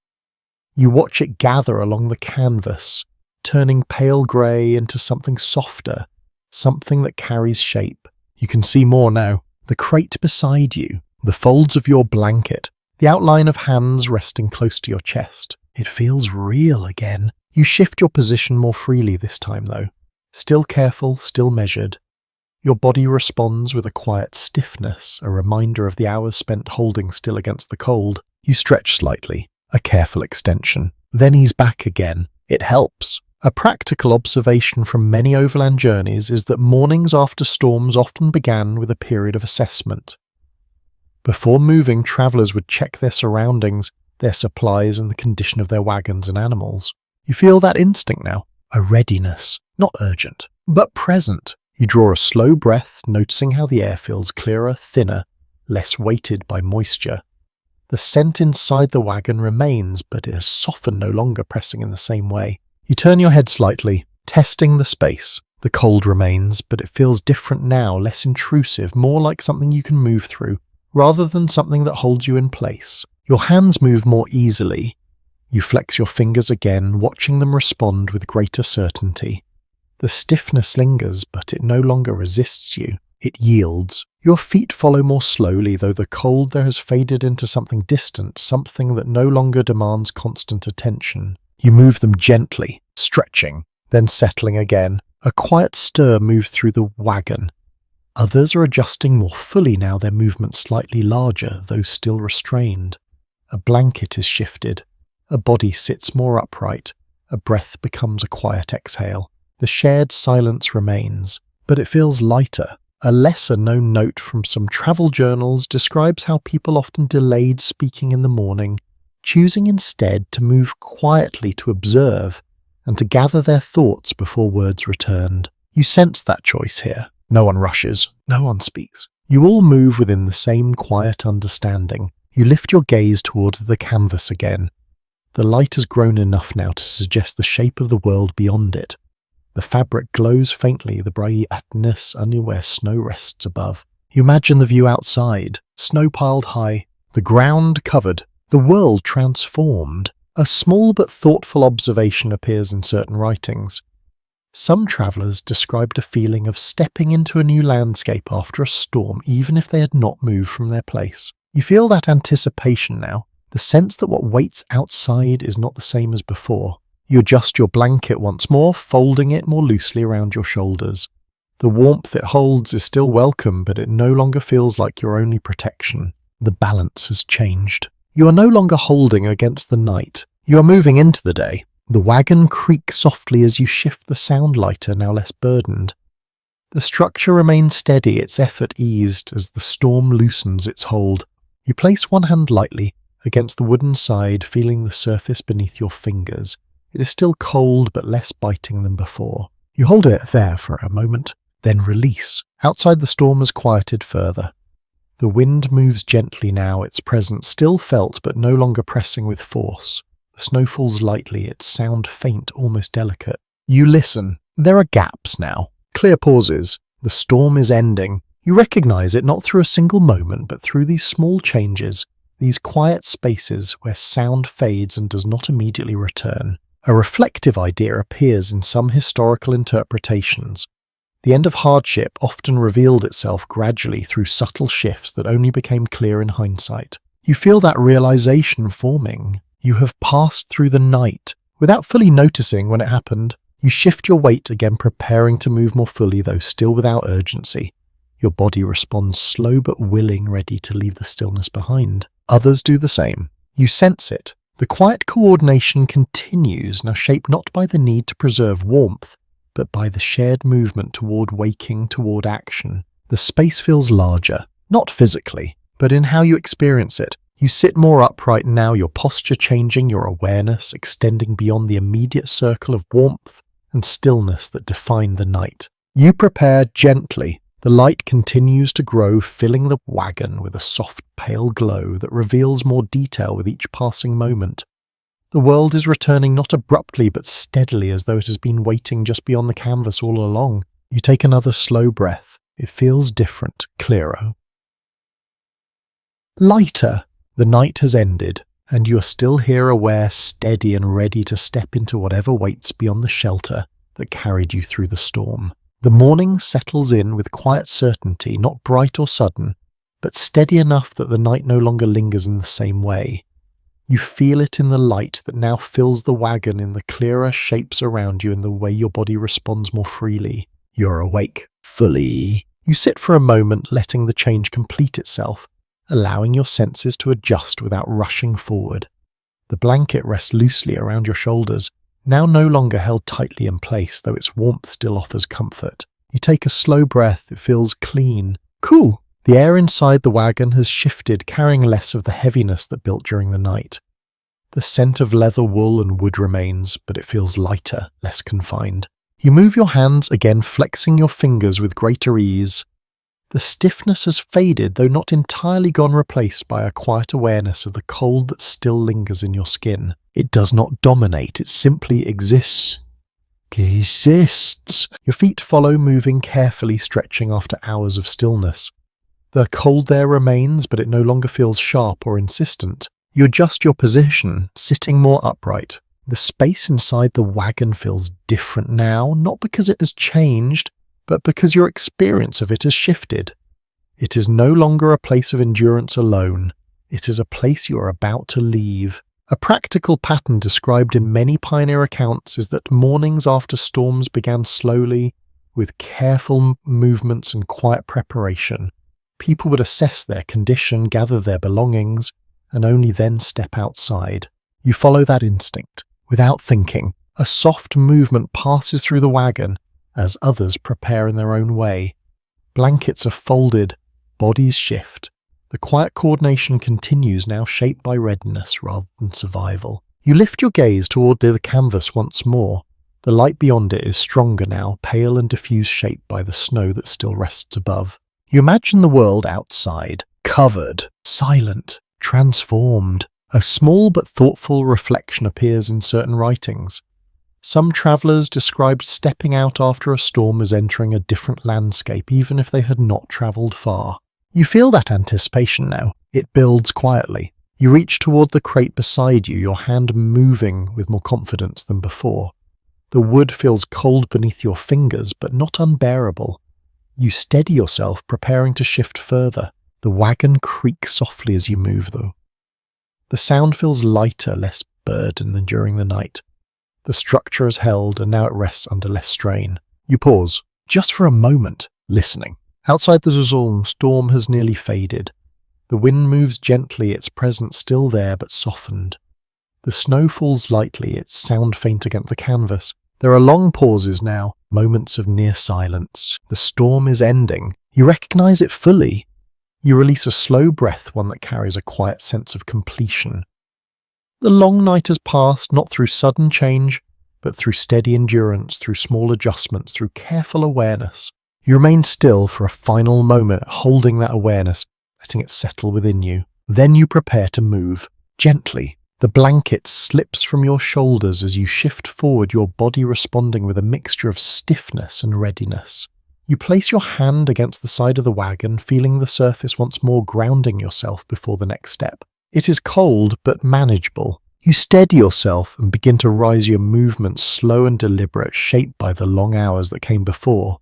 You watch it gather along the canvas, turning pale grey into something softer, something that carries shape. You can see more now. The crate beside you, the folds of your blanket, the outline of hands resting close to your chest. It feels real again. You shift your position more freely this time, though. Still careful, still measured. Your body responds with a quiet stiffness, a reminder of the hours spent holding still against the cold. You stretch slightly, a careful extension, then ease back again. It helps. A practical observation from many overland journeys is that mornings after storms often began with a period of assessment. Before moving, travellers would check their surroundings, their supplies, and the condition of their wagons and animals. You feel that instinct now, a readiness, not urgent, but present. You draw a slow breath, noticing how the air feels clearer, thinner, less weighted by moisture. The scent inside the wagon remains, but it has softened, no longer pressing in the same way. You turn your head slightly, testing the space. The cold remains, but it feels different now, less intrusive, more like something you can move through, rather than something that holds you in place. Your hands move more easily. You flex your fingers again, watching them respond with greater certainty. The stiffness lingers, but it no longer resists you. It yields. Your feet follow more slowly, though the cold there has faded into something distant, something that no longer demands constant attention. You move them gently, stretching, then settling again. A quiet stir moves through the wagon. Others are adjusting more fully now, their movement slightly larger, though still restrained. A blanket is shifted. A body sits more upright. A breath becomes a quiet exhale. The shared silence remains, but it feels lighter. A lesser-known note from some travel journals describes how people often delayed speaking in the morning, choosing instead to move quietly to observe and to gather their thoughts before words returned. You sense that choice here. No one rushes. No one speaks. You all move within the same quiet understanding. You lift your gaze towards the canvas again. The light has grown enough now to suggest the shape of the world beyond it. The fabric glows faintly, the brightness only where snow rests above. You imagine the view outside, snow piled high, the ground covered, the world transformed. A small but thoughtful observation appears in certain writings. Some travellers described a feeling of stepping into a new landscape after a storm, even if they had not moved from their place. You feel that anticipation now, the sense that what waits outside is not the same as before. You adjust your blanket once more, folding it more loosely around your shoulders. The warmth it holds is still welcome, but it no longer feels like your only protection. The balance has changed. You are no longer holding against the night. You are moving into the day. The wagon creaks softly as you shift the sound lighter, now less burdened. The structure remains steady, its effort eased as the storm loosens its hold. You place one hand lightly against the wooden side, feeling the surface beneath your fingers. It is still cold, but less biting than before. You hold it there for a moment, then release. Outside, the storm has quieted further. The wind moves gently now, its presence still felt, but no longer pressing with force. The snow falls lightly, its sound faint, almost delicate. You listen. There are gaps now. Clear pauses. The storm is ending. You recognize it not through a single moment, but through these small changes, these quiet spaces where sound fades and does not immediately return. A reflective idea appears in some historical interpretations. The end of hardship often revealed itself gradually through subtle shifts that only became clear in hindsight. You feel that realization forming. You have passed through the night. Without fully noticing when it happened, you shift your weight again, preparing to move more fully, though still without urgency. Your body responds slow but willing, ready to leave the stillness behind. Others do the same. You sense it. The quiet coordination continues, now shaped not by the need to preserve warmth, but by the shared movement toward waking, toward action. The space feels larger, not physically, but in how you experience it. You sit more upright now, your posture changing, your awareness extending beyond the immediate circle of warmth and stillness that define the night. You prepare gently. The light continues to grow, filling the wagon with a soft, pale glow that reveals more detail with each passing moment. The world is returning not abruptly but steadily, as though it has been waiting just beyond the canvas all along. You take another slow breath. It feels different, clearer. Lighter. The night has ended, and you are still here, aware, steady and ready to step into whatever waits beyond the shelter that carried you through the storm. The morning settles in with quiet certainty, not bright or sudden, but steady enough that the night no longer lingers in the same way. You feel it in the light that now fills the wagon, in the clearer shapes around you, in the way your body responds more freely. You're awake, fully. You sit for a moment, letting the change complete itself, allowing your senses to adjust without rushing forward. The blanket rests loosely around your shoulders, now no longer held tightly in place, though its warmth still offers comfort. You take a slow breath. It feels clean. Cool! The air inside the wagon has shifted, carrying less of the heaviness that built during the night. The scent of leather, wool and wood remains, but it feels lighter, less confined. You move your hands again, flexing your fingers with greater ease. The stiffness has faded, though not entirely gone, replaced by a quiet awareness of the cold that still lingers in your skin. It does not dominate, it simply exists. Exists. Your feet follow, moving carefully, stretching after hours of stillness. The cold there remains, but it no longer feels sharp or insistent. You adjust your position, sitting more upright. The space inside the wagon feels different now, not because it has changed, but because your experience of it has shifted. It is no longer a place of endurance alone. It is a place you are about to leave. A practical pattern described in many pioneer accounts is that mornings after storms began slowly, with careful movements and quiet preparation. People would assess their condition, gather their belongings, and only then step outside. You follow that instinct. Without thinking, a soft movement passes through the wagon, as others prepare in their own way. Blankets are folded, bodies shift. The quiet coordination continues, now shaped by readiness rather than survival. You lift your gaze toward the canvas once more. The light beyond it is stronger now, pale and diffuse, shaped by the snow that still rests above. You imagine the world outside, covered, silent, transformed. A small but thoughtful reflection appears in certain writings. Some travellers described stepping out after a storm as entering a different landscape, even if they had not travelled far. You feel that anticipation now. It builds quietly. You reach toward the crate beside you, your hand moving with more confidence than before. The wood feels cold beneath your fingers, but not unbearable. You steady yourself, preparing to shift further. The wagon creaks softly as you move, though. The sound feels lighter, less burdened than during the night. The structure is held, and now it rests under less strain. You pause, just for a moment, listening. Outside the storm has nearly faded. The wind moves gently, its presence still there but softened. The snow falls lightly, its sound faint against the canvas. There are long pauses now, moments of near silence. The storm is ending. You recognize it fully. You release a slow breath, one that carries a quiet sense of completion. The long night has passed, not through sudden change, but through steady endurance, through small adjustments, through careful awareness. You remain still for a final moment, holding that awareness, letting it settle within you. Then you prepare to move. Gently, the blanket slips from your shoulders as you shift forward, your body responding with a mixture of stiffness and readiness. You place your hand against the side of the wagon, feeling the surface once more, grounding yourself before the next step. It is cold but manageable. You steady yourself and begin to rise, your movements slow and deliberate, shaped by the long hours that came before.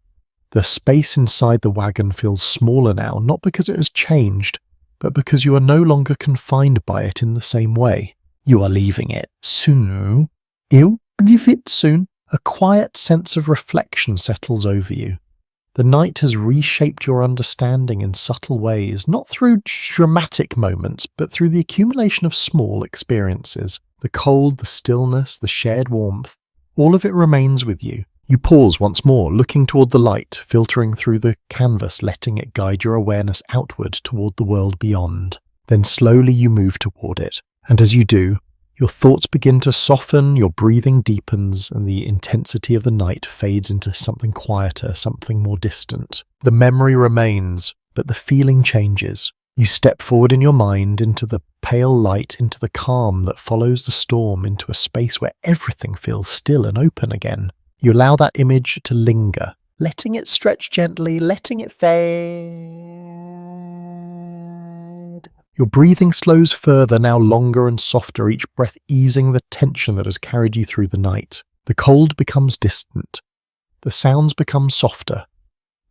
The space inside the wagon feels smaller now, not because it has changed, but because you are no longer confined by it in the same way. You are leaving it. Soon. You'll leave it soon. A quiet sense of reflection settles over you. The night has reshaped your understanding in subtle ways, not through dramatic moments, but through the accumulation of small experiences. The cold, the stillness, the shared warmth, all of it remains with you. You pause once more, looking toward the light, filtering through the canvas, letting it guide your awareness outward toward the world beyond. Then slowly you move toward it, and as you do, your thoughts begin to soften, your breathing deepens, and the intensity of the night fades into something quieter, something more distant. The memory remains, but the feeling changes. You step forward in your mind into the pale light, into the calm that follows the storm, into a space where everything feels still and open again. You allow that image to linger, letting it stretch gently, letting it fade. Your breathing slows further, now longer and softer, each breath easing the tension that has carried you through the night. The cold becomes distant. The sounds become softer.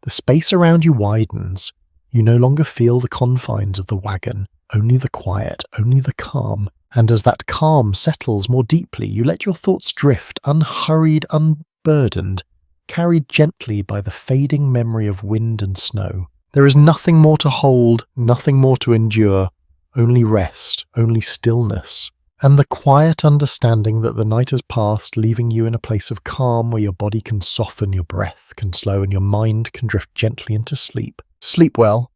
The space around you widens. You no longer feel the confines of the wagon, only the quiet, only the calm. And as that calm settles more deeply, you let your thoughts drift, unhurried, unburdened, carried gently by the fading memory of wind and snow. There is nothing more to hold, nothing more to endure, only rest, only stillness, and the quiet understanding that the night has passed, leaving you in a place of calm where your body can soften, your breath can slow, and your mind can drift gently into sleep. Sleep well,